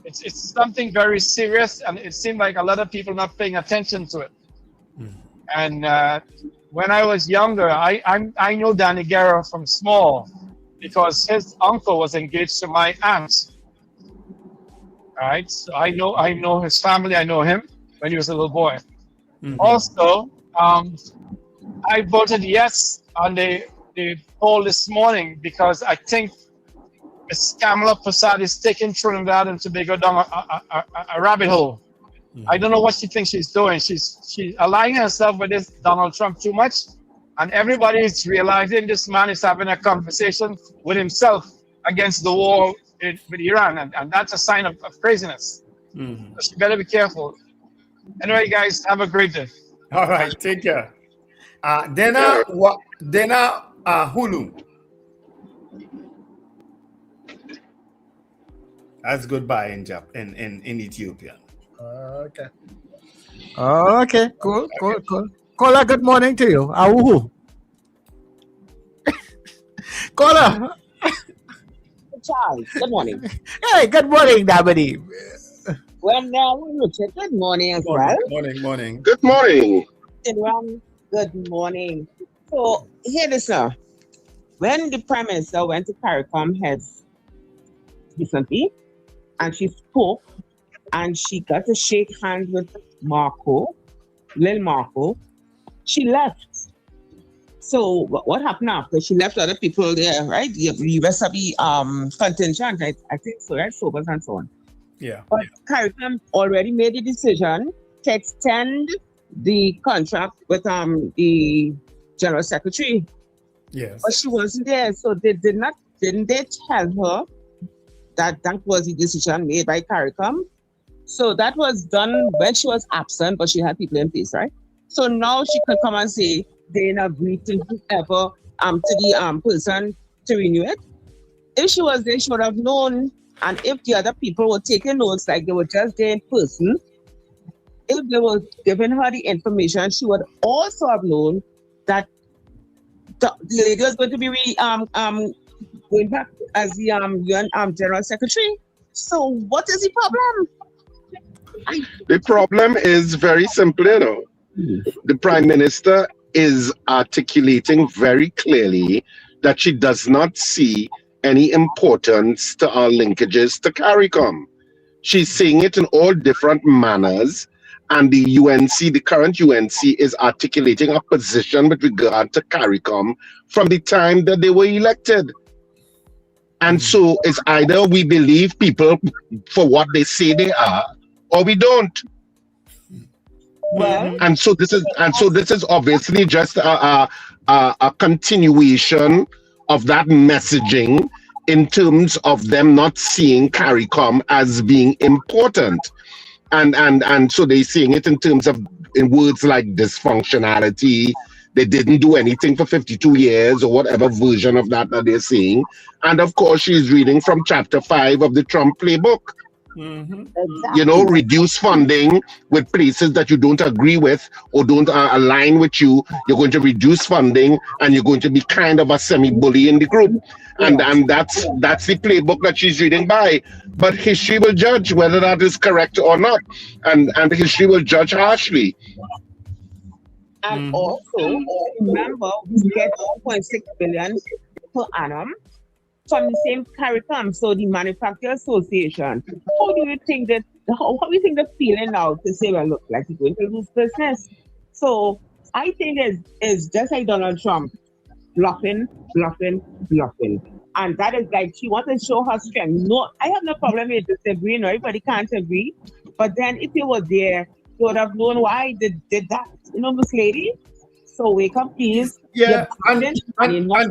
it's something very serious, and it seemed like a lot of people not paying attention to it. And when I was younger, I know Danny Guerra from small because his uncle was engaged to my aunt. All right, so I know his family. I know him when he was a little boy. Also, I voted yes on the poll this morning because I think Ms. Kamala Prasad is taking Trinidad and Tobago down a rabbit hole. I don't know what she thinks she's doing. She's aligning herself with this Donald Trump too much, and everybody is realizing this man is having a conversation with himself against the war with Iran, and that's a sign of craziness. So she better be careful. Anyway, guys, have a great day. All right, take care. Dena Hulu. That's goodbye in Ethiopia. Okay. Okay, cool. Kola, good morning to you. Awu. Kola. Charles, good morning. Hey, good morning, Dabadi. Richard, good morning as well. Morning. Good morning. Good morning. So, here this now. When the Prime Minister went to CARICOM Heads recently, and she spoke, and she got to shake hands with Lil Marco, she left. So what happened after? She left other people there, right? The rest of the contingent, I think so, right? Sobers and so on. Yeah. But CARICOM already made the decision to extend the contract with the General Secretary. Yes. But she wasn't there, so didn't they tell her that was the decision made by CARICOM? So that was done when she was absent, but she had people in place, right? So now she could come and say they didn't agree to whoever to the person to renew it. If she was there, she would have known, and if the other people were taking notes like they were just there in person, if they were giving her the information, she would also have known that the lady was going to be going back as the UN General Secretary. So what is the problem? The problem is very simple, you know. The Prime Minister is articulating very clearly that she does not see any importance to our linkages to CARICOM. She's saying it in all different manners, and the UNC, the current UNC, is articulating a position with regard to CARICOM from the time that they were elected. And so it's either we believe people for what they say they are, or we don't. Well, and so this is obviously just a continuation of that messaging in terms of them not seeing CARICOM as being important. And so they're seeing it in terms of in words like dysfunctionality. They didn't do anything for 52 years or whatever version of that they're saying. And of course, she's reading from chapter 5 of the Trump playbook. Exactly. You know, reduce funding with places that you don't agree with or don't align with you. You're going to reduce funding, and you're going to be kind of a semi-bully in the group. And that's the playbook that she's reading by. But history will judge whether that is correct or not. And history will judge harshly. And also, remember, we get 1.6 billion per annum from the same CARICOM, so the Manufacturer Association. How do you think that? How do you think they're feeling now to say, well, look, like you're going to lose business? So I think it's just like Donald Trump, bluffing, and that is like she wants to show her strength. No, I have no problem with disagreeing. Everybody can't agree, but then if you were there, you would have known why they did that. You know, Miss Lady. So wake up, please. Yeah, and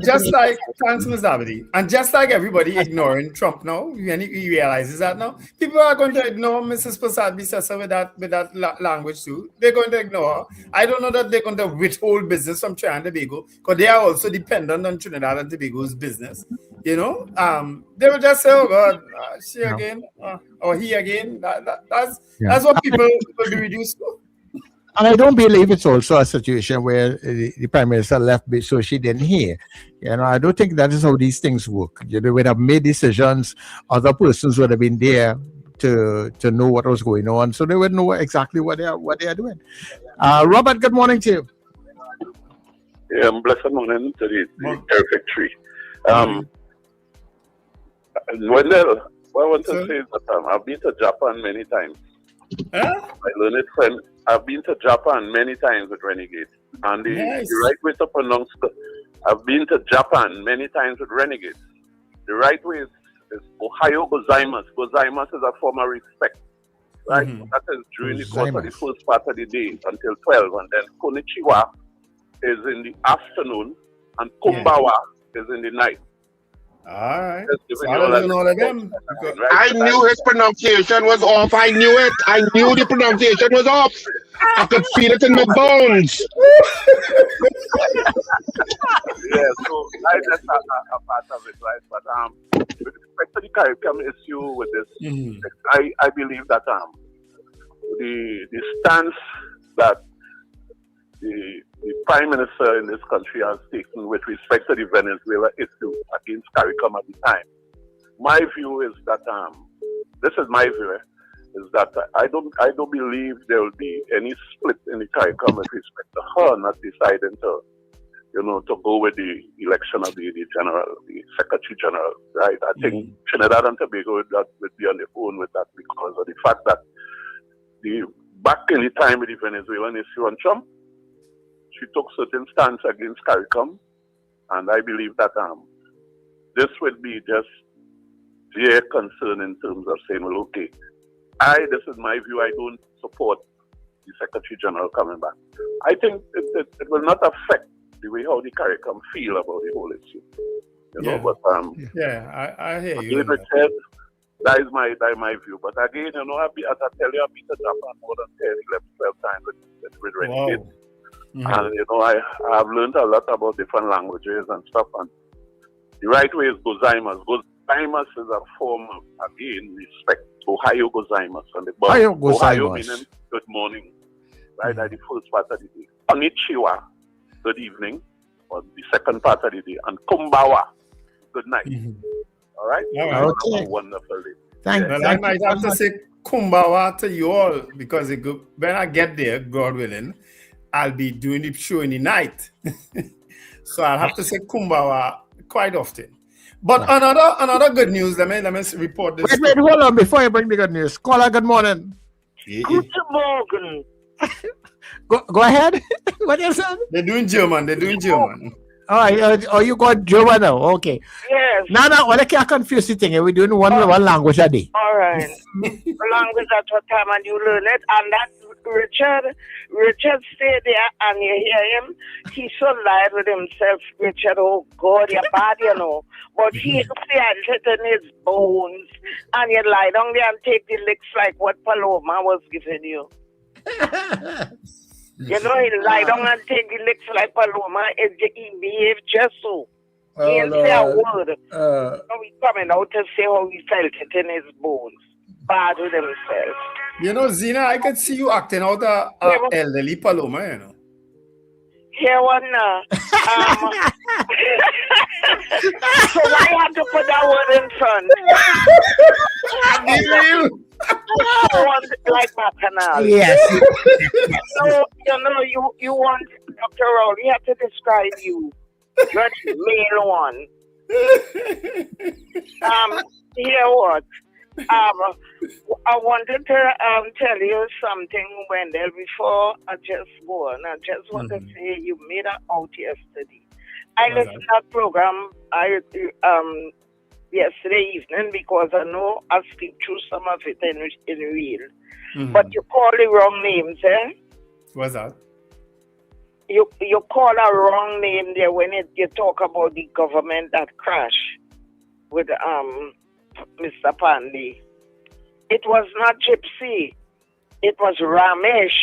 just like, thanks, Ms. Abadi, and just like everybody ignoring Trump now, when he realizes that now, people are going to ignore Mrs. Prasad Bisasa with that language too. They're going to ignore her. I don't know that they're going to withhold business from Trinidad and Tobago, because they are also dependent on Trinidad and Tobago's business. You know, they will just say, "Oh God, she again, or he again." That's what people will be reduced to. And I don't believe it's also a situation where the Prime Minister left so she didn't hear. You know, I don't think that is how these things work. You know, they would have made decisions. Other persons would have been there to know what was going on, so they would know exactly what they are doing. Robert, good morning to you. Yeah, blessed morning to the perfect tree. Wendell, what I want to say is that I've been to Japan many times. I learned it when I've been to Japan many times with Renegades. And the right way to pronounce I've been to Japan many times with Renegades. The right way is Ohio gozaimasu. Gozaimasu is a form of respect. Right? That is during the course of the first part of the day until 12. And then Konnichiwa is in the afternoon and Kumbawa is in the night. All right. So I knew his pronunciation was off. I knew it. I knew the pronunciation was off. I could feel it in my bones. Yeah, so I just a part of it, right? But with respect to the CARICOM issue with this, I believe that the stance that the Prime Minister in this country has taken with respect to the Venezuela issue against CARICOM at the time. My view is that this is my view, is that I don't believe there will be any split in the CARICOM with respect to her not deciding to go with the election of the Secretary General, right? I think Trinidad and Tobago would be on their own with that because of the fact that the back in the time with the Venezuelan issue on Trump, she took certain stance against CARICOM, and I believe that this would be just their concern in terms of saying, well, okay, this is my view, I don't support the Secretary General coming back. I think it will not affect the way how the CARICOM feel about the whole issue. You know, but I hear you. Richard, that is my view. But again, you know, as I tell you, I've been to Japan more than 10, 11, 12 times with renegades. And you know, I've learned a lot about different languages and stuff. And the right way is gozaimasu. Gozaimasu is a form of, again, respect. Ohio gozaimasu. And Ohio meaning good morning, right? At the first part of the day. Konnichiwa, good evening, or the second part of the day. And kumbawa, good night. All right? Okay. Wonderful day. I might have to say kumbawa to you all, because when I get there, God willing, I'll be doing the show in the night. So I'll have to say kumbawa quite often. But another good news, let me report this. Wait, hold on, before you bring the good news. Caller, good morning. Guten Morgen. Go ahead. What you said? They're doing German. All right, you got German now. Okay. Yes. No, I can't confuse the thing. We're doing one language a day. All right. Language at what time and you learn it. And that Richard stayed there and you hear him. He so lied with himself, Richard. Oh God, you're bad, you know. But he had it in his bones. And you lie down there and take the licks like what Paloma was giving you. You know, he lie down and take the licks like Paloma. He behaved just so. He didn't say a word. So he's coming out to say how he felt it in his bones. Bad with himself. You know, Zina, I could see you acting out a elderly Paloma, you know. Here one now. So why you have to put that word in front? Like Bacchanal. Yes. So, you want Dr. Rowley, you have to describe you. You're the male one. Here what? I wanted to tell you something, Wendell, before I just go on. I just want to say you made it out yesterday. I listened to that program yesterday evening because I know I skip through some of it in real. But you call the wrong names, eh? What's that? You call a wrong name there when you talk about the government that crashed with Mr. Pandey. It was not Gypsy. It was Ramesh.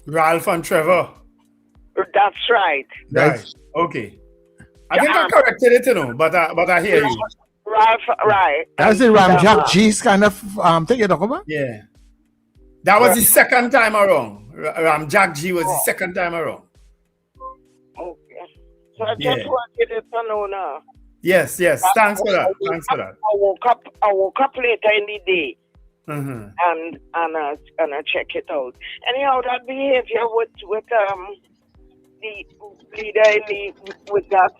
Ralph and Trevor. That's right. Right. Okay. I think I corrected it, you know, but I hear you. Ralph, right. That's the Ramjack G's kind of thing you're talking about? Yeah. That was the second time around. Ramjack G was the second time around. Okay. So I just wanted to know now. Yes. Thanks for that. I woke up later in the day, and I check it out. Anyhow, that behavior with the leader with that,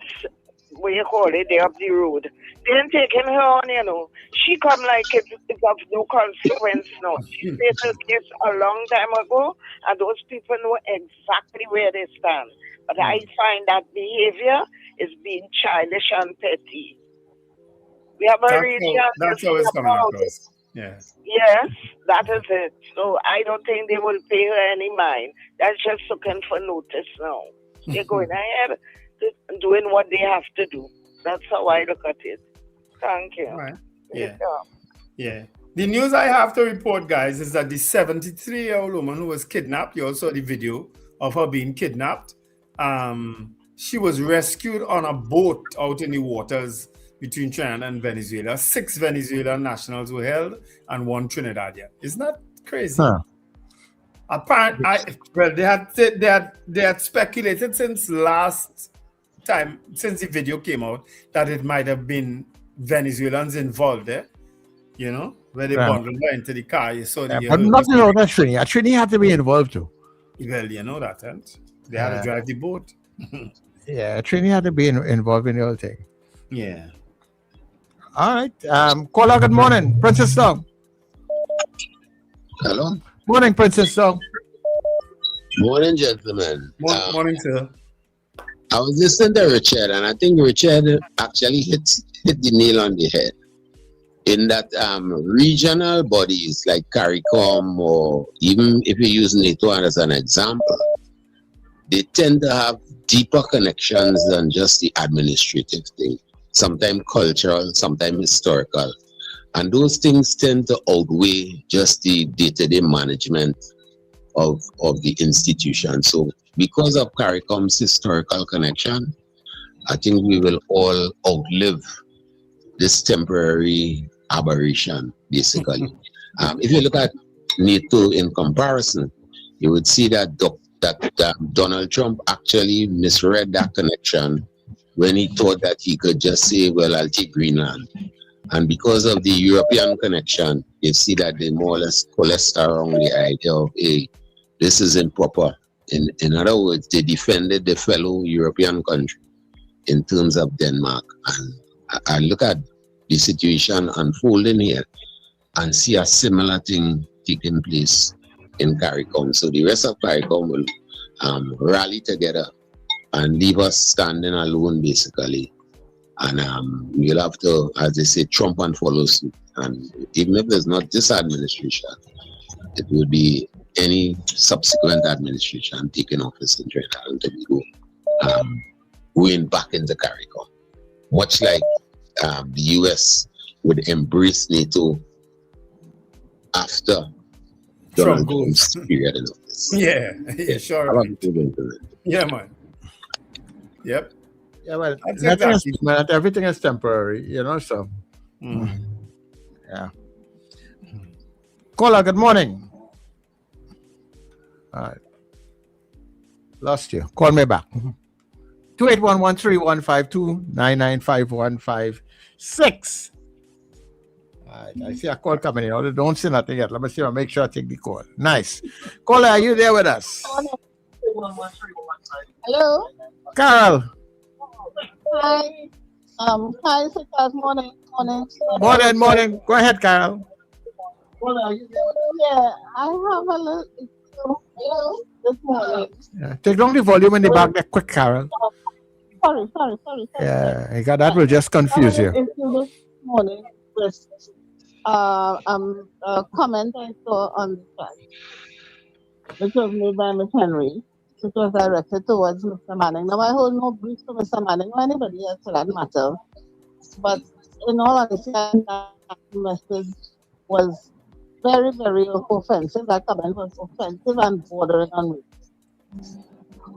what you call it, there up the road, they didn't take him on, you know. She come like it's of no consequence now. She said the case a long time ago, and those people know exactly where they stand. But I find that behavior is being childish and petty. We have a really that's always coming across. Yes. Yes, that is it. So I don't think they will pay her any mind. That's just looking for notice now. They're going ahead doing what they have to do. That's how I look at it. Thank you. Right. Yeah. The news I have to report, guys, is that the 73-year-old woman who was kidnapped, you also saw the video of her being kidnapped. She was rescued on a boat out in the waters between Trinidad and Venezuela. 6 Venezuelan nationals were held and 1 Trinidadian. Isn't that crazy? Huh. Apparently, they had speculated since last time, since the video came out, that it might have been Venezuelans involved there. You know, where they bundled her into the car. You saw the. But nothing about that Trini. Trini had to be involved too. Well, you know that, and they had to drive the boat. Yeah, Trini had to be involved in the whole thing. Yeah. All right. Caller, good morning. Princess Song. Hello. Morning, Princess Song. Morning, gentlemen. Morning, sir. I was listening to Richard, and I think Richard actually hit the nail on the head. In that regional bodies like CARICOM, or even if you use NATO as an example, they tend to have deeper connections than just the administrative thing. Sometimes cultural, sometimes historical. And those things tend to outweigh just the day-to-day management of the institution. So because of CARICOM's historical connection, I think we will all outlive this temporary aberration, basically. If you look at NATO in comparison, you would see that Donald Trump actually misread that connection when he thought that he could just say, well, I'll take Greenland. And because of the European connection, you see that they more or less coalesced around the idea of, hey, this is improper. In other words, they defended the fellow European country in terms of Denmark. And I look at the situation unfolding here and see a similar thing taking place in CARICOM. So the rest of CARICOM will rally together and leave us standing alone, basically. And we'll have to, as they say, trump and follow suit. And even if there's not this administration, it will be any subsequent administration taking office in Trinidad and Tobago, going back into CARICOM. Much like the US would embrace NATO after Donald Trump's period in office. Yeah, sure. Yeah, man. Yep. Yeah, well, everything is temporary, you know, so. Yeah. Caller, good morning. All right. Lost you. Call me back. 281-13152-995-156. All right. I see a call coming in. I don't see nothing yet. Let me see. I'll make sure I take the call. Nice. Caller, are you there with us? Hello. Carol. Hi. Hi, Sir. Morning. Morning. Go ahead, Carol. Yeah, I have a little issue this morning. Yeah. Take down the volume in the back there quick, Carol. Sorry. Yeah, that will just confuse you. Issue this morning with a comment I saw on the chat, which was made by Ms. Henry. It was directed towards Mr. Manning. Now, I hold no brief to Mr. Manning or anybody else for that matter. But in all honesty, that message was very, very offensive. That comment was offensive and bordering on rape.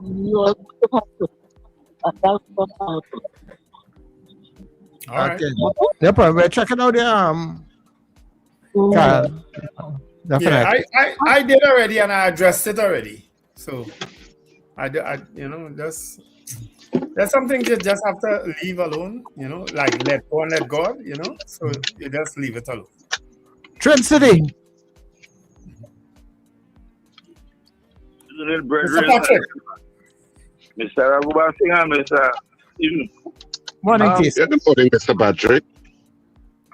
You All right. Okay. No problem. We're checking out the definitely. Yeah, I did already, and I addressed it already. So I just there's something you just have to leave alone, like let go and let God, so you just leave it alone. Trinity. Mr. Patrick. Mr. Agubasing and Mr. Stephen. Morning, good morning, Mr. Patrick.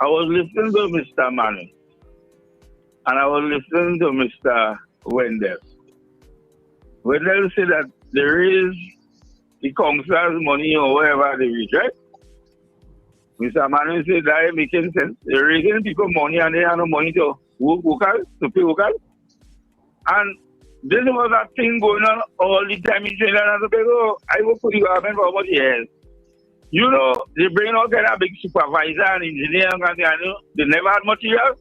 I was listening to Mr. Manning, and I was listening to Mr. Wendell. Wendell said that there is the council's money or wherever they reach, right? Mr. Manning said that ain't making sense. They're raising people money and they have no money to pay workers. And this was a thing going on all the time in Trinidad and Tobago. I work for the government for about years. They bring out kind of big supervisor and engineer and they never had material.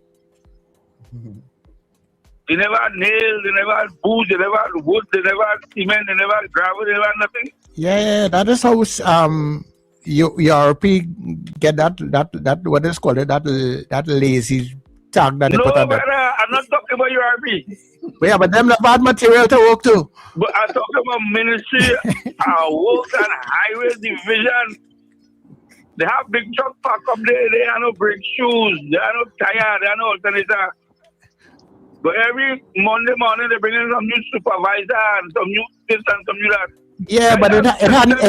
They never had nails, they never had boots, they never had wood, they never had cement, they never had gravel, they never had nothing. Yeah, that is how URP get that what is called that lazy tag that they put on that. I'm not talking about URP. Yeah, but them have bad material to work too. But I'm talking about ministry, works and highway division. They have big truck park up there, they have no brake shoes, they have no tire, they have no alternator. But every Monday morning they bring in some new supervisor and some new this and some new that. Yeah, but it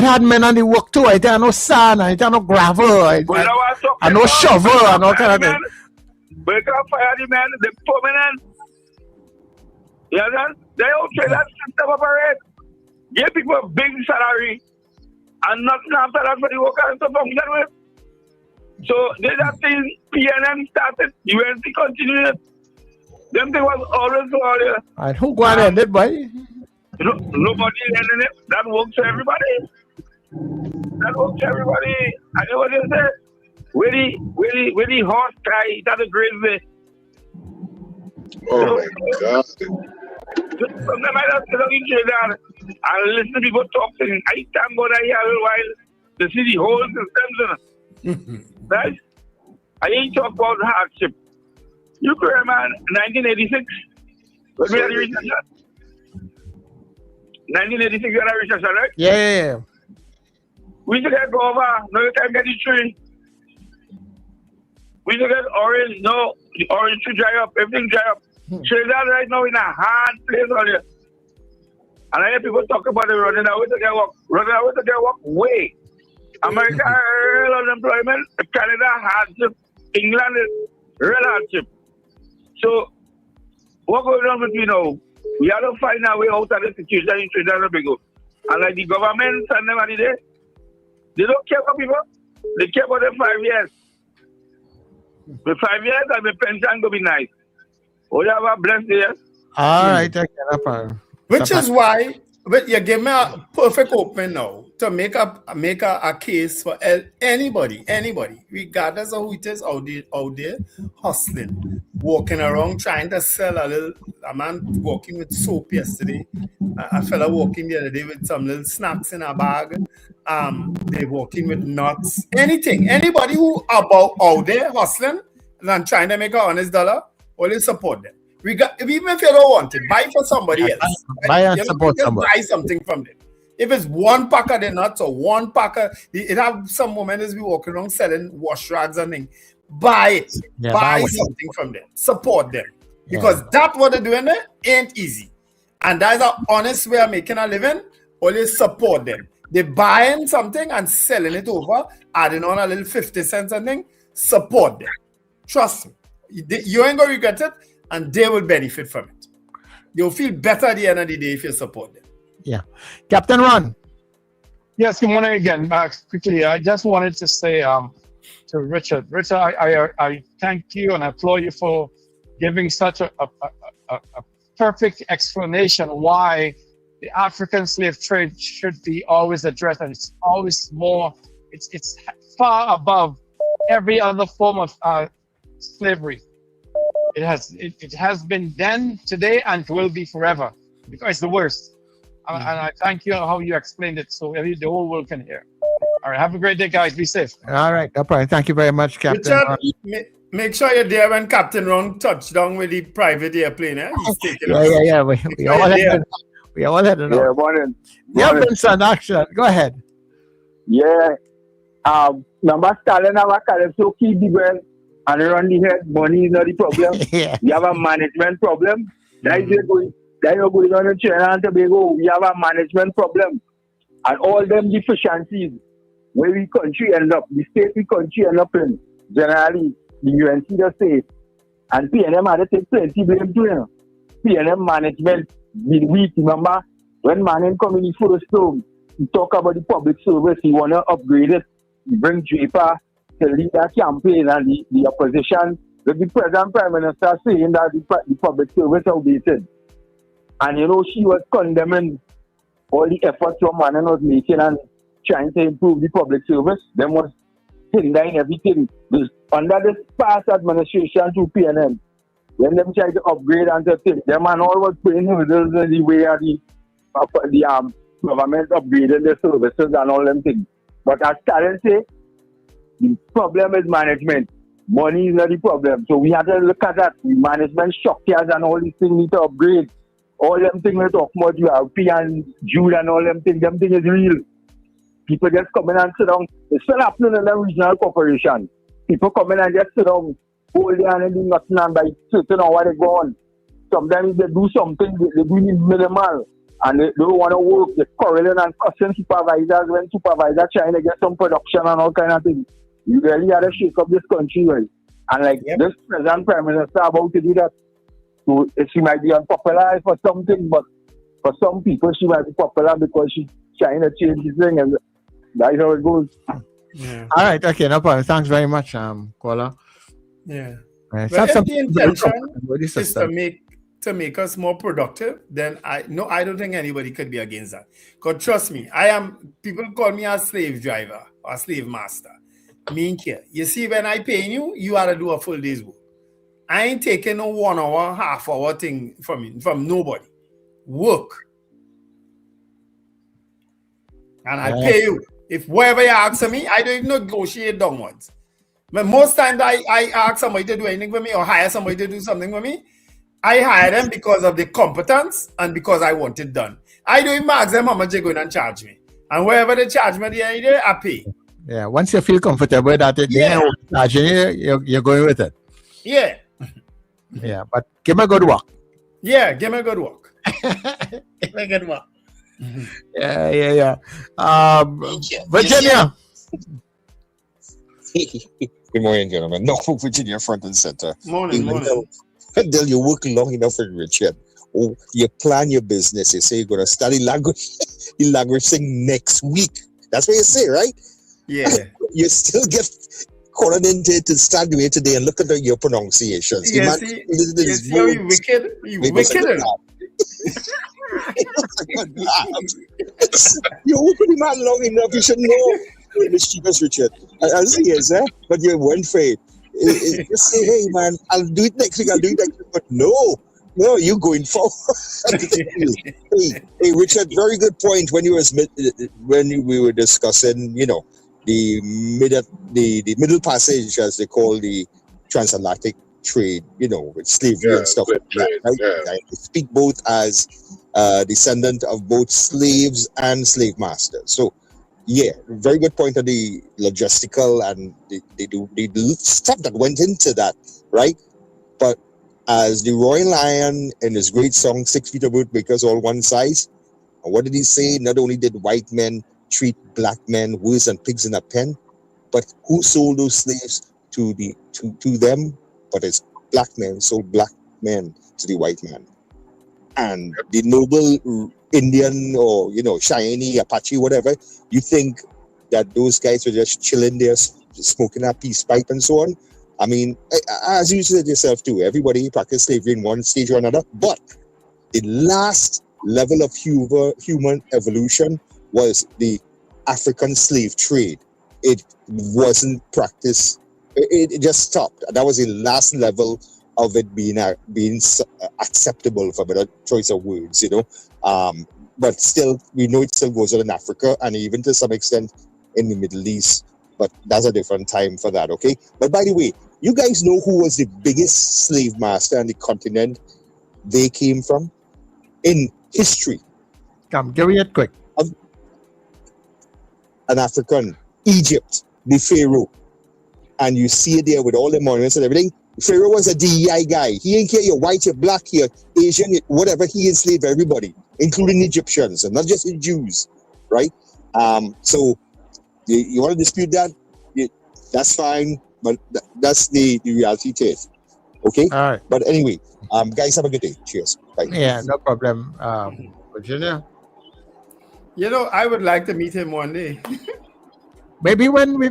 had men on the work too. It had no sand, it had no gravel, and no shovel and all kind of things. But you can't fire the man, the permanent. You understand? They don't trade that system operate. Give people a big salary and nothing after that for the workers to function with. So there's that thing PNM started, UNC continued. Them thing was always all there. And who go and end it, boy? Nobody ending it. That works for everybody. That works for everybody. I know what they say. Where the horse cry, that's a great way. Oh my God. Sometimes I just sit in Trinidad and listen to people talking. I thank God I hear a little while to see the whole system. Right? I ain't talk about hardship. You remember, man, 1986? When we had the recession? 1986, we had a recession, right? Yeah. We used to get guava, now you can't get the tree. We used to get orange, no, the orange tree dry up, everything dry up. Trinidad right now in a hard place on here. And I hear people talk about it running away to get work. Running away to get work, way. America, real unemployment. Canada, hardship. England is real hardship. So, what's going on with me now? We have to find our way out of the situation in Trinidad and Tobago. And like the government and them at the day, they don't care about people. They care about them 5 years. The 5 years and the pension will be nice. Oh, you have a blessed day. All right, I get up. Which is why, but you give me a perfect opening now to make a case for anybody, regardless of who it is out there hustling, walking around trying to sell a man walking with soap yesterday, a fella walking the other day with some little snacks in a bag, they walking with nuts, anybody who out there hustling and trying to make an honest dollar, always support them. Even if you don't want it, buy for somebody else. Buy and support somebody. Buy something from them. If it's one pack of the nuts or one pack of, it have some women be walking around selling wash rags and things. Buy it. Yeah, buy something from them. Support them. Because that's what they're doing there ain't easy. And that's an honest way of making a living. Always support them. They're buying something and selling it over, adding on a little 50 cents and thing. Support them. Trust me. You ain't going to regret it. And they will benefit from it. You'll feel better at the end of the day if you support them. Yeah. Captain Ron. Yes, good morning again. Quickly, I just wanted to say to Richard. Richard, I thank you and I applaud you for giving such a perfect explanation why the African slave trade should be always addressed, and it's always more, it's far above every other form of slavery. It has been then, today, and will be forever, because it's the worst. And I thank you how you explained it so the whole world can hear. All right, have a great day, guys. Be safe. All right, no problem. Thank you very much, Captain. Richard, make sure you're there when Captain Ron touched down with the private airplane. He's taking Yeah. We all had to know. Yeah, morning. Yeah, Vincent, action. Go ahead. Yeah. Number Stalin, our so keep the brand. And around the head, money is not the problem. We have a management problem. That is going on in Trinidad and Tobago. We have a management problem. And all them deficiencies where we country end up, the state we country end up in, generally, the UNC the state. And PNM had to take plenty blame to him. PNM management been weak. Remember, when Manning come in his first term, he talk about the public service, he want to upgrade it. He bring Draper to lead that campaign, and the opposition, the present Prime Minister saying that the public service outdated. And she was condemning all the efforts your man was making and trying to improve the public service. Them was hindering everything. Under this past administration through PNM, when them tried to upgrade and to things, them and all was putting hurdles in the way of the government upgrading the services and all them things. But as Karen say, the problem is management. Money is not the problem. So we have to look at that. The management structures and all these things need to upgrade. All them things we talk about, URP and Jude and all them things is real. People just come in and sit down. It's still happening in the regional corporation. People come in and just sit down, hold their hand and do nothing, and by certain hour they go on. Sometimes they do something, they do minimal, and they don't want to work. They're quarreling and cussing supervisors when supervisors trying to get some production and all kind of things. You really have to shake up this country, right? And this present Prime Minister about to do that. So she might be unpopular for something, but for some people she might be popular because she's trying to change the thing, and that's how it goes. Yeah. All right, okay, no problem. Thanks very much, Kola. Yeah. Right. But if the intention is system. to make us more productive, then I don't think anybody could be against that. Because trust me, people call me a slave driver or slave master. Me and care. You see, when I pay you, you ought to do a full day's work. I ain't taking no 1 hour, half hour thing from nobody. Work. And I pay you. If whatever you ask me, I don't even negotiate downwards. But most times I ask somebody to do anything for me or hire somebody to do something for me, I hire them because of the competence and because I want it done. I don't even ask them how much they're going to charge me. And wherever they charge me the other day, I pay. Yeah, once you feel comfortable that they're charging you, you're going with it. Yeah. Yeah, but give me a good walk. Yeah, give me a good walk. Give me a good walk. Yeah. Virginia. Good morning, gentlemen. Norfolk, Virginia, front and center. Morning. Until you work long enough with Richard, or you plan your business, you say you're going to study language, the language thing next week. That's what you say, right? Yeah. You still get calling into to start doing it today and look at your pronunciations. Yeah, see how you wicked? You wicked. You're working man long enough, you should know. Mischievous Richard. I'll say yes, but you went for it. Just say, hey man, I'll do it next week, but no, you're going forward. hey, Richard, very good point when we were discussing, the middle passage, as they call the transatlantic trade, with slavery and stuff like that. Right? Yeah. I speak both as descendant of both slaves and slave masters. So, yeah, very good point on the logistical and the stuff that went into that, right? But as the Royal Lion in his great song, 6 Feet About Makers All One Size, and what did he say? Not only did white men treat black men worse than pigs in a pen, but who sold those slaves to them? But it's black men sold black men to the white man. And the noble Indian or, Cheyenne, Apache, whatever, you think that those guys were just chilling there, smoking a peace pipe and so on? I mean, as you said yourself too, everybody practiced slavery in one stage or another, but the last level of human evolution was the African slave trade. It wasn't practiced. It just stopped. That was the last level of it being acceptable, for a better choice of words, But still, we know it still goes on in Africa and even to some extent in the Middle East. But that's a different time for that, okay? But by the way, you guys know who was the biggest slave master on the continent they came from in history? Come, give me it quick. An African, Egypt, the Pharaoh. And you see it there with all the monuments and everything. Pharaoh was a DEI guy. He ain't care you're white, you're black, you're Asian, whatever. He enslaved everybody, including Egyptians, and not just the Jews, right? So you want to dispute that? That's fine, but that's the reality to it. Okay? All right. But anyway, guys, have a good day. Cheers. Bye. Yeah, no problem. Virginia? I would like to meet him one day. Maybe when we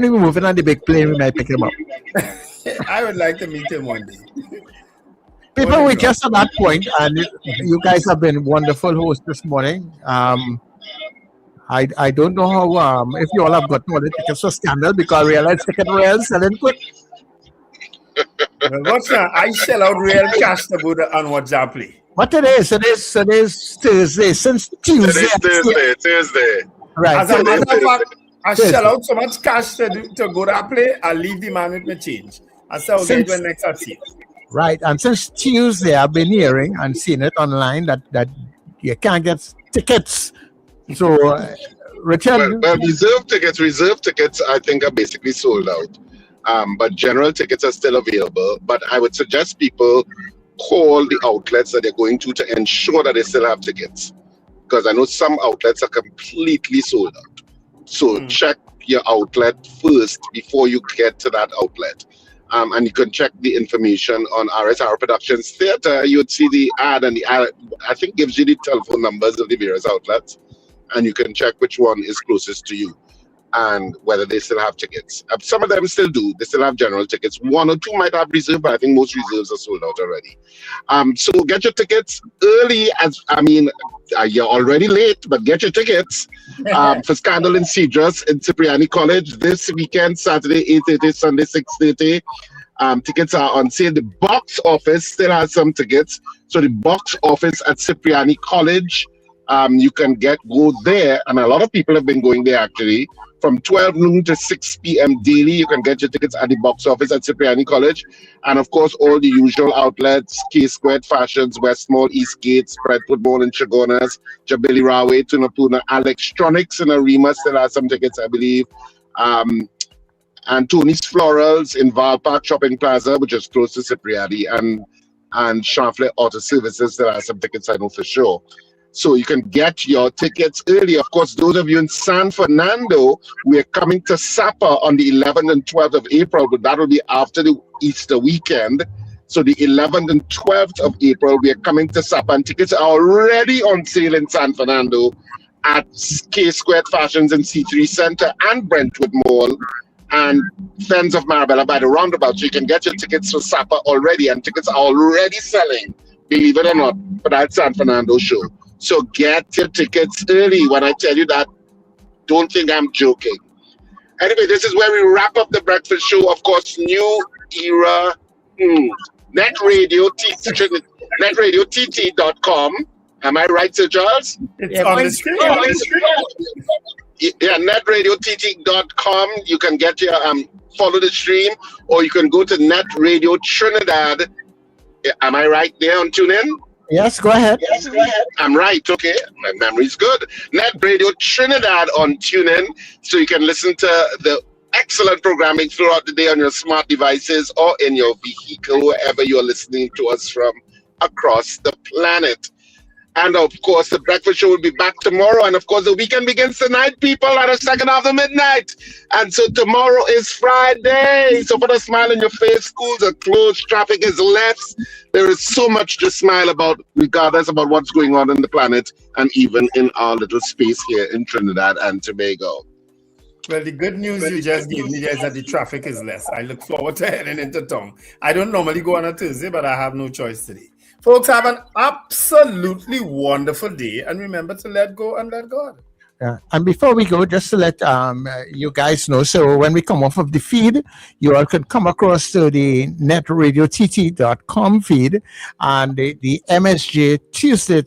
move in on the big plane, we might pick him up. I would like to meet him one day. People, we're just at that point, and you guys have been wonderful hosts this morning. I don't know how if you all have gotten all the tickets for Scandal, because I realize Ticket Royal selling quick. Well, what's that? I shell out real cash to go on WhatsApp play. What it is Thursday, since Tuesday. Thursday. Right. As a matter of fact, I shell out so much cash to go to play, I leave the man with my change. I say, I'll get next at see. Right, and since Tuesday, I've been hearing and seeing it online that you can't get tickets. So, Richard, well, reserve tickets, I think are basically sold out. But general tickets are still available. But I would suggest people call the outlets that they're going to ensure that they still have tickets, because I know some outlets are completely sold out. So check your outlet first before you get to that outlet. And you can check the information on RSR Productions Theatre. You would see the ad, and the ad, I think, gives you the telephone numbers of the various outlets, and you can check which one is closest to you and whether they still have tickets. Some of them still do. They still have general tickets. One or two might have reserve, but I think most reserves are sold out already. So get your tickets early. You're already late, but get your tickets for Scandal and Cedrus in Cipriani College this weekend, Saturday 8:30, Sunday 6:30. Tickets are on sale. The box office still has some tickets. So the box office at Cipriani College, you can go there, and a lot of people have been going there actually. From 12 noon to 6 p.m. daily, you can get your tickets at the box office at Cipriani College. And of course, all the usual outlets, K-Squared Fashions, Westmall, Eastgate, Spreadwood Mall and Chagonas, Jabili Rawe, Tunapuna, Electronics and Arima still has some tickets, I believe. And Tony's Florals in Val Park Shopping Plaza, which is close to Cipriani, and Chanflet Auto Services still has some tickets, I know for sure. So you can get your tickets early. Of course, those of you in San Fernando, we're coming to Sapa on the 11th and 12th of April, but that will be after the Easter weekend. So the 11th and 12th of April, we are coming to Sapa, and tickets are already on sale in San Fernando at K-Squared Fashions and C3 Center and Brentwood Mall and Fens of Marabella by the roundabout. So you can get your tickets for Sapa already, and tickets are already selling, believe it or not, for that San Fernando show. So get your tickets early. When I tell you that, don't think I'm joking. Anyway, this is where we wrap up the breakfast show. Of course, new era, NETT Radio, netradiott.com. Am I right, Sir Charles? It's on the screen. Yeah, netradiott.com. You can get your follow the stream, or you can go to NETT Radio Trinidad. Am I right there on TuneIn? Yes, go ahead. I'm right. Okay, my memory's good. NETT Radio Trinidad on TuneIn, so you can listen to the excellent programming throughout the day on your smart devices or in your vehicle, wherever you're listening to us from across the planet. And of course, the breakfast show will be back tomorrow. And of course, the weekend begins tonight, people, at the second half of midnight. And so tomorrow is Friday. So put a smile on your face. Schools are closed. Traffic is less. There is so much to smile about, regardless about what's going on in the planet and even in our little space here in Trinidad and Tobago. Well, the good news you just gave me is that the traffic is less. I look forward to heading into town. I don't normally go on a Thursday, but I have no choice today. Folks, have an absolutely wonderful day, and remember to let go and let God. And before we go, just to let you guys know, so when we come off of the feed, you all can come across to the netradiott.com feed and the MSJ Tuesday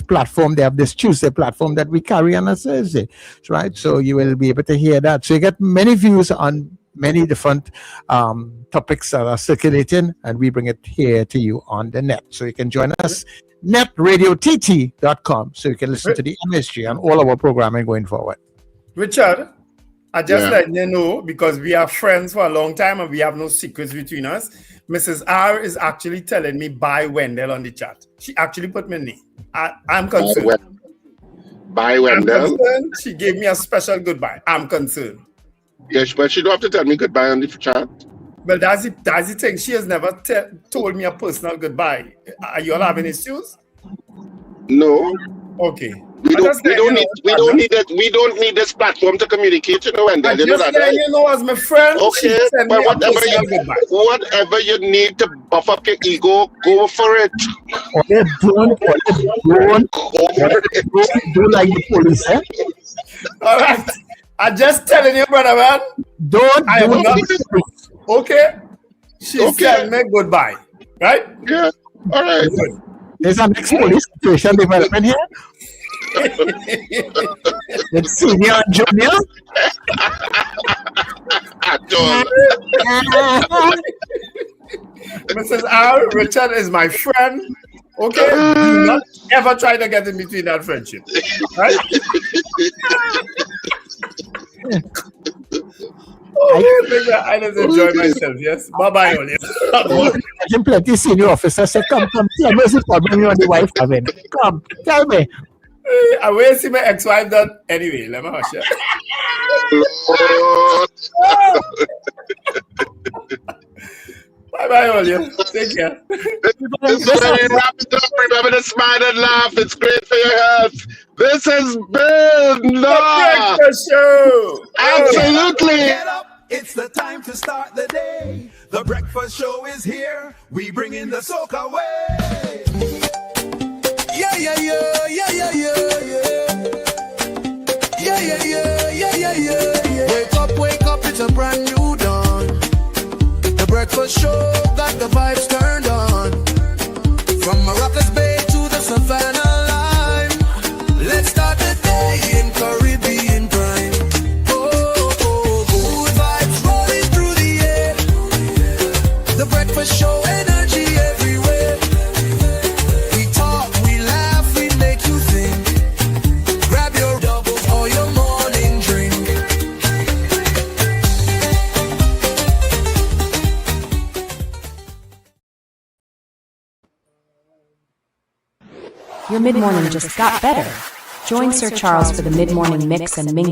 platform. They have this Tuesday platform that we carry on a Thursday, right? So you will be able to hear that. So you get many views on many different topics that are circulating, and we bring it here to you on the net. So you can join us, netradiott.com, so you can listen to the MSG and all our programming going forward. Richard, I just let you know, because we are friends for a long time and we have no secrets between us. Mrs. R is actually telling me bye Wendell on the chat. She actually put my name. I'm concerned. Bye Wendell. She gave me a special goodbye. I'm concerned. Yes, but she don't have to tell me goodbye on the chat. Well, that's the thing. She has never told me a personal goodbye. Are you all having issues? No. Okay. We don't need this platform to communicate, you know, and I just let you know as my friend. Okay, but whatever you need to buff up your ego, go for it. Okay, don't like the police, eh? All right. I'm just telling you, brother, man. Okay. She's telling me goodbye. Right? Yeah. All right. Good. There's an police situation development here. It's senior and junior. Mrs. R, Richard is my friend. Okay? Do not ever try to get in between that friendship. Right? I just enjoy myself, yes? Bye-bye, all. I'm plenty senior officer say, come, tell me what's the problem you and the wife having. Come, tell me. I will see my ex-wife done anyway. Let me hush you. Bye-bye, all you. Take care. Wrap it up. Remember to smile and laugh. It's great for your health. This has been the Breakfast Show. Absolutely. Get up. It's the time to start the day. The breakfast show is here. We bring in the soca way. Yeah, yeah, yeah, yeah, yeah, yeah, yeah. Yeah, yeah, yeah, yeah, yeah, yeah. Wake up, it's a brand new dawn. The breakfast show got the vibes turned on. From Maracas Bay to the Savannah line. Let's start the day in Caribbean prime. Good vibes rolling through the air. The breakfast show energy everywhere. We talk, we laugh, we make you think. Grab your doubles or your morning drink. Your mid-morning just got better. Join Sir Charles for the mid-morning mix and mini